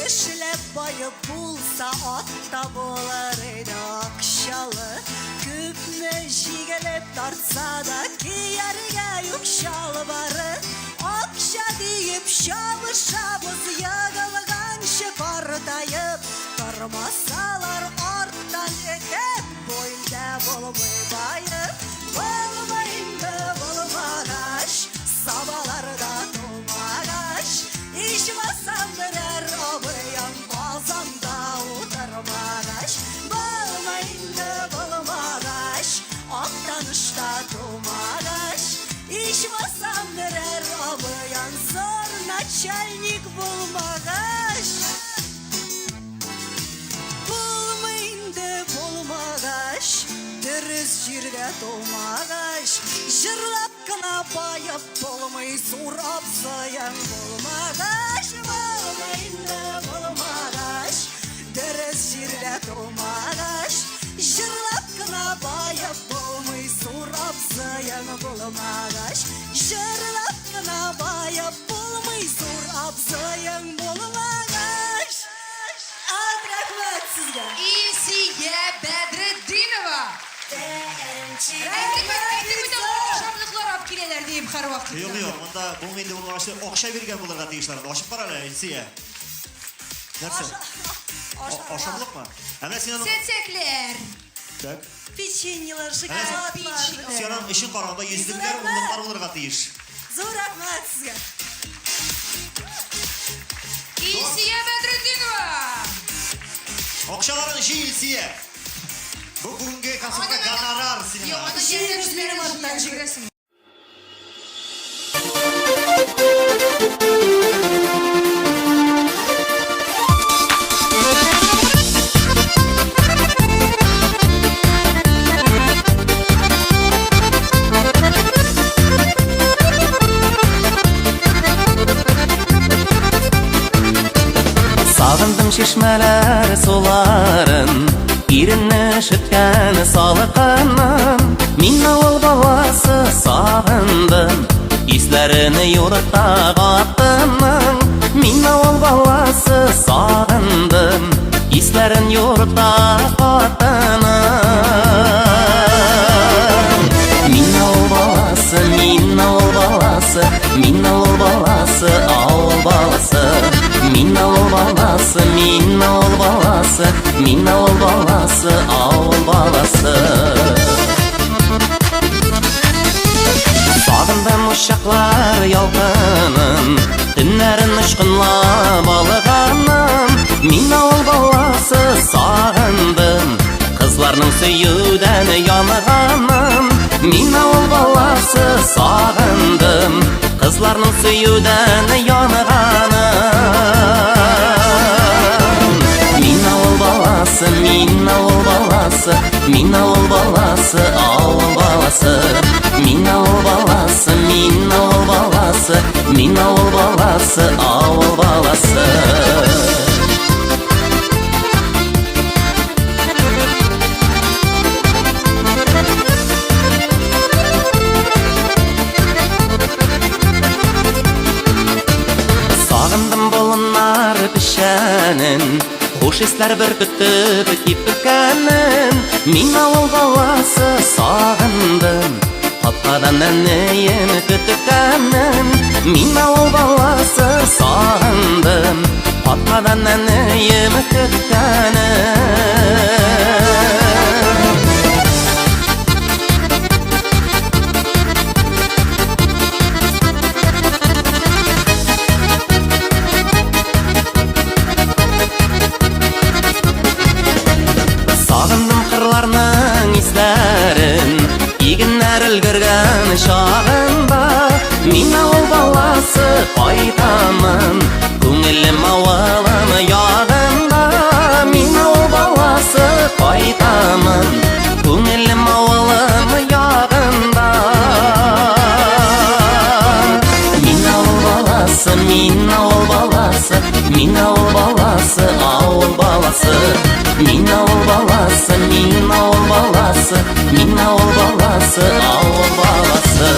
İşlep bayı bulsa atta bolar edi akşalı Küpme şigelep tartsa da kiyerge yük şalvarı Akşa deyip şabı şabız yağılgan şıkardayıp Kırmasalar arttan edip boyda bulmay bayıp Bulmayında bulmağaç Sabalarda dolmağaç İçmezsem birer abayan Bazamda utarmağaç Bağmayında bulmağaç Aktanışta dolmağaç İçmezsem birer abayan Zor naçalnik bulmağaç Bulmayında bulmağaç Dürüz jirge dolmağaç Jırlap kına bayıp bulmay Zor abzayan bulmağaç Bulmayında bulmağaç Dürüz jirge dolmağaç Jırlap kına bayıp bulmay Zor abzayan bulmağaç Jırlap kına bayıp bulmay Zor abzayan bulmağaç Ad rahmet sizge İsiye Bedreddinova. Şarlıklar ap kileler deyip her vakit. Yok, onda bu mende bunu okşa vergen bularga deyişler. Aşıp kara hele, İlsiye. Nerse? Aşamlık mı? Hemen senin... Seçekler. Tak. Печеньелер, шоколадлар. Senin işin kararında yüzlükler, onluklar bularga deyiş. Зор рахмат сізге. İsiye Bedreddinova. Okşaların işi İlsiye. Bugünkü konsertte ganarar sinema. Yok, ona yerimiz benim arıttan çıkırasın. Sağındım şişmeler suların İrinne şütken salıqanım Min avul balası sağındım İslerini yurtta qatının Min avul balası sağındım İslerin yurtta qatının Min avul balası, min avul balası Min avul balası, avul balası Min avul balası, min avul balası Min avul balası, avul balası Sağındım uşaklar yalgının Tünlerin ışkınla balığanım Min avul balası sağındım Kızlarının süyüden yanğanım Min avul balası sağındım Kızlarının süyüden yanğanım Min avul balası, min avul balası Min avul balası, avul balası Min avul balası, min avul balası Min avul balası, avul balası Sağındım bolunlar pişenin Hoş hisler bürkütüp kipirkenin Min avul balası sağındım Patladan enneyim kütükenin Min avul balası sağındım Patladan enneyim kütükenin Aytaman Күңелім ауылым яғында Мен ауыл баласы Aytaman Күңелім ауылым яғында Мен ауыл баласы, мен ауыл баласы Мен ауыл баласы, ауыл баласы Мен ауыл баласы, мен ауыл баласы Мен ауыл баласы, ауыл баласы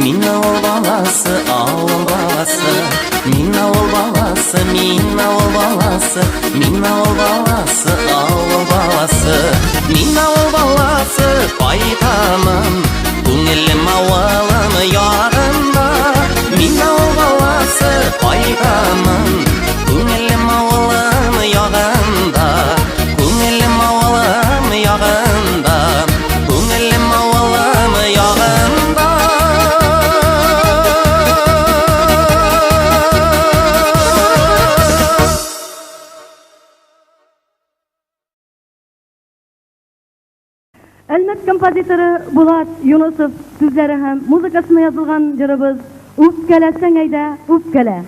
Min ауыл баласы, ауыл баласы Min ауыл баласы, min ауыл баласы Min ауыл баласы, ауыл баласы Min ауыл баласы, Aytaman Күңелім ауылым яғында Min ауыл баласы, Aytaman Күңелім ауылым яғында Күңелім ауылым яғында Күңелім ауылым яғында Әлмәт композиторы Булат Юнусов сүзләре һәм музыкасына язылган җырыбыз «Үпкәләсәң әйдә, үпкәлә».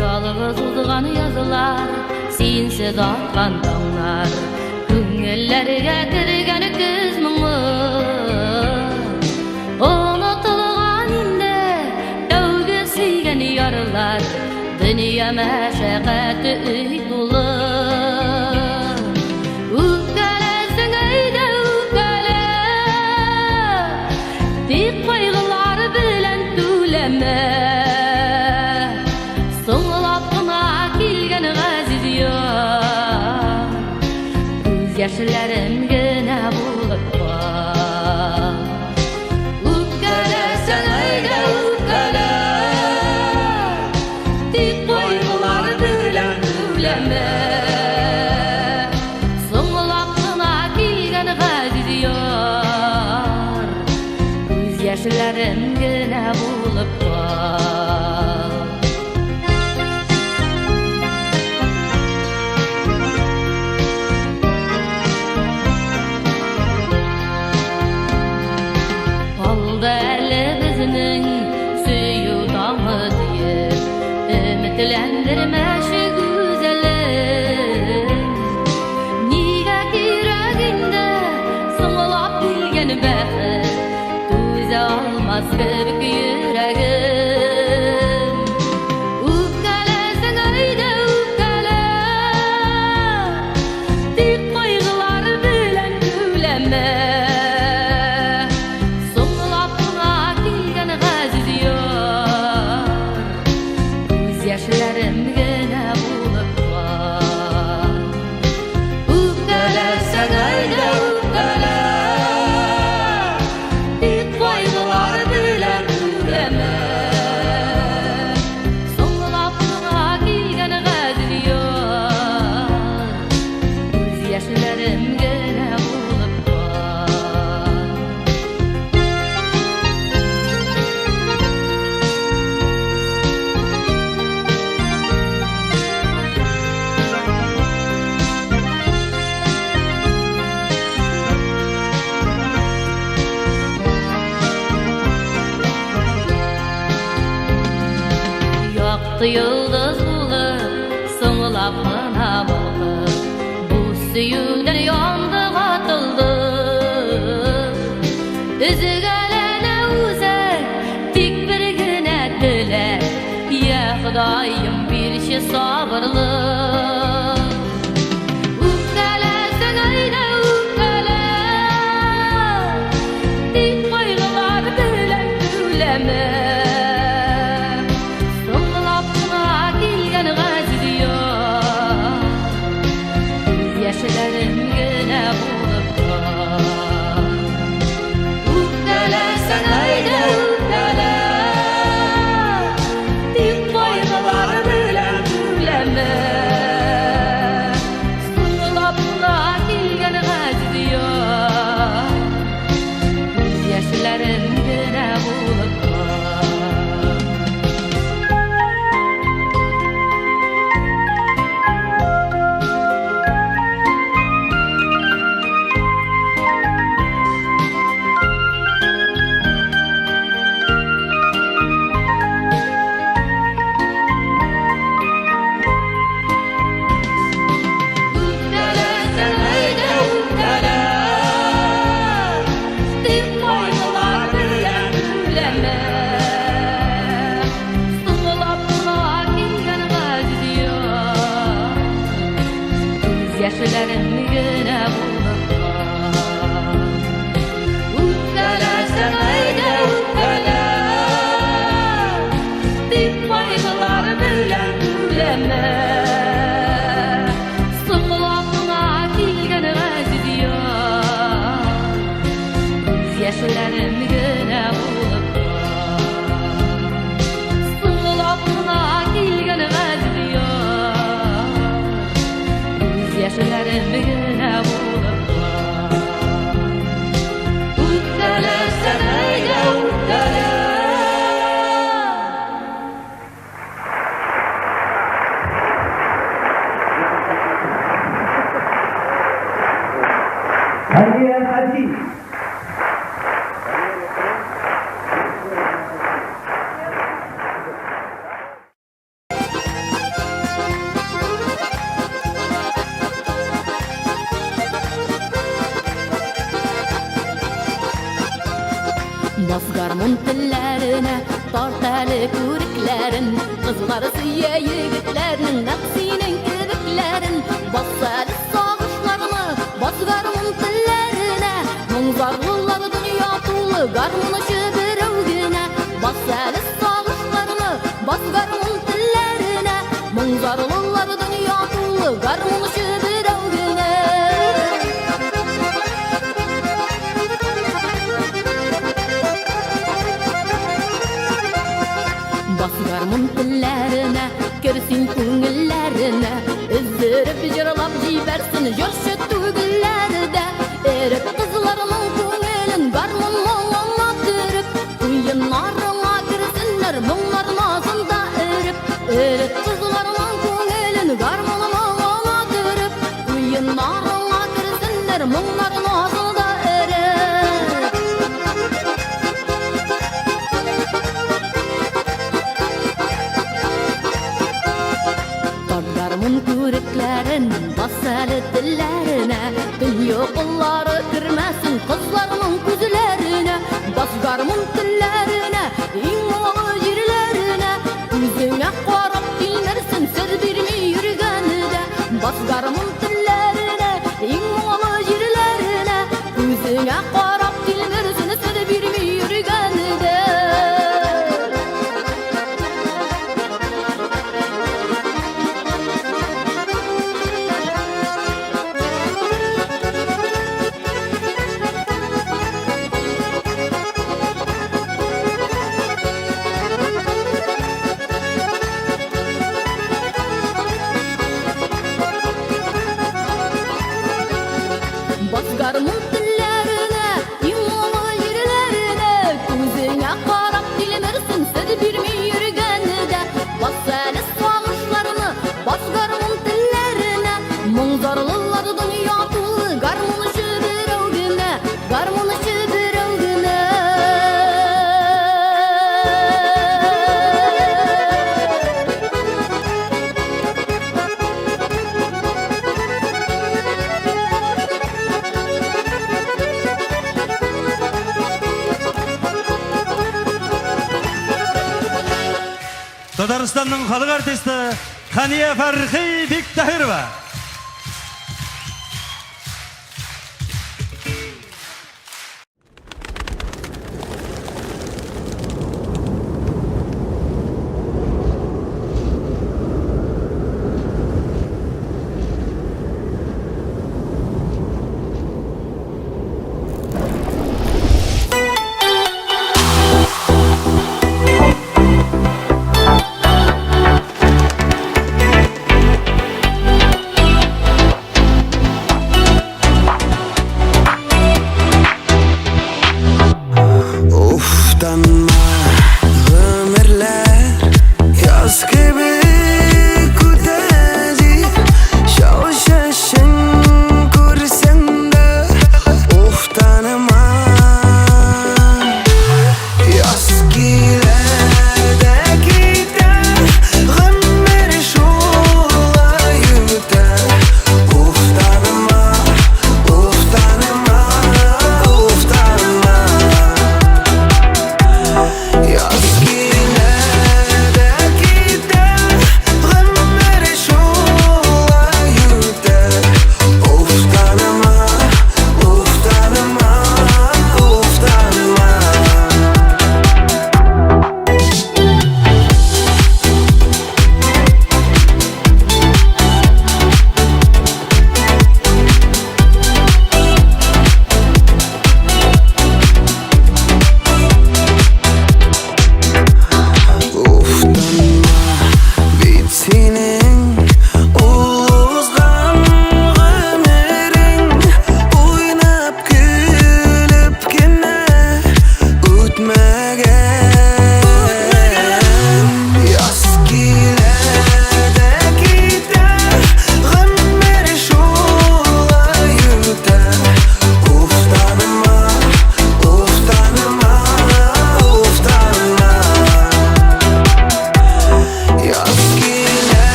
Ялгыз узган язылар Сенсіз атқан таңлар Күңелләргә кергән көз моңы Онытылган инде тәүге сөйгән ярлар Дөнья мәшәкате өй тулы Үпкәләсәң әйдә үпкәлә Тик кайгылар белән түләмә Яшьләрем генә булып кал Үпкәләсәң әйдә үпкәлә Тик кайгылар белән түләмә Соңлап кына килгән газиз яр Күз яшьләрем генә булып кал Ümitlendirməşi güzelim Niga kiraginde Soğulap bilgen bəxit Düze olmaz kırık yüreğim Üpkələsən ayda üpkələ Dik koyğular bilən güləmə Soğulap buna kilgen gaziz yar Yaşlarım gene bulup var Üpkələsən ayda üpkələ Dik koyğular bilən güləmə Soğulap buna kilgen gaziz yar Göz yaşlarım gene bulup var Yıldız bulup soğulap bana bakıp Bu süyüden yandı atıldı Üzügelene uze tik bir güne dile Ya Xudayım bir şey Ülke sabırlı Ukkala sen ayda ukkala Dik koygular bilen güleme Sıngılapına kilgen gazi diyor Yaşlarım güne bulup Ukkala sen ayda ukkala Dik koygular bilen güleme Sıngılapına kilgen gazi diyor Yaşlarım güne bulup Ukkala sen ayda ukkala Dik koygular bilen güleme Sıngılapına kilgen gazi diyor Yaşlarım güne bulup Ukkala sen ayda ukkala Dik koygular bilen güleme Sıngılapına kilgen gazi diyor Yaşlarım güne bulup Sıngılapına kilgen gazi diyor Yaşlarım güne bulup Ukkala sen ayda ukkala Basgarmun tillerine tartalı kürüklerin Kızları suya yigitlerinin Nefsinin kiriklerin Bassalı sağışlarını Basgarmun tillerine Munzarlılar dünya tuğlu Garmını şübür övgüne Bassalı sağışlarını Basgarmun tillerine Munzarlılar dünya tuğlu Garmını şübür övgüne Basgarmun tillerine Kirsin köngüllerine Üzdürüp jırlap jibersin Jırşı tügüllerde Erip kızlarının köngülün Garmun moğana türüp Kuyunlarına girsinler Bunların ağzında erip Erip kızlarının köngülün Garmun moğana türüp Kuyunlarına girsinler Bunların ağzında erip Basgarmun kürüklerin Basalı dillerine Dünya kolları kirmesin Kızlarının küzlerine Basgarmun dillerine İnmalı jirlerine Yüzüne qarab bilmersin Sır birmi yürgende Basgarmun dillerine İnmalı jirlerine Yüzüne qarab bilmersin Sır birmi yürgende Basgarmun tillerine İmmalı yerlerine Gözüne qarab bilmersin Sır birmi yürgende Bassalı sağışlarını Basgarmun tillerine Munzarlılar dünya tuğlu Garmını şübür övgüne Garmını şübür övgüne Татарстанның халық артисті Хания Фархи Биктахирова.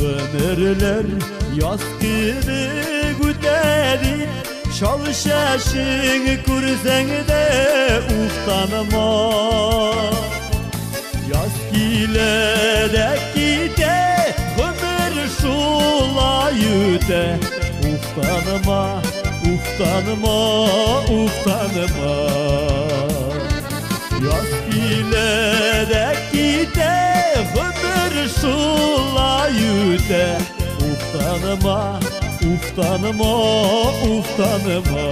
Ömürler yaz gibi güdedi Çalışaşını kursen de uftanma Yaz gile gide ömür şulayı de Uftanma, Uftanma, uftanma. Yaz bile gide, ömür şula yüde. Uftanma, uftanma, uftanma.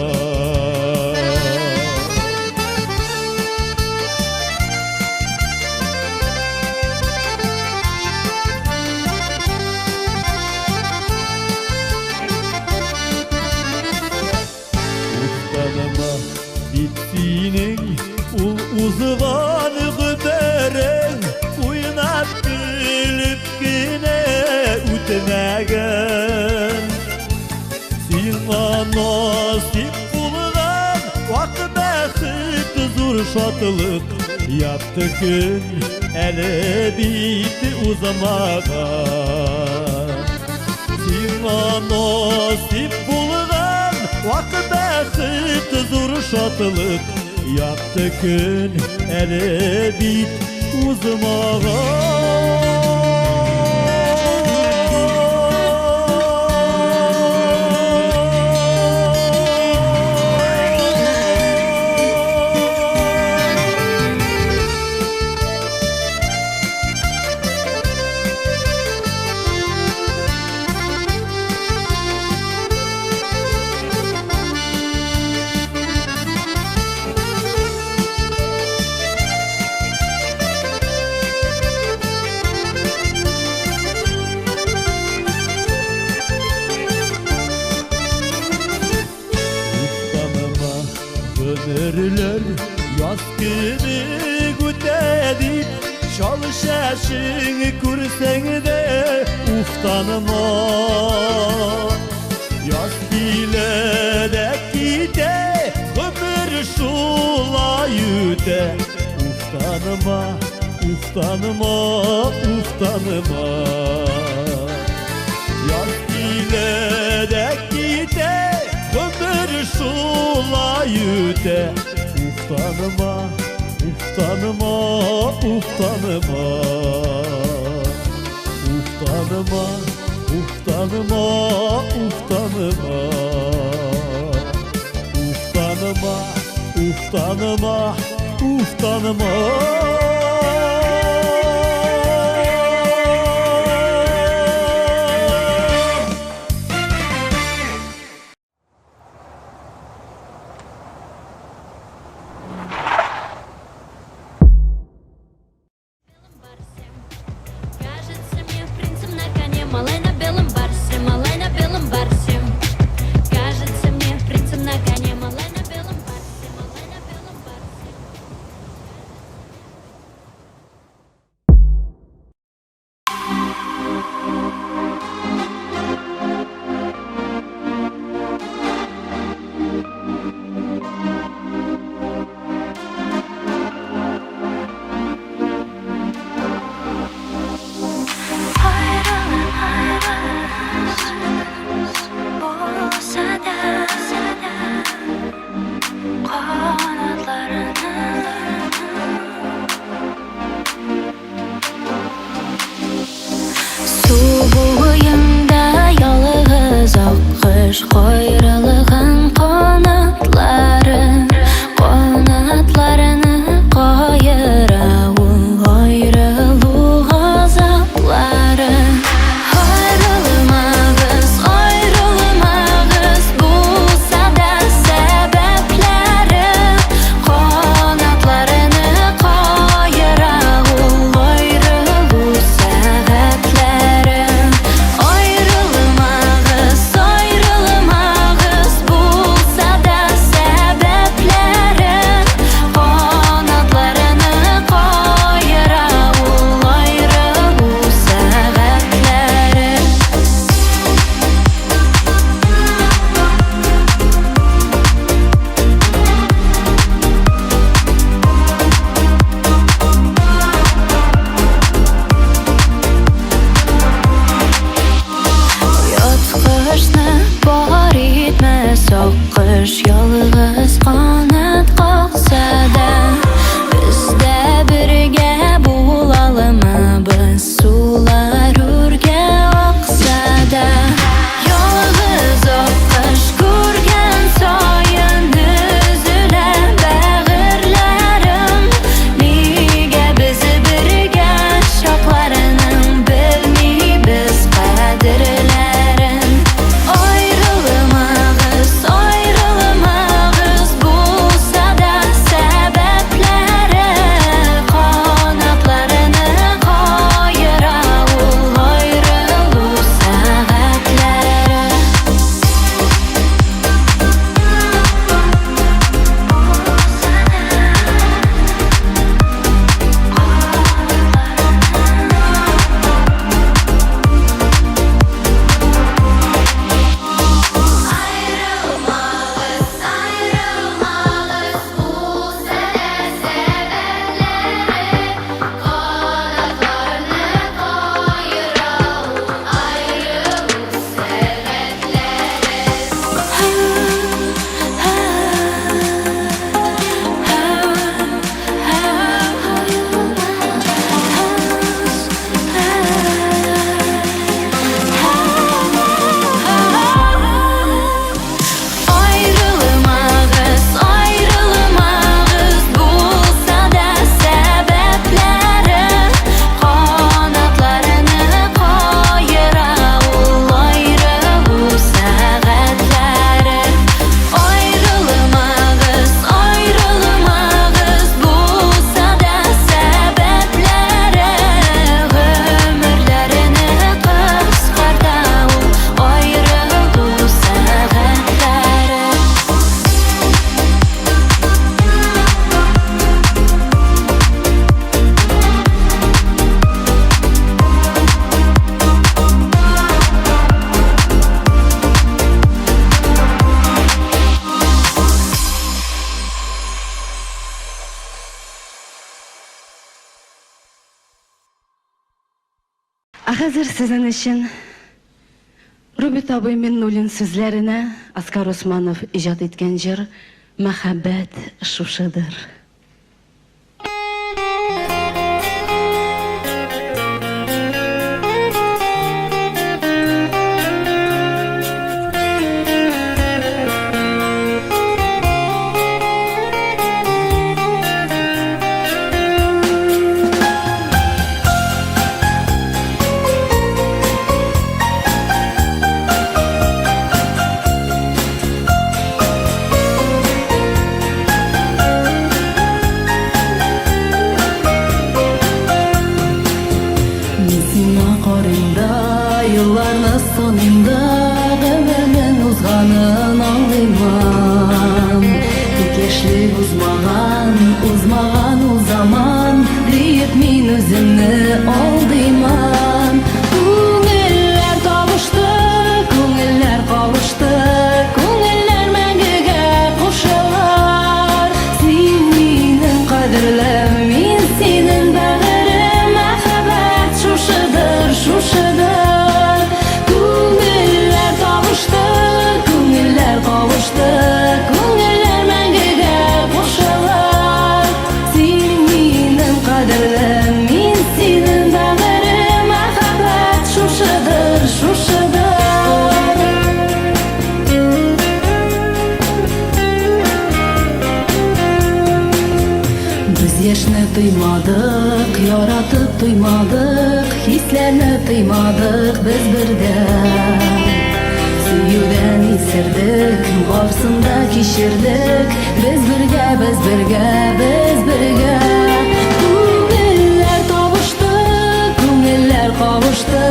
Uftanma, bittiğinin uzvan güderen. Uynap bilip yine ütmegen. Silma nasip bulgan, vakit bakıt zor şatılık. Yaptı gün ele bitti uzamağa. Silma nasip bulgan, vakit bakıt zor şatılık. Yaptı gün ele bit Ömürler yaz günü gütedip çalışasın kursen de uftanma. Yaz bile de gide ömür şula yüde. Uftanma, uftanma, uftanma. Yaz bile de gide ömür şula yüde. Uftanma, uftanma, uftanma. Uftanma, uftanma, uftanma. Uftanma, uftanma, uftanma. Кажется мне принцем на коне, малай на белом барсе, малай на белом барсе. Кажется мне принцем на коне, малай на белом барсе, малай на белом барсе. Хәзер сезин өчен Рубит абый Миннуллин сүзләренә Оскар Усманов иҗат иткән җыр «Мәхәббәт шушыдыр». Yıllarını sonunda ömrümün uzganın ağlayman Dikeşli uzmagan uzaman Deyip min özümni aldıyman Көңілләр табышты, көңілләр кавышты Көңілләр мәңгегә кушылар Син минем кадерлем, мин синең бәгырем Мәхәббәт шушыдыр, шушыдыр Көңілләр мәңгегә кушылар Син минем кадерлем, мин синең бәгырем Мәхәббәт шушыдыр, шушыдыр Без яшьне тоймадык, яратып туймадык Хисләрне тоймадык без бердә Сөюдән исердек, барсында кичердек Без бергә, без бергә, без бергә Күңелләр табышты, күңелләр кавышты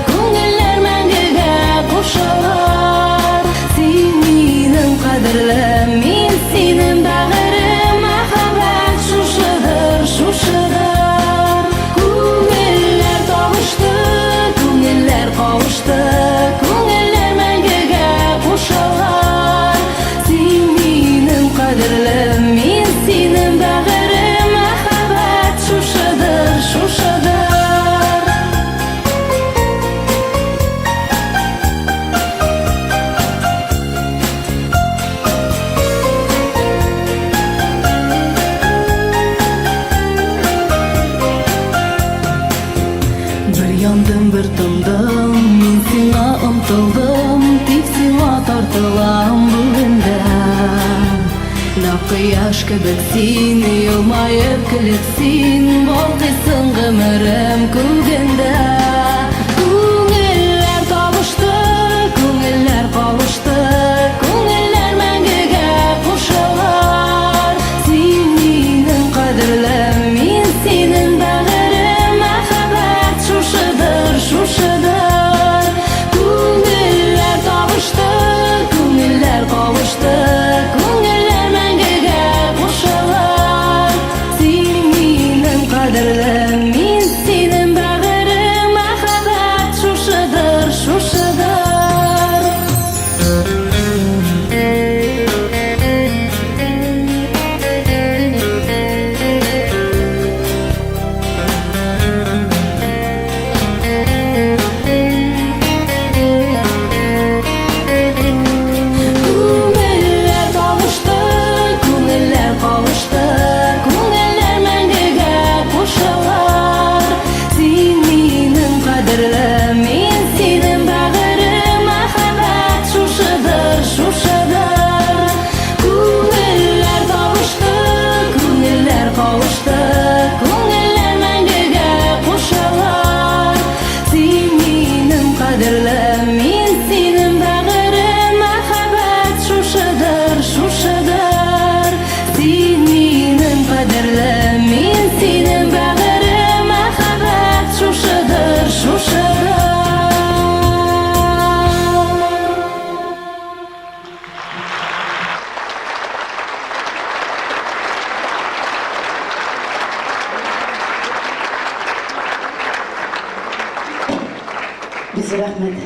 Күңелләр мәңгегә кушылар Син минем кадерлем, мин синең бәгырем Мәхәббәт шушыдыр, шушыдыр Күңелләр табышты, күңелләр кавышты Син минем кадерлем, мин синең бәгырем Мәхәббәт шушыдыр, шушыдыр Бер яндым, бер тындым, мин сиңа омтылдым Тик сиңа тартылам бүгендә Кояш кебек син, елмаеп көлеп син Балкыйсың гомерем күгендә Күңелләр табышты, күңелләр кавышты Күңелләр мәңгегә кушылар Син минем кадерлем, мин синең бәгырем Мәхәббәт шушыдыр, шушыдыр Күңелләр табышты, күңелләр кавышты Кадерлем, мин синең бәгырем Мәхәббәт шушыдыр, шушыдыр Күңелләр табышты, күңелләр кавышты Син минем кадерлем, мин синең бәгырем Мәхәббәт шушыдыр, шушыдыр Күңелләр табышты, күңелләр кавышты Күңелләр мәңгегә кушылар Син минем кадерлем, мин синең бәгырем Мәхәббәт шушыдыр, шушыдыр Син минем кадерлем, мин синең бәгырем Мәхәббәт шушыдыр, шушыдыр Biz рәхмәт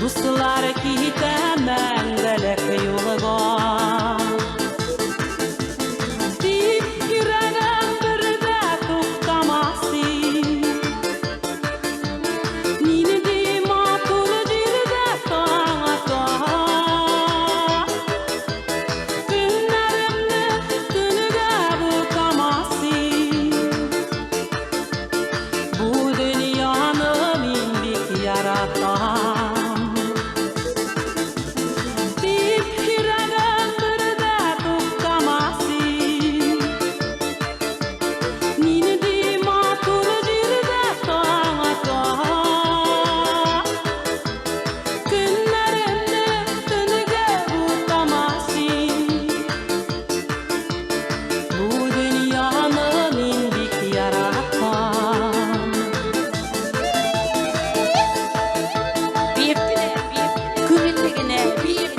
Ruslar kitemem belek yolga Deyip yüreğim bir de toxtaması Nini deyim atılı cilde tağa tağa Günlerimde dünüge butaması Bu dünyanı mindik yaratan Deyip yüreğim bir de toxtaması Nini deyim atılı cilde tağa tağa Günlerimde dünüge butaması Bu dünyanı mindik yaratan Biyiptiler, kümülligine biyip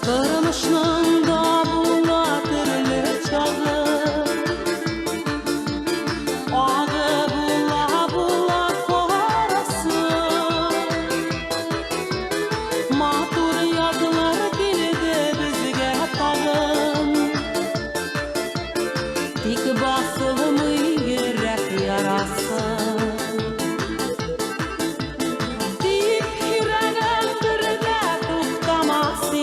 Kırmışlığın da bula türlü çağı Ağı bula bula korası Matur yazılar dilde bizge tağım Dik basılımı yürek yarası Deyip yüreğim bir de toxtaması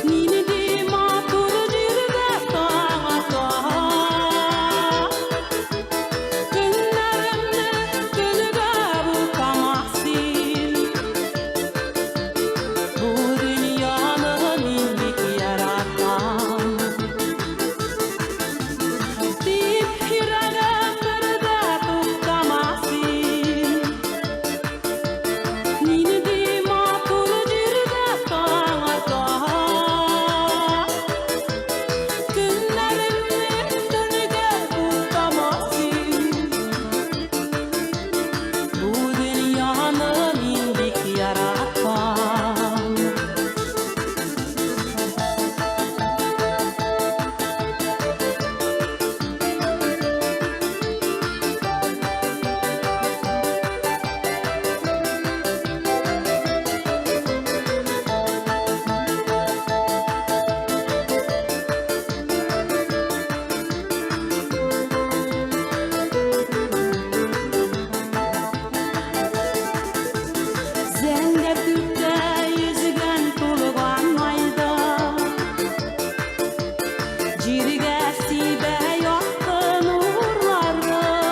Nini deyim atılı cilde tağa tağa Günlerimde dünüge butaması Bu dünyanı mindik yaratan Deyip yüreğim bir de toxtaması Nini deyim atılı cilde tağa tağa Günlerimde dünüge butaması Bu dünyanı mindik yaratan Zender tüpte yüzügen tulgan ayda Jirige sibe yaktı nurların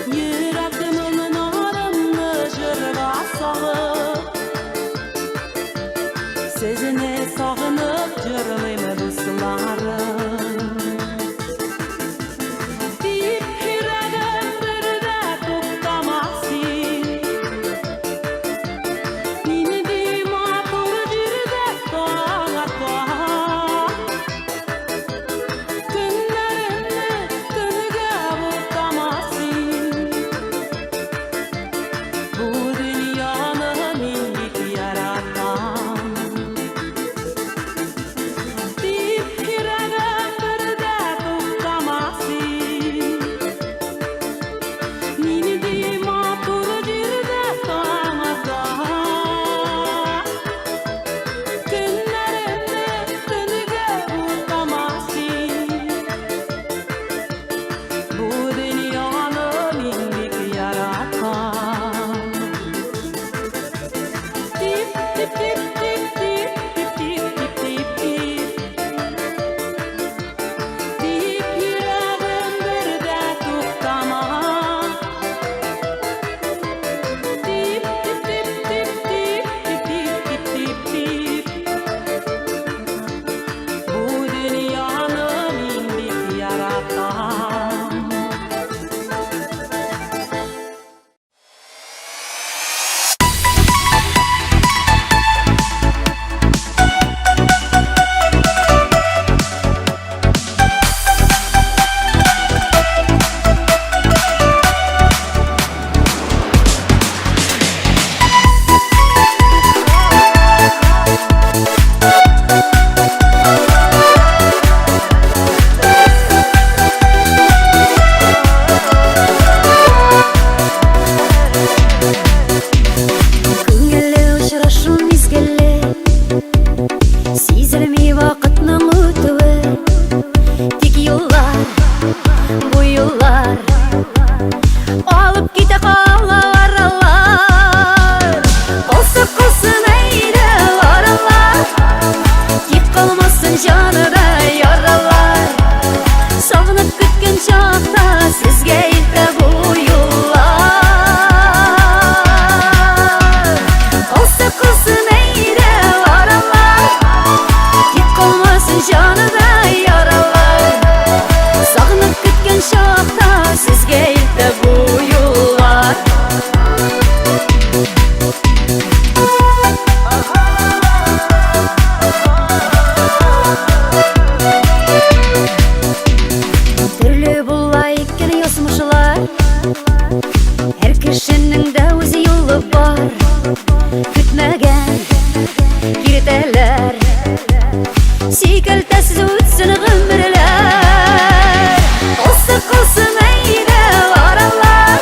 Yüreğimin narımını jırga salıp Sezini sağınıp jırlayım ruslarım Deyip yüreğim bir de toxtaması Nini deyim atılı cilde tağa tağa kalmasın canıda yaralar. Sağınıp kütken çağda sizge ilde bu yıllar. Olsa kılsın eyle varalar, git kalmasın canıda yaralar. Sağınıp kütken çağda sizge ilde bu yıllar. Türlü bulayken yosmuşlar, her kişinin de o'zi yolu var. Kütmegen kiriteler, sikeltesiz o'tsin gümürler. Olsa kılsın eyle varalar,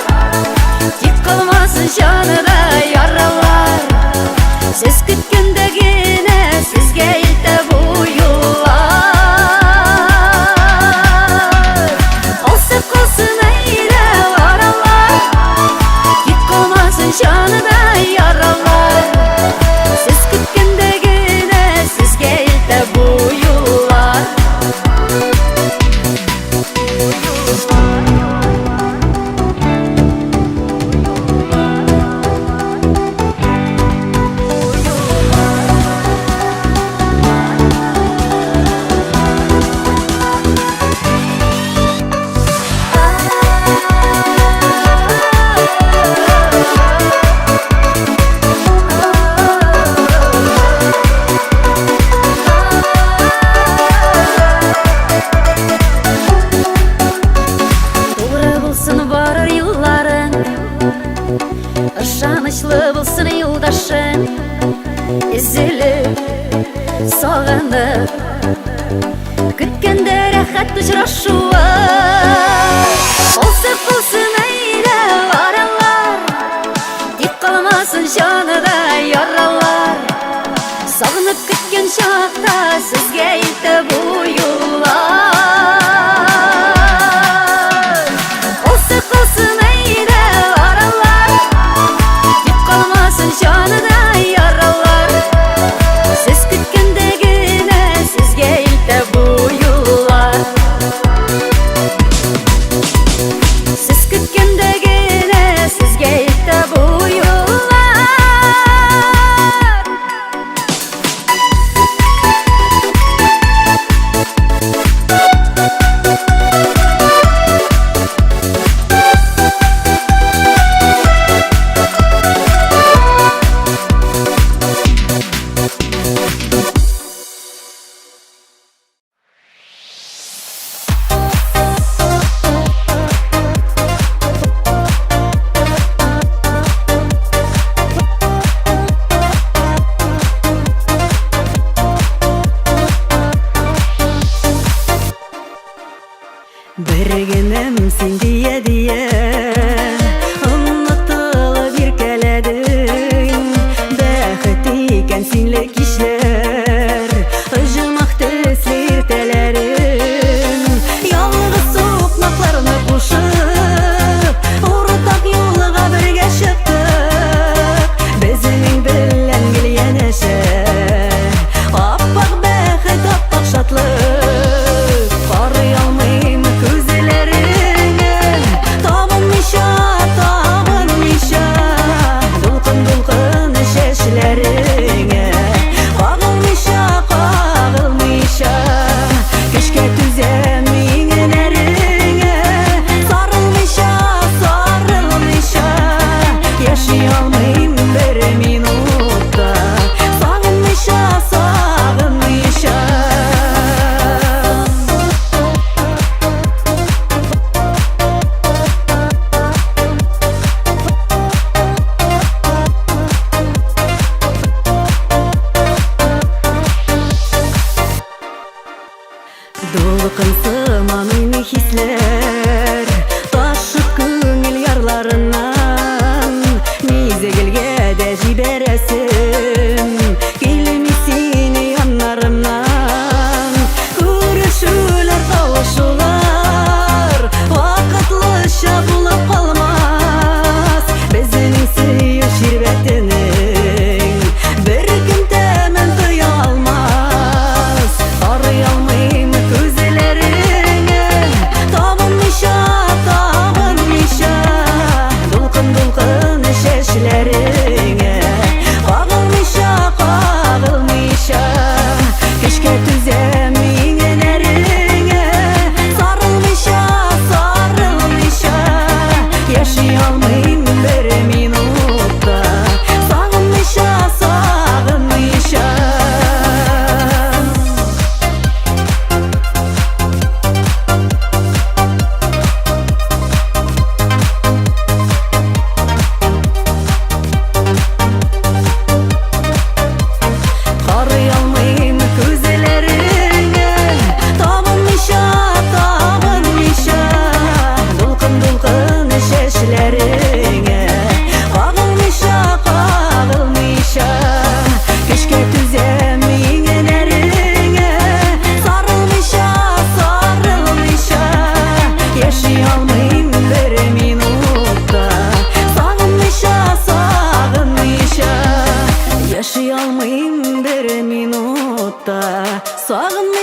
dik kalmasın canıda yaralar. Siz kütkendegine sizge ilde bu yıllar. Olsa kılsın eyle varalar, dik kalmasın canıda yaralar. Siz kütkendegine sizge ilde bu yıllar. Doğru bulsun varır yılların, ışanışlı bulsun yoldaşın. Ezilip, sağınıp, kütkende rahat uçraşuva. Olsa kılsın eyle varalar, dik kalmasın canıda yaralar. Sağınıp kütken çağda sizge ilde bu yıllar. Olsa kılsın eyle varalar, dik kalmasın canıda yaralar. Siz kütkendegine sizge ilde bu yıllar. Siz kütkendegine sizge ilde bu yıllar. Bir günüm sen diye diye unutulup irkeledin. Bäxet iken sinle kişler, ıjımak төсле irtelerin. Yalnız sokmaklarını kuşup, ortak yolga birge çıktık. Bizning bilen gilyanäşe, appak bäxet, appak şatlık. Qarый almayım gözlerine, tabınmışa, tabınmışa. Dulkın dulkın şeşlerine, qağılmışa, qağılmışa. Keşke tüzem iğnelerine, sarılmışa, sarılmışa. Yaşayalmayım bir minutta, sağınmışa, sağınmışa. Dulkın sıman uyni hisler, taşıp көңіл ярларынан. Мезгілге де жібересің, келмесін янарымнан. Көрішулер, тауышулар, вақытлыша болып қалмас. Біздің сүйу шербетінің бір кім тәмін тұя алмас.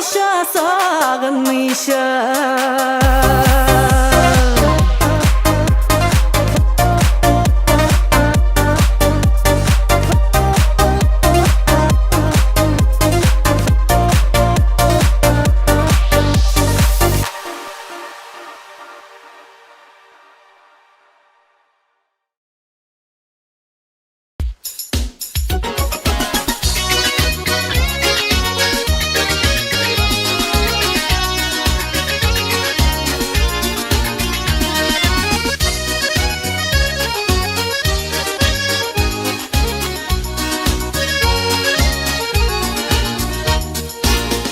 sağınmışa sağınmışa.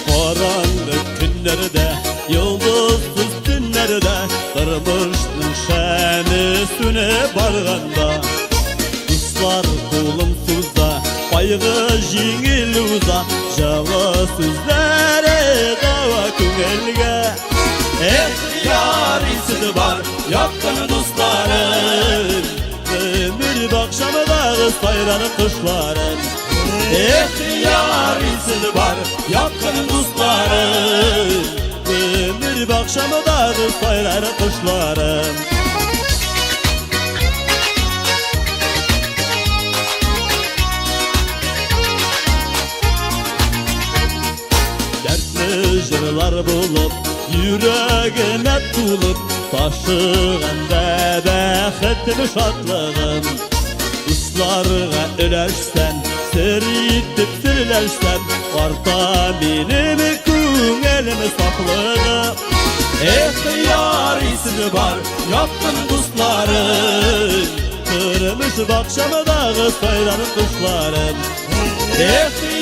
Karanlık günlerde, yıldızsız günlerde, kırmıştın şemi süne barganda. Kuşlar kulumsuzda, baygı jingil uza, jağı sözlere dava küngelge. Yar isiz var, yakın dostların, ömür bakşamıdağı sayranı kuşların. Yar isiz var, yakın dostların, ömür bakşamıdağı sayranı kuşların. Dertli jırlar bulup, yüreğime tulup, taşığında bəxetli şadlığım. Kuşlarga ölersen, seritip sürülersen, orta benim küngelimi saklığım. Yar isiz var, yakın dostların, kırmış bakşamıdağı sayranı kuşların.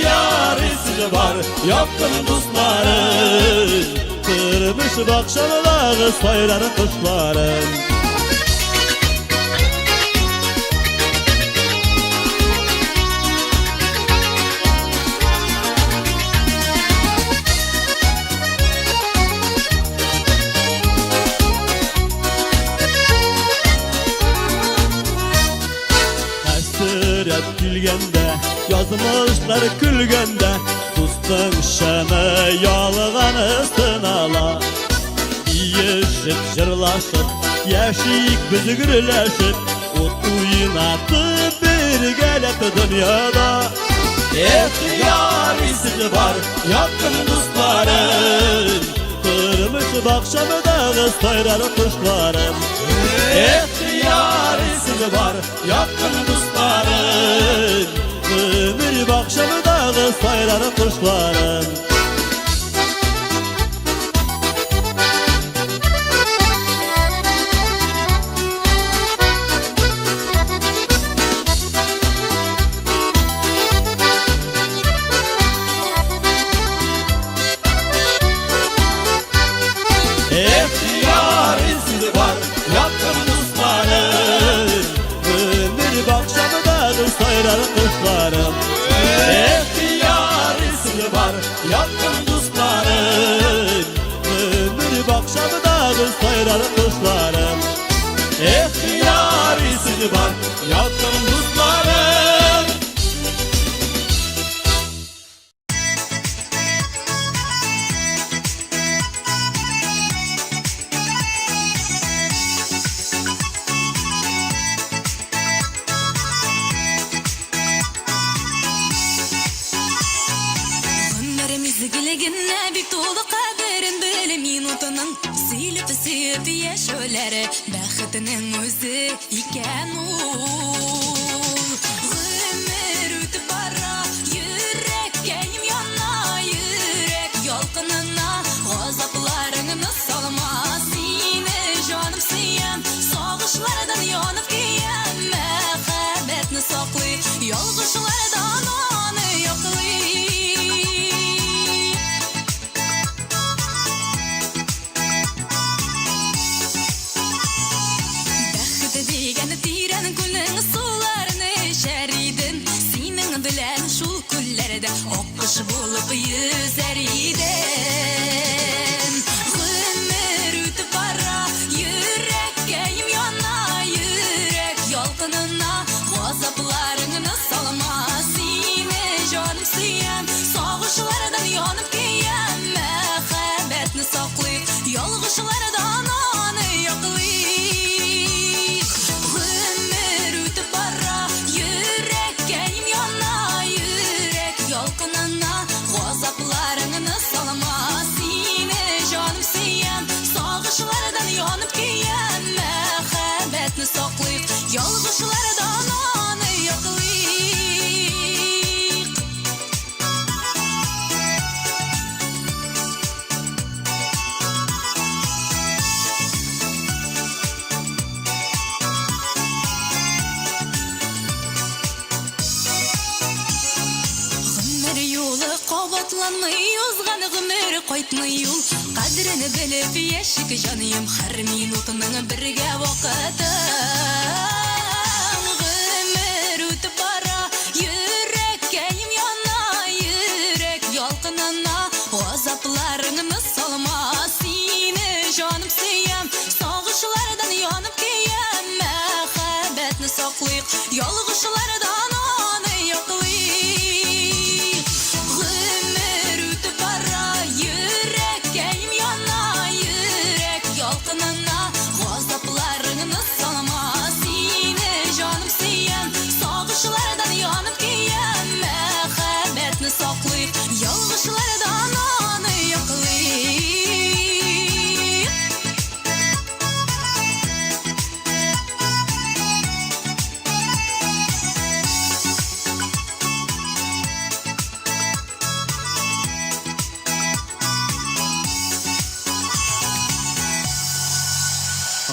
Yar isiz var, yakın dostların, kırmış bakşamıdağı sayranı kuşların. Hasret gülgende, yazmışlar külgende, dostun şeme yalğanı sınala. Yiyişip jırlaşıp, yaşayık bizi gürleşip, ot uyunatıp bir gelip dünyada. Yar isiz var, yakın dostların, kırmış bakşamıdağı sayranı kuşların. Yar isiz var, yakın dostların, ömür bakşamıdağı sayranı kuşların. Yar isiz var, yakın dostların, ömür bakşamıdağı sayranı kuşların. Yar isiz var, yakın dostların, ömür bakşamıdağı sayranı kuşların. Yar isiz var, yakın dostların. Güllegine bir dolu kaderin böyle minutunun silip silip yaşöleri bəxtinin özü iken ul. Ömür ötüp bara yürek kenim yana yürek yolkununa azaplarını salma sine canım siyen sağışlardan yanıp giyen mehabbetini saklı yolguşlardan onu yoklu. Okuş bulup yüzer idin. Ömür ötüp bara yürek keyim yana yürek yolkununa azaplarını salma sine canım siyen sağışlardan yanıp giyen айтмый ул Қадірін біліп ешік жаныйым Har минутының бірге вақытың Ғымыр өтіп бара Юреккейім яна Юрек ялқынына Азапларыңны салма Сені жаным сүйем Сағышылардан янып кейем Мәхәбәтні сақлайық Ялғышылардан аны яқлайық Ғымыр өтіп бара Юреккейім яна Юрек ялқынына Азапларыңны салма Сені жаным сүйем Сағышылардан янып кейем Мәхәбәтні сақлайық Ялғышылардан аны яқлайық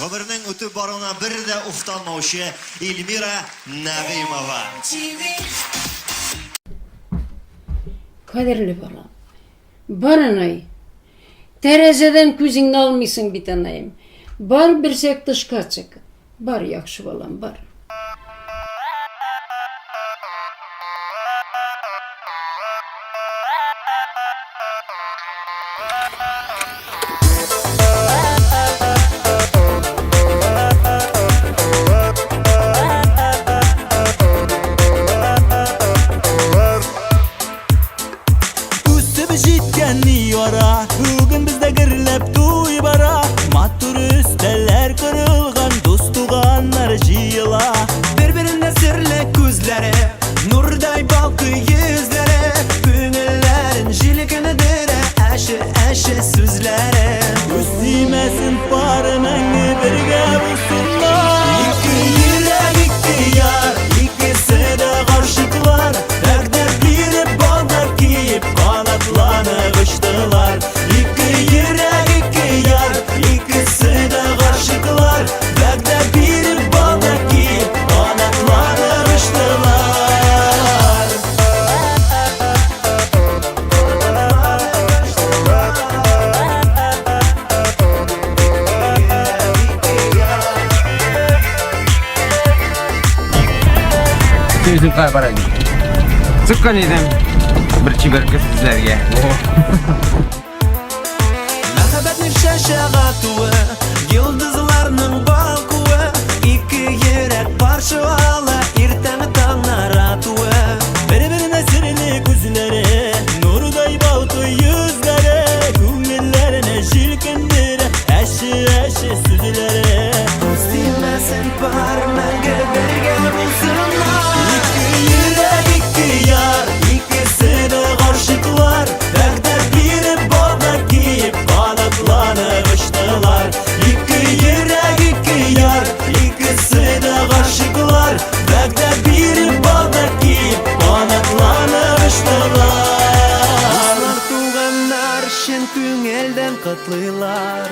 Гомернең үтеп баруына бер дә уфтанмаучы Эльмира Нәгыймова. Kaderli balam. Bar anay. Terezeden күзіңді алмайсың бит анайым. Бар бірсек тышқа çık. Бар яхшы балам, бар. Үсіп жеткен ара Бүгін бізде кірлеп туй бара Матур үстелер кырылған Дос туғандар жиыла Бір-біріне сірлі көзлері Нұрдай балқы езлері Көңіллерін жилкіні дірі Әші сөзлері Өстімесін пары мәңгі бірге бұсынlar Екі йürek, iki yar İkisi de karşıklar Derdler birip bağlar kiyip Kanatlanıp uçtular İki yürek, iki yar İkisi de karşıklar Derdler birip bağlar kiyip Kanatlanıp uçtular Сөзім қай барады. Sıkkan edem. Bir çiberke sizlerge. Мәхәббәтнең шәшәгә туы Йылдызларның балкуы Ике йөрәк каршы ала Иртәнге таңнар атуы Бер-беренә серле күзләре Нурдай балкы йөзләре Күңелләренә җилкендерә Әши сүзләре Үстимәсен бар мәңге бергә булсыннар Ике йөрәк, ике яр İkisi de karşıklar Derdler birip bağlar kiyip Kanatlanıp uçtular İki yürek, iki yar İkisi de karşıklar Derdler birip bağlar kiyip Kanatlanıp uçtular Dostlar tuğanlar şen күңелдән кытлыйлар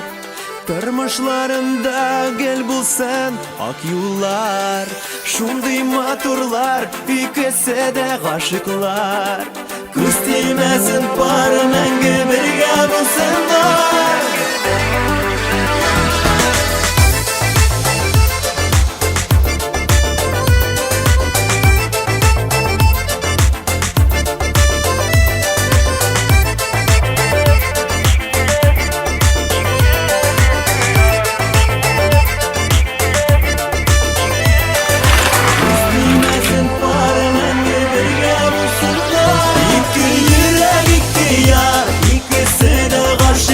Тормышларында гел булсын ак юллар Шундый матурлар икесе дә гашыклар Күз тимәсен пары мәңге бергә булсыннар Bilmesin pары мәңге бергә булсыннар Ике йөрәк, ике яр İkisi de karşı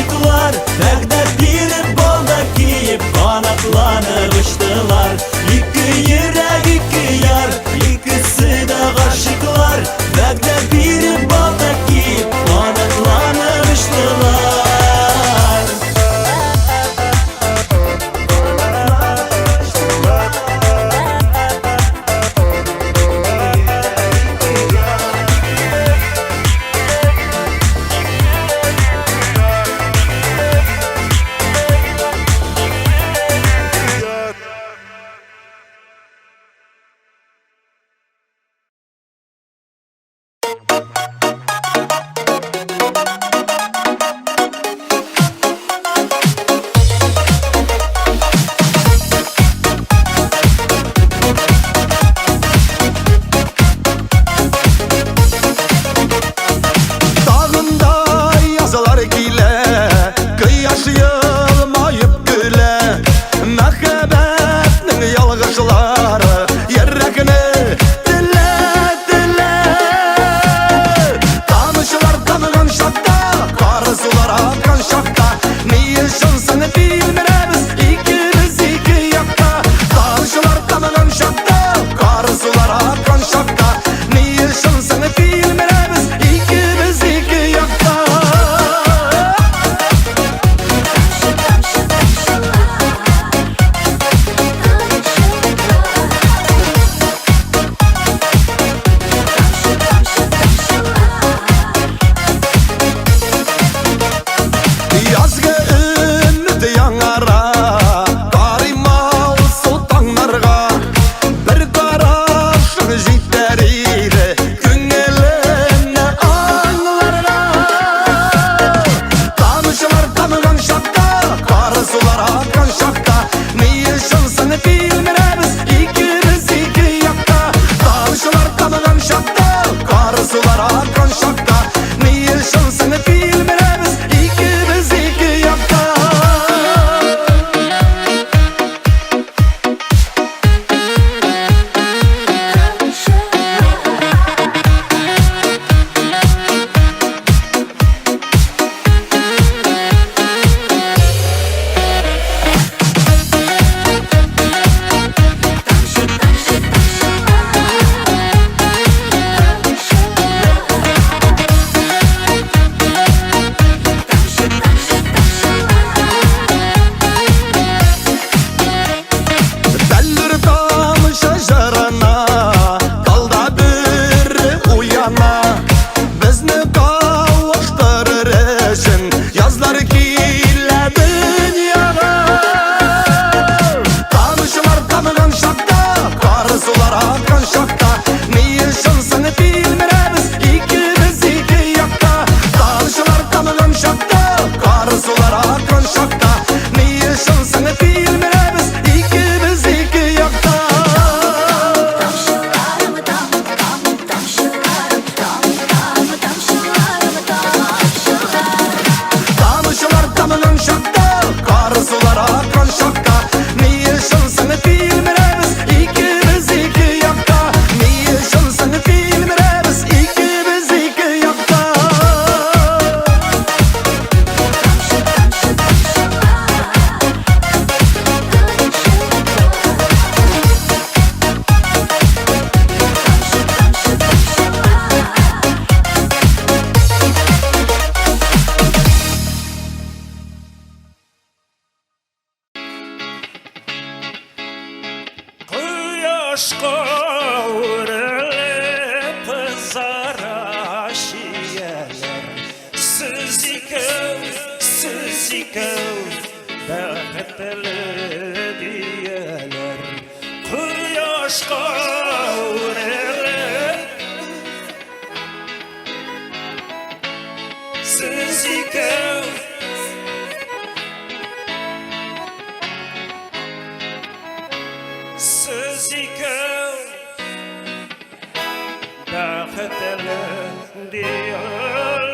akkan şakta ne yaşansın bilmiremiz ikimiz iki yakta karşılar tanınan şakta karşılar akkan şakta ne yaşansın bilmiremiz ikimiz iki yakta yazgı ümit yanara karima sultanlarga bir karışık jitteriyle güngeline anlarına tanışılar tanınan şakta karısular akan şakta ne yaşansın bilmiremiz ikimiz iki yakta tanışılar tanınan şakta karısular akan şakta ne yaşansın bilmiremiz ikimiz iki yakta Bellir tam şajarana dalda bir uyana bizni kavuşturur için yazlar kile dünyada tanışılar tanınan şakta karısular akan şakta ne yaşansın bilmiremiz ikimiz iki yakta tanışılar tanınan şakta karısular akan şakta ne yaşansın bilmiremiz ikimiz iki yakta tanışılar tanınan şakta karısular akan şakta ne yaşansın bilmiremiz ikimiz iki yakta ne yaşansın bilmiremiz ikimiz iki yakta Quyoshga o'rilib qizara shiyalar siz ikov baxtli diyalar Quyoshga o'rilib siz ikov siz ikov baxtli diyalar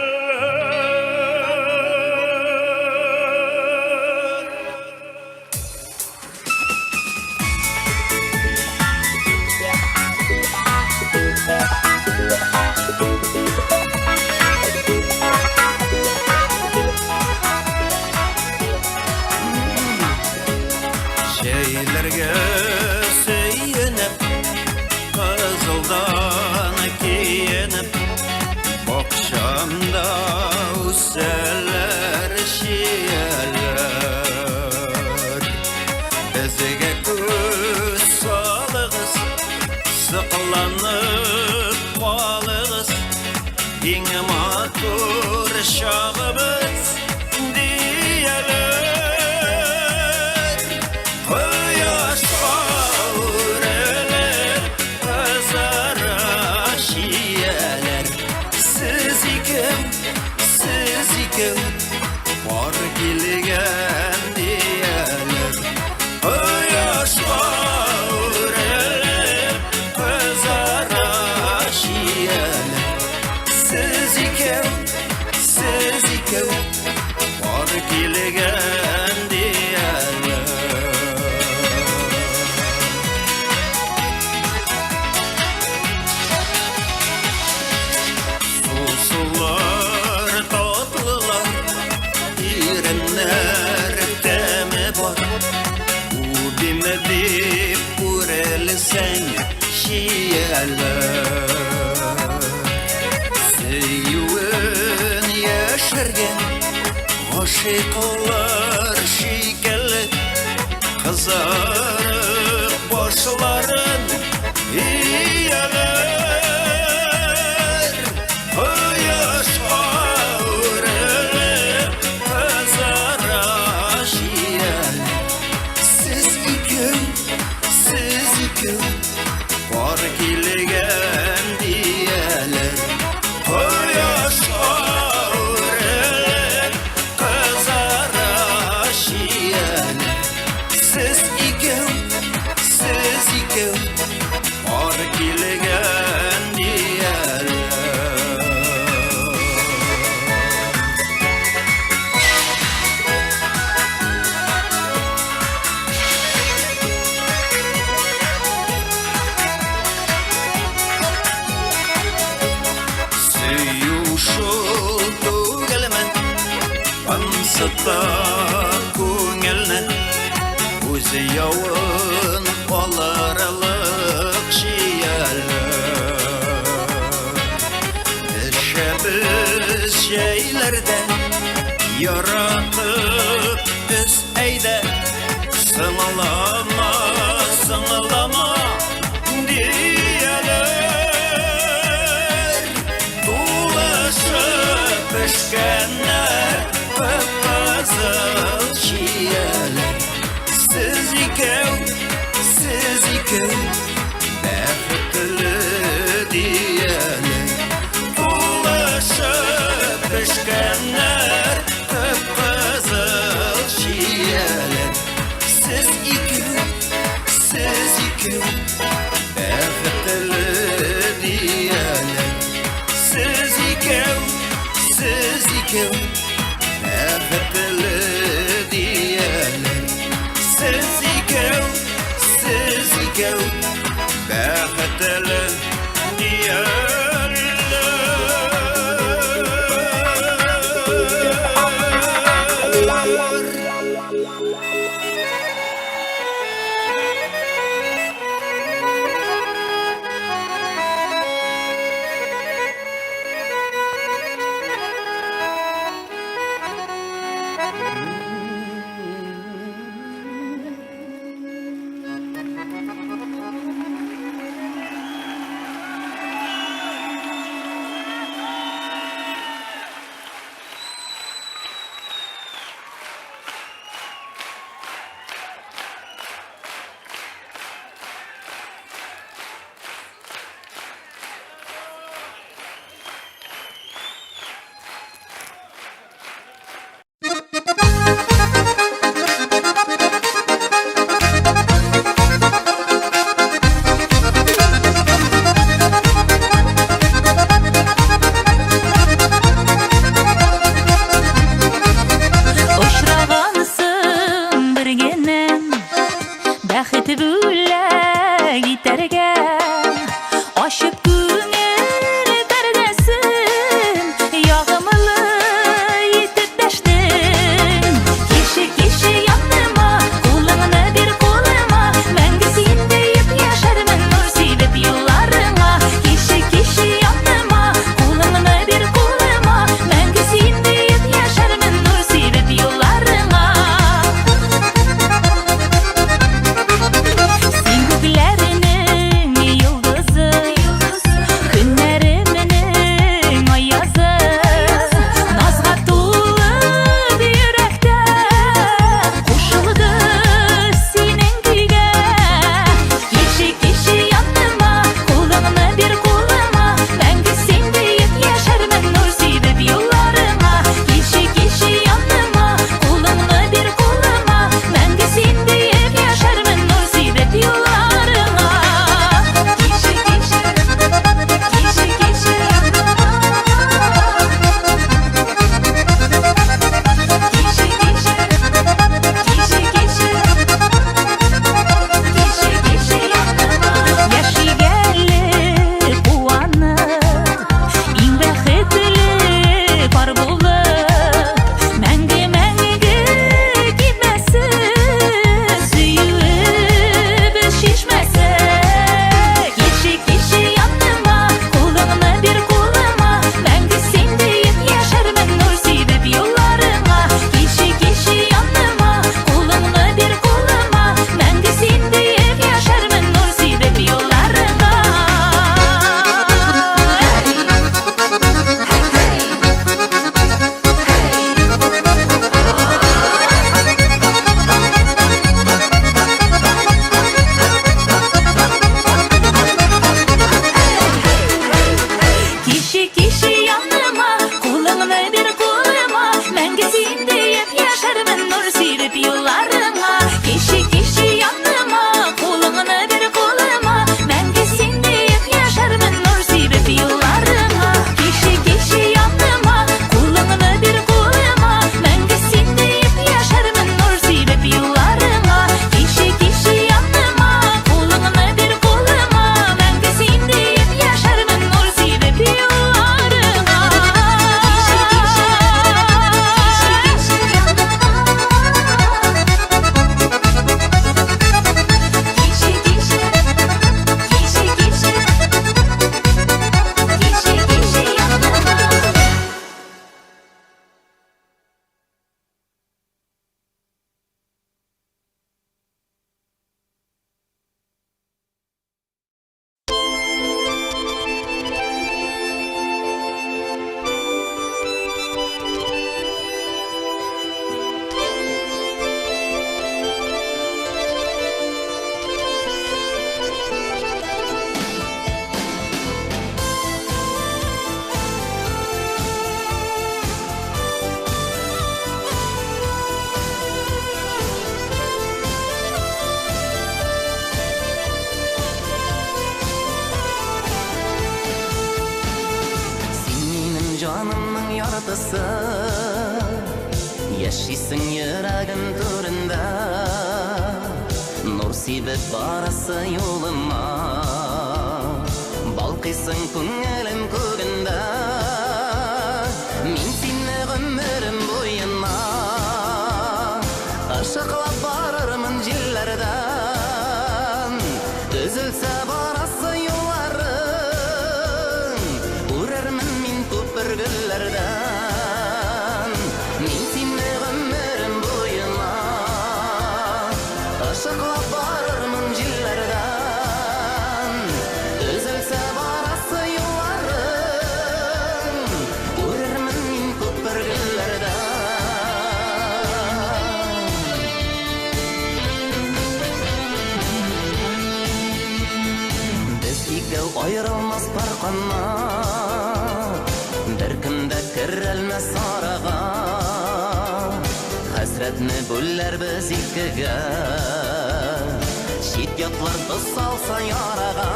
şeylerge söylenip kızıldan kiyinip akşamda useller şiyeler bizge göz salığız sıkılanıp kalığız yine matur şağımız diyeler Quyoshga o'rilib qizara shiyalar siz ikov bor kelgan diyalar Quyoshga o'rilib qizara shiyalar siz ikov bor kelgan diyalar şirinler demi var Udime deyip kureli sen şiyeler Seyuün yaşargen aşık olar şikeli Kızarıp başların iyiler Yaş ağrılıp kızara şiyeler Siz ikün var kilgen diyeler Yaş ağrılıp kızara şiyeler Siz ikün var kilgen diyeler Seyuşul tugelmen Ansıta kungelnen Uzi yavun olarılık şiyeler Eşebiz şeylerden yaratıp üz eyde Sınılama, sınılama diyeler Dolaşıp eşkenler kıpkızıl şiyeler Siz ikeu bäxtli diyeler Dolaşıp eşkenler kıpkızıl şiyeler yıldızı Yaşaysın yüreğim turunda Nur sibip barası yoluma Balkıysın küngelim kugunda Min seni ömrüm boyuna Aşıqlap barırmın jillerden Üzülse barası yolların Urarmın min köpürgüllerden Min seni ömrüm boyuna Aşıqlap barırmın jillerden Üzülse barası yolların Urarmın min köpürgüllerden Ayrılmaz parqanma Bir kimde kirrelmez arağa Hasretni buller biz ikkiga Şit yatlar biz salsa yarağa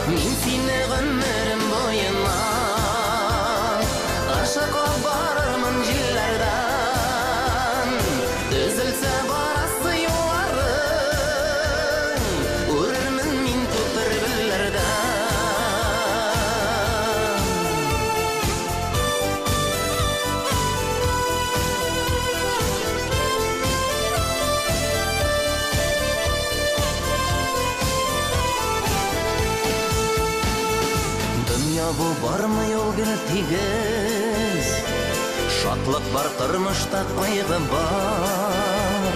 Min seni ömrüm boyuna Aşıqlap barırmın jillerden Üzülse barası yolların Urarmın min köpürgüllerden Dünya bu var mı yol bir tigiz Şatlık var tırmışta kaygı var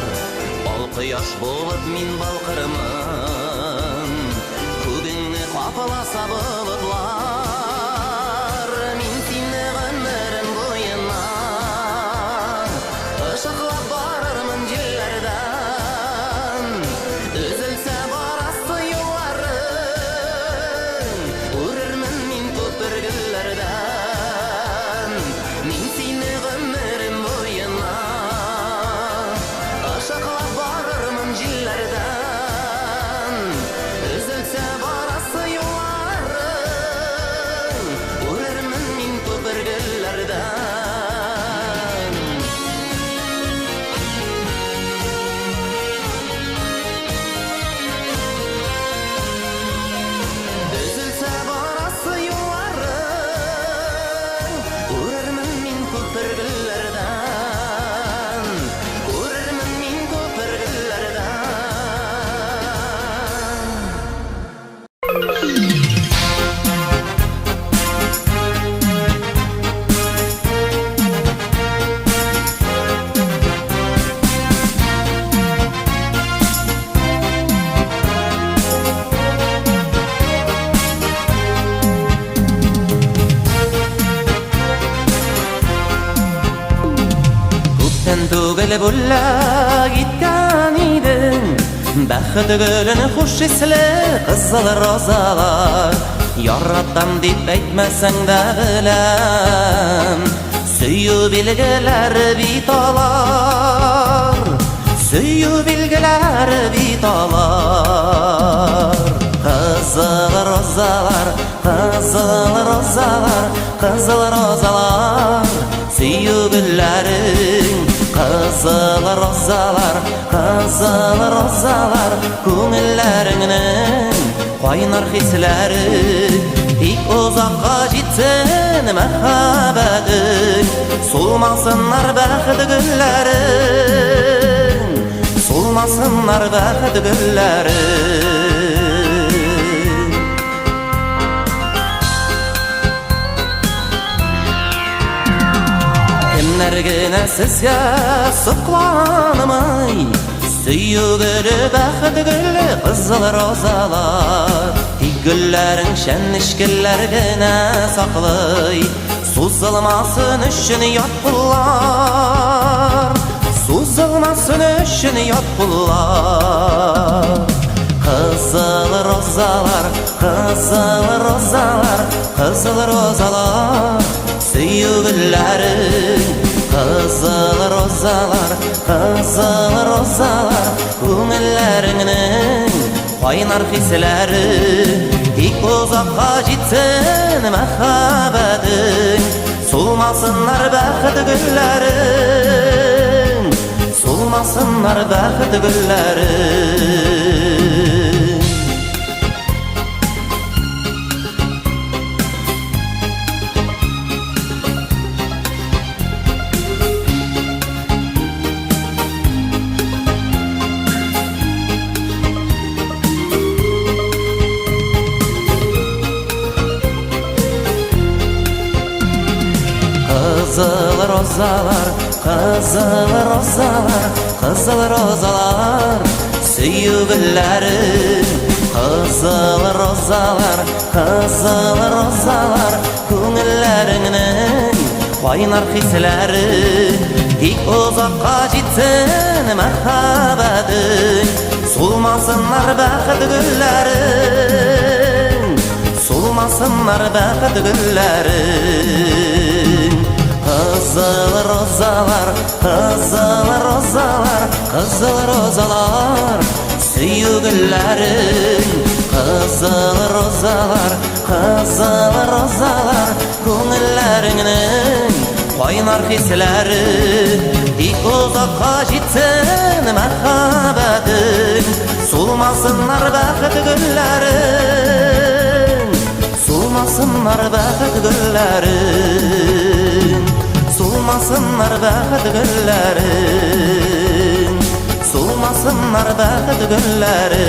Bal kıyaş bolup min balkırımın Kugini kapılasa bulutlar Min seni ömrüm boyuna Işıqlap barırmın jillerden Üzülse barası yolların Urarmın min köpürgüllerden Min seni ömrüm boyuna Aşıqlap barırmın jillerden Üzülse barası yolların Urarmın min köpürgüllerden Üzülse barası yolların Urarmın min köpürgüllerden Urarmın min köpürgüllerden Күптен түгел бүллә гиткән идең Бәхет гөлен хуш исле кызыл розалар Яратам дип әйтмәсәң дә беләм Сөю билгеләр бит алар Сөю билгеләр бит алар Кызыл розалар, кызыл розалар, кызыл розалар Сөю гүлләрең Кызыл розалар, кызыл розалар Күңелләреңнең кайнар хисләре Тик узакка җитсен мәхәббәтең Сулмасыннар бәхет гүлләрең Сулмасыннар бәхет гүлләрең Kimler gene sizge sıklanmay Süyü gülü bəxet gülü kızıl rozalar Tek güllerin şen işkiller gene saklay Suzulmasın üçün yat kullar Suzulmasın üçün yat kullar Kızıl rozalar, kızıl rozalar, kızıl rozalar Süyü güllerin kızıl rozalar, kızıl rozalar Күңелләреңнең кайнар хисләре Тик узакка җитсен мәхәббәтең Solmasınlar bəxti güllərin, solmasınlar bəxti güllərin. Kızıl rozalar, kızıl rozalar, kızıl rozalar, süyügüllerin. Kızıl rozalar, kızıl rozalar, köngüllerinin kaynar hisleri. Dik uzakka gitsin merhabetin, solmasınlar bəxti güllerin, solmasınlar bəxti güllerin. Kızıl rozalar, kızıl rozalar, kızıl rozalar, süyügüllerin. Kızıl rozalar, kızıl rozalar, köngüllerinin kaynar hisleri. Dik uzakka gitsin merhabetin, solmasınlar bəxti güllerin, solmasınlar bəxti güllerin. Solmasınlar bəxti güllərin, solmasınlar bəxti güllərin.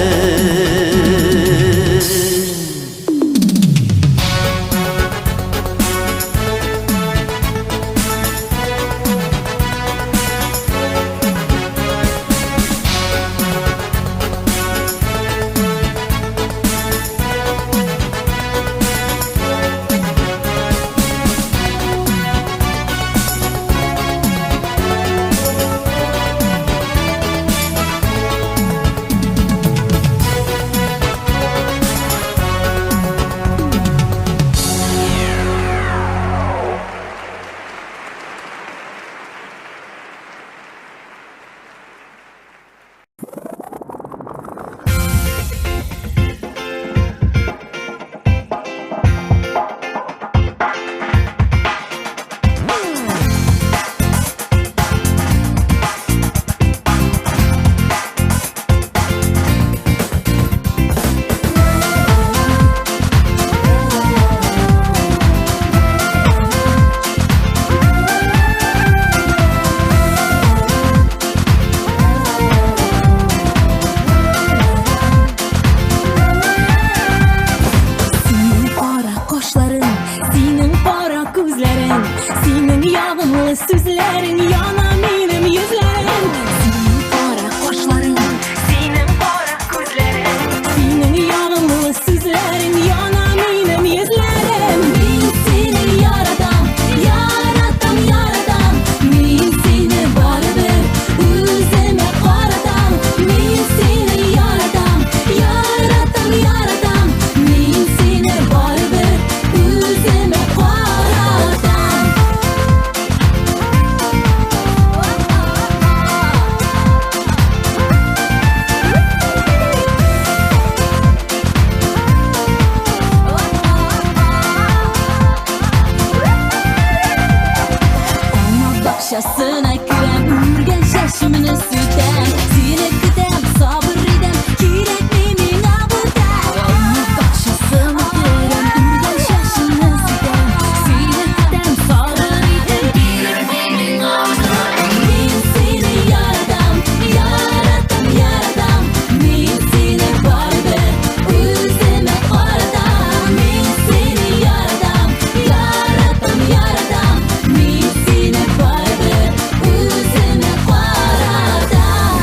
Sözlerin yana benim yüzlerim, senin kara kaşların, senin kara gözlerin, senin yağmurlu sözlerin yana benim yüzlerim. Ben seni yaradan, yaradan, yaradan, ben seni barıdır özüme karadan. Ben seni yaradan, yaradan, yaradan, ben seni barıdır özüme karadan. Şasına kürem, ürgen şaşımını sütem, seni kütem, sabır edem, kirek benim abutem. Bakşasına kürem, ürgen şaşımını sütem, seni kütem, sabır edem, kirek benim abutem. Ben seni yaradan, yaradan, yaradan, ben seni barıdır özüme karadan. Ben seni yaradan, yaradan, yaradan, ben seni barıdır özüme karadan.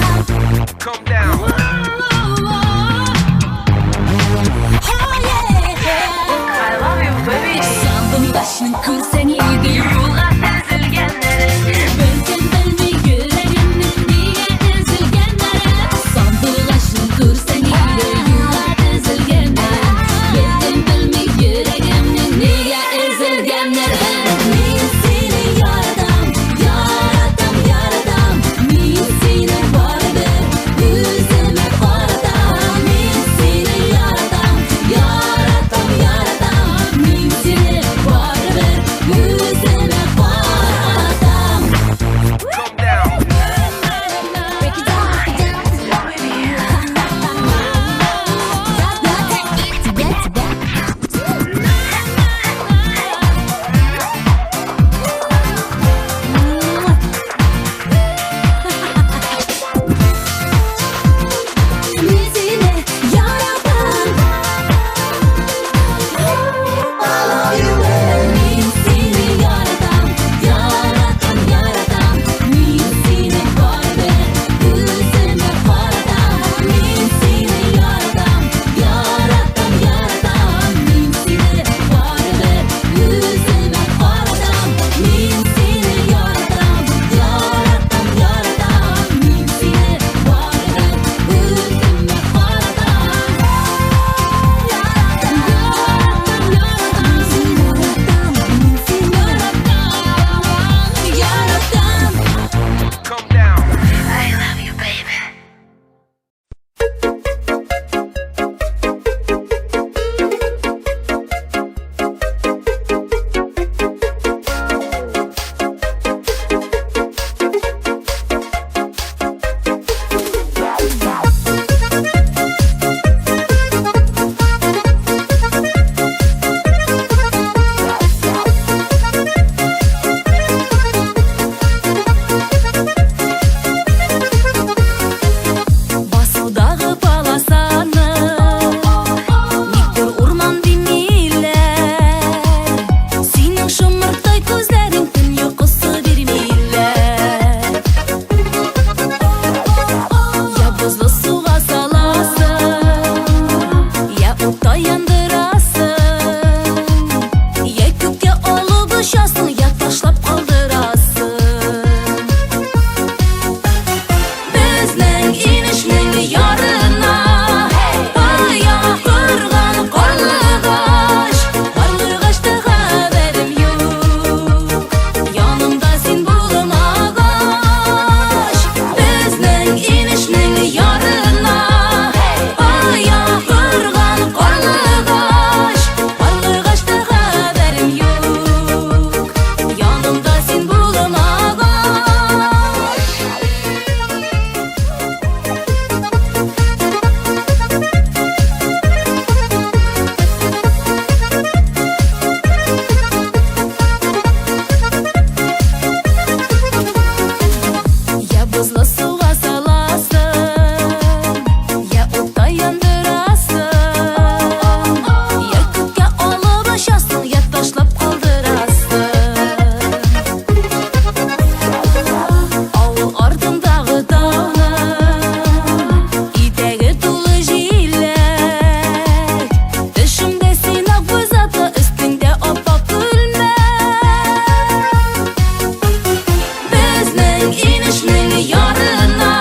Bizning inishning yorina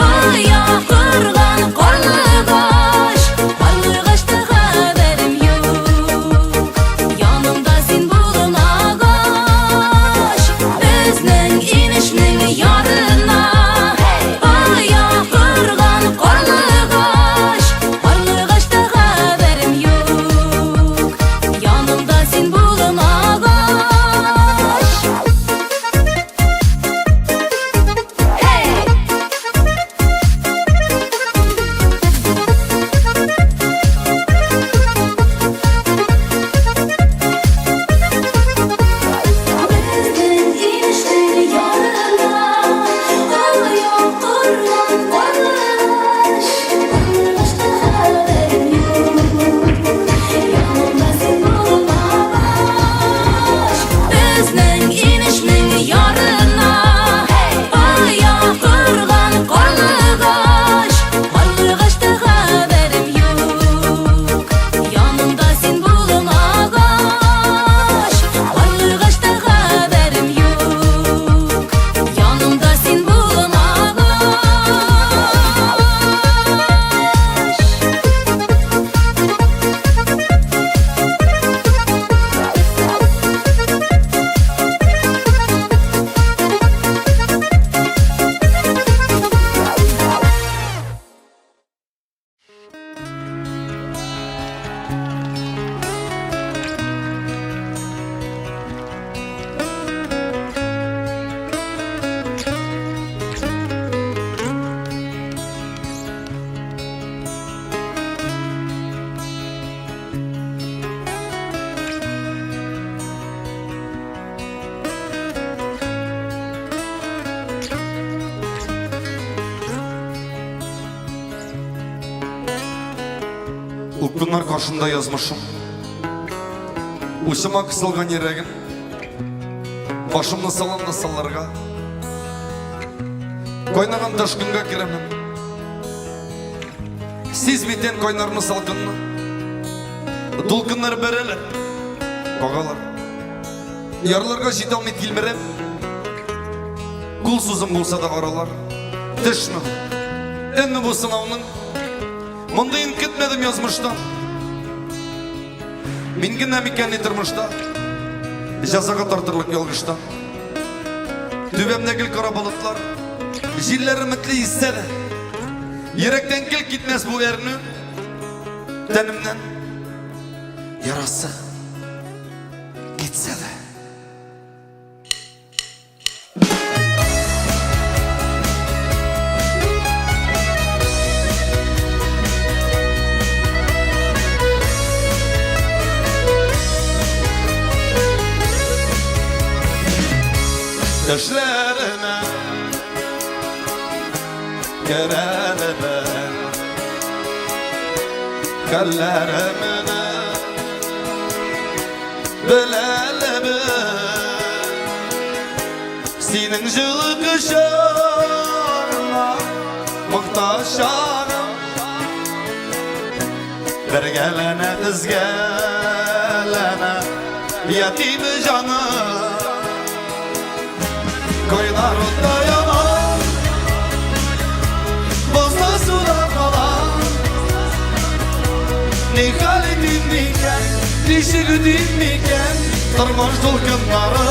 oyoq turgan qorlig'och qorlig'ochda xabarim yo'q yonimda sen bo'lmag'och bizning inishning yorina oyoq turgan qorlig'och qorlig'ochda xabarim yo'q yonimda sen bo'lmag'och Bizning inishning yorina oyoq turgan qorlig'och qorlig'ochda xabarim yo'q yonimda sen bo'lmag'och bizning inishning yorina oyoq turgan qorlig'och qorlig'ochda xabarim yo'q yonimda sen bo'lmag'och qorlig'ochda xabarim yo'q yonimda sen Укпынар каршында язмышым Ушыма кысылган ерегим Башымны салам да салларга Койнаган төшкөнгө киремин Сизбитен койнармы салкынны Дулкыннар берелер Когалар Ярларга жете алмайт килмерем Кул сузым болса да каралар Төшмө Энни бу сынауның Мындайын кетмедім язмыштан Мен генә микәнни тормышта Жазаға тартырлык ялгыштан Төбәмдә гел кара болытлар Җилләре митле исә дә Йөрәктән кил китмәс бу әрнү Тәнемнән ярасы китсә дә Düşlerime Görelime Kallerime Bilelime Senin жылы kışarına Muhtaşarım Bir gelene kız gelene Yetim canım Koynarında yanan Bozda suda kalan Ne hali dinliken Dişi dinliken Tırmanç dolkınları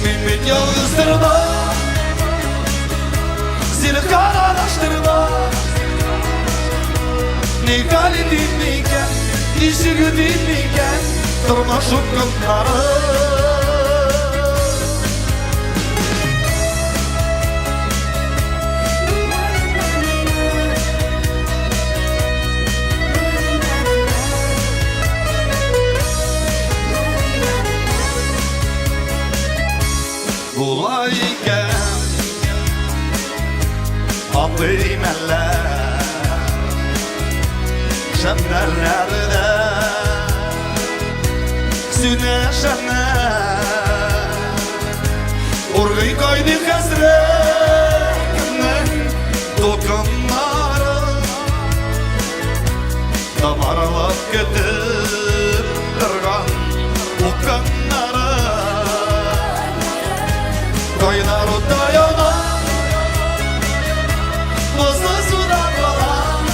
Mümkün yalnızdırma Seni karalaştırma Ne hali dinliken Dişi dinliken Tırmanç dolkınları Bulayken Abdümeller Şemlerlerde Süneşenler Urgıy koydu hasretinin Dokunları Damarlap getir Durgan Ukanları Kaynar otta yanar Buzlu suda kalan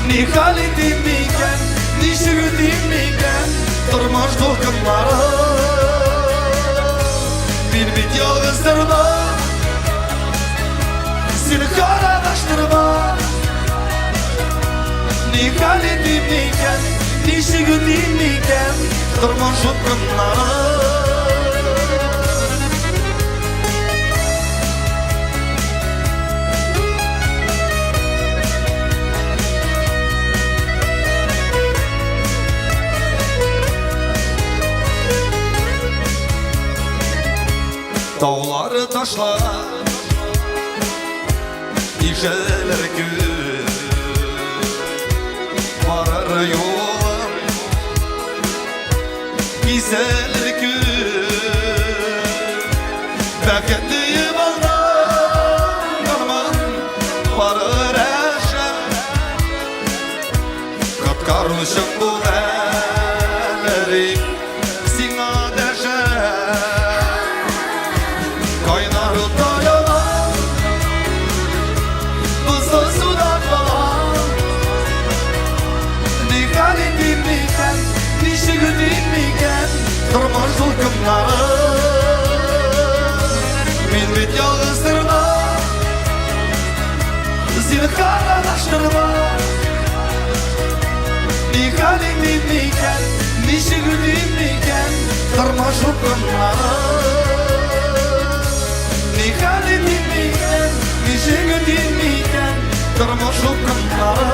Ni halidim miken Ni şürdüm miken Durmuş dolkınları Bir bit yalğızdırma Seni karadaştırma Ni halidim miken Ni şürdüm miken Durmuş dolkınları Dağları taşlar İşeler gül Varar yolum Giseler gül Beketliğim anlamam Varır eşem Kapkarmışım bu ellerim Sina deşem Kaynar otta yanar Buzlu suda kalan Ni halidim miken Ni şürdüm miken Durmuş dolkınları Min bit yalğızdırma Seni karadaştırma Ni halidim miken Ni şürdüm miken Durmuş dolkınları Ni halidim miken, ni şürdüm miken Durmuş dolkınları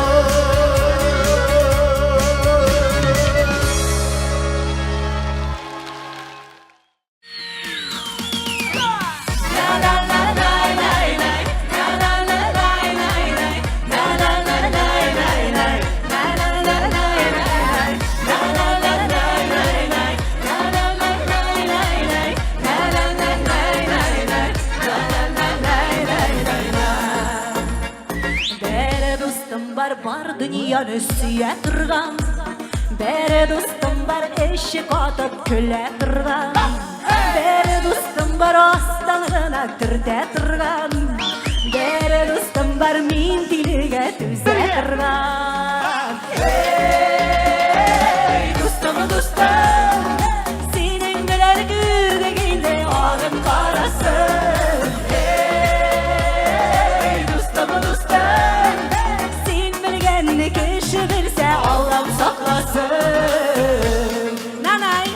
Бар дүнияны сүйе тұрған Бәрі достым бар эшік атып күле тұрған Бәрі достым бар астанығына түрте тұрған Бәрі достым бар мен тиліге түзе тұрған Ей, достым, достым Сенің білер күрдегенде ағын қарасың Ей, достым, достым Kişi bilse Allah'ım saklasın Nanay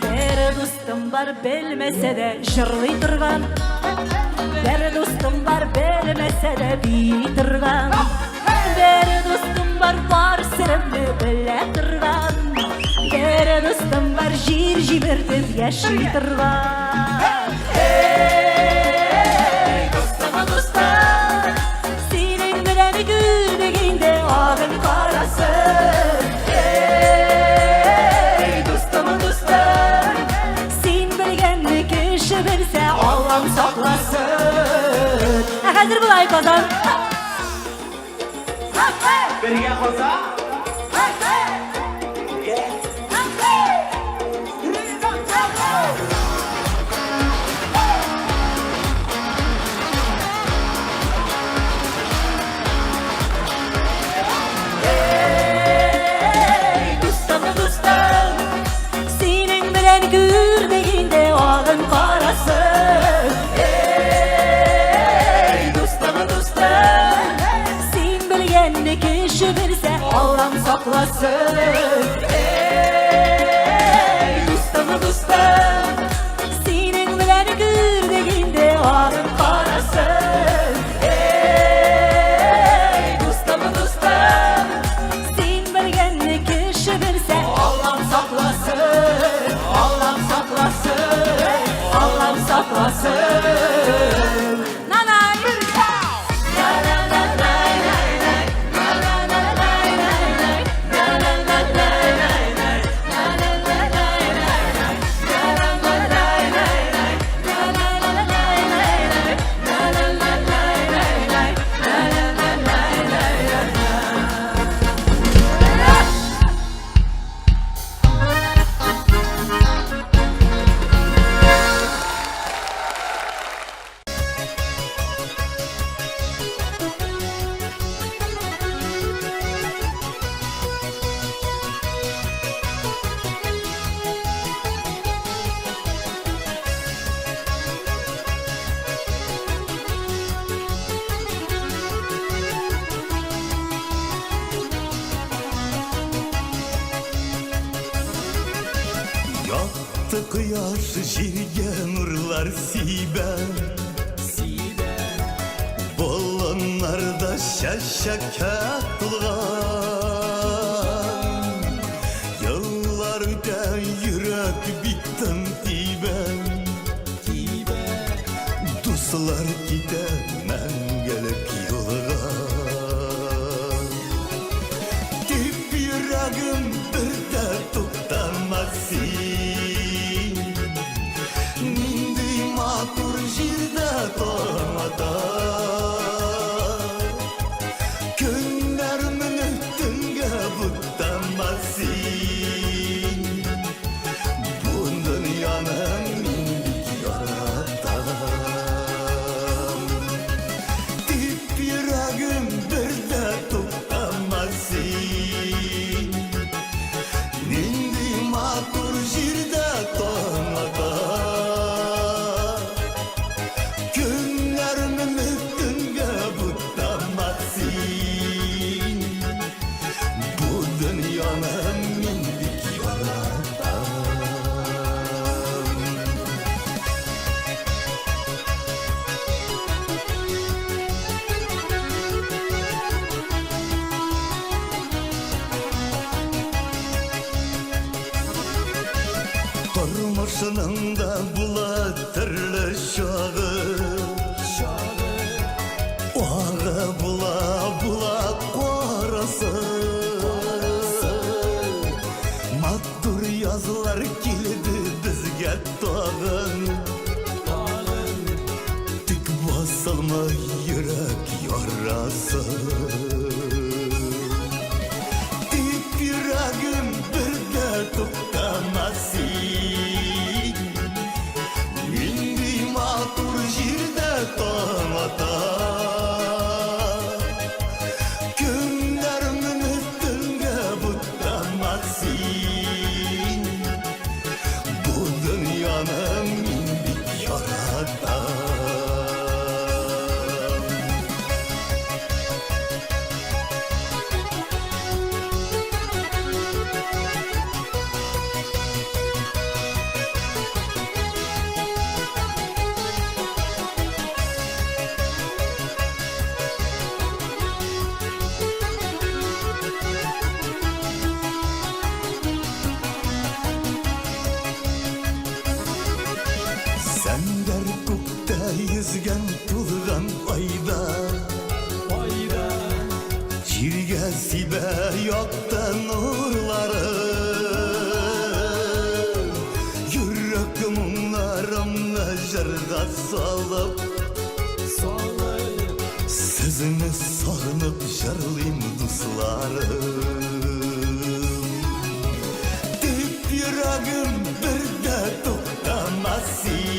Bir dostum var bilmese de jırlay turgan Bir dostum var bilmese de biyi turgan Bir dostum var sırrımni bile turgan Bir dostum var jir jimirtib yaşay turgan Ey dostum, dostum Senin bilen gülmeginde ağın karasın Ey dostum, dostum Sen bilgenni kişi bilse Allah'ım saklasın Hazır bulay Kozan Birge Kozan Ey dostum, dostum Senin bilen gülmeginde ağın karasın Ey dostum, dostum Sen bilgenni kişi bilse Allah'ım saklasın Ey dostum, dostum Senin bilen gülmeginde ağın karasın Ey dostum, dostum Sen bilgenni kişi bilse Allah'ım saklasın Allah'ım saklasın Allah'ım saklasın Nanay Baktı kıyaş jirge nurlar sibe Bolonlarda şaşaka tulgan Yıllar öte yürek bittim tiben Dostlar gider mengelek yolga Tip yüreğim bir de tuktanmasın Nindi matur jirde doğmada Günlerimin üstünge buttanmasın Bu dünyanın mindik yaratam Tip yüreğim bir de tuktanmasın Nindi matur jirde doğmada Günlerimin üstünge buttanmasın Bu dünyanın mindik yaratam Turmuşunun da bula türlü şağı Oğa bula korası Mattur yazılar kilidi bizge tağın Tik basılma yürek yarası Tip yüreğim bir de tuktamasın Nindi matur jirde doğmada Günlerimin üstünge buttanmasın Bu dünyanın mindik yaratam Sender kukta yüzgen tulgan ayda Jirge sibe yokta nurları Yüreğimin aramla jarga salıp Sizini sağınıp jarlayım dostlarım Tip yüreğim bir de tuktamasın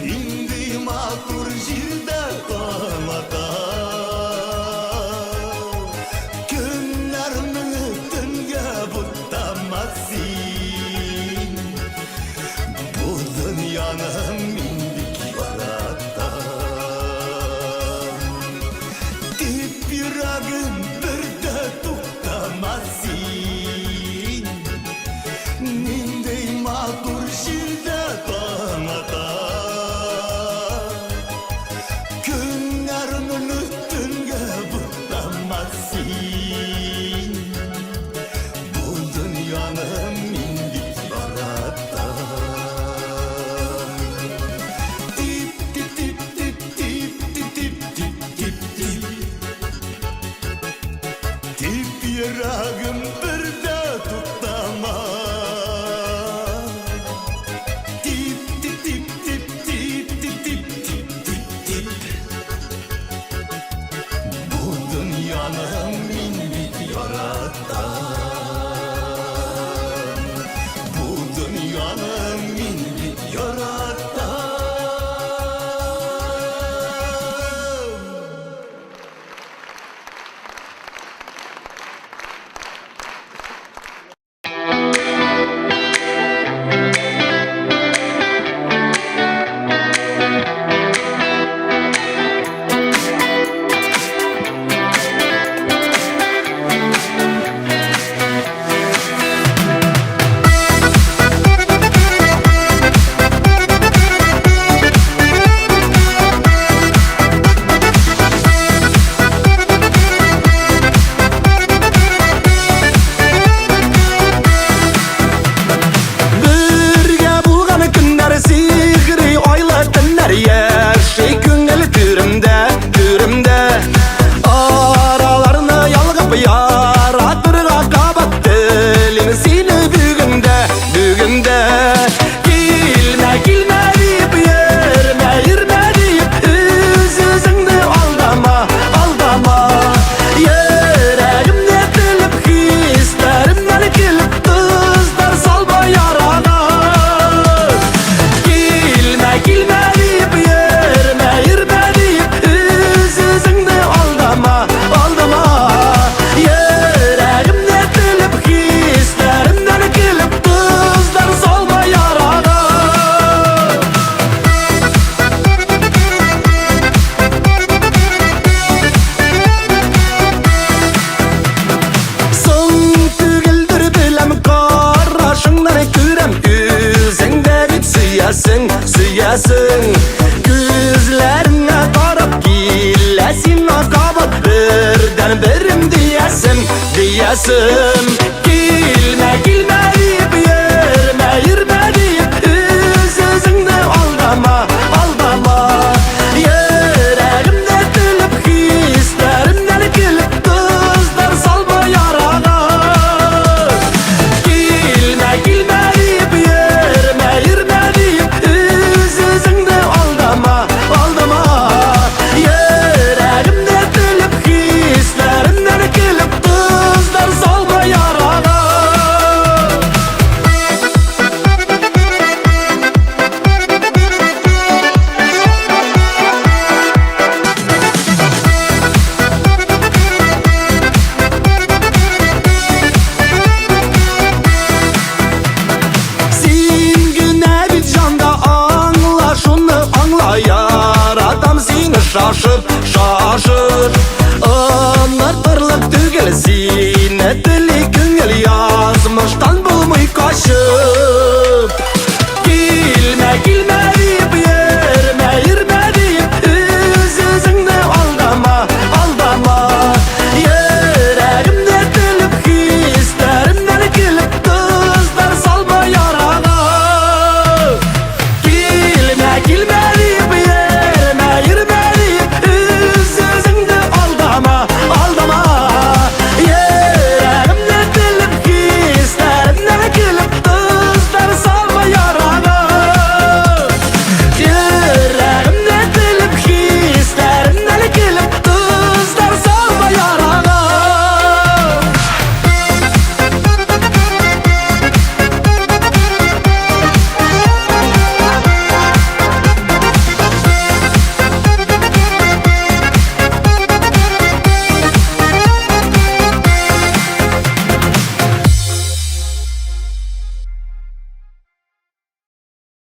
Nindi matur jirde doğmada Günlerimin üstünge buttanmasın Bu dünyanın mindik yaratam Tip yüreğim bir de tuktamasın Nindi matur jirde doğmada Günlerimin üstünge buttanmasın Bu dünyanın mindik yaratam Tip tip tip tip tip tip tip tip tip tip Tip yüreğim bir de tutamaz Tip tip tip tip tip tip tip tip tip tip Bu dünyanın mindik yaratam Bu dünyanın mindik yaratam bilmesin. Gözlerine tarıp gilesin akabat, birden birim diyesin, diyesin. Gilme gilme deyip yerme yerme deyip özünde aldama aldama. Yüreğimde gülüp hislerimden gülüp tuzlar salma yarağa. Gilme gilme deyip yerme yerme deyip özünde aldama aldama. Yüreğimde gülüp hislerimden gülüp tuzlar salma yarağa. Sen güne bir canda anla şunu anla, yaratam seni şaşır şaşır. Anlatırlık tügel seni dili güngel yazmıştan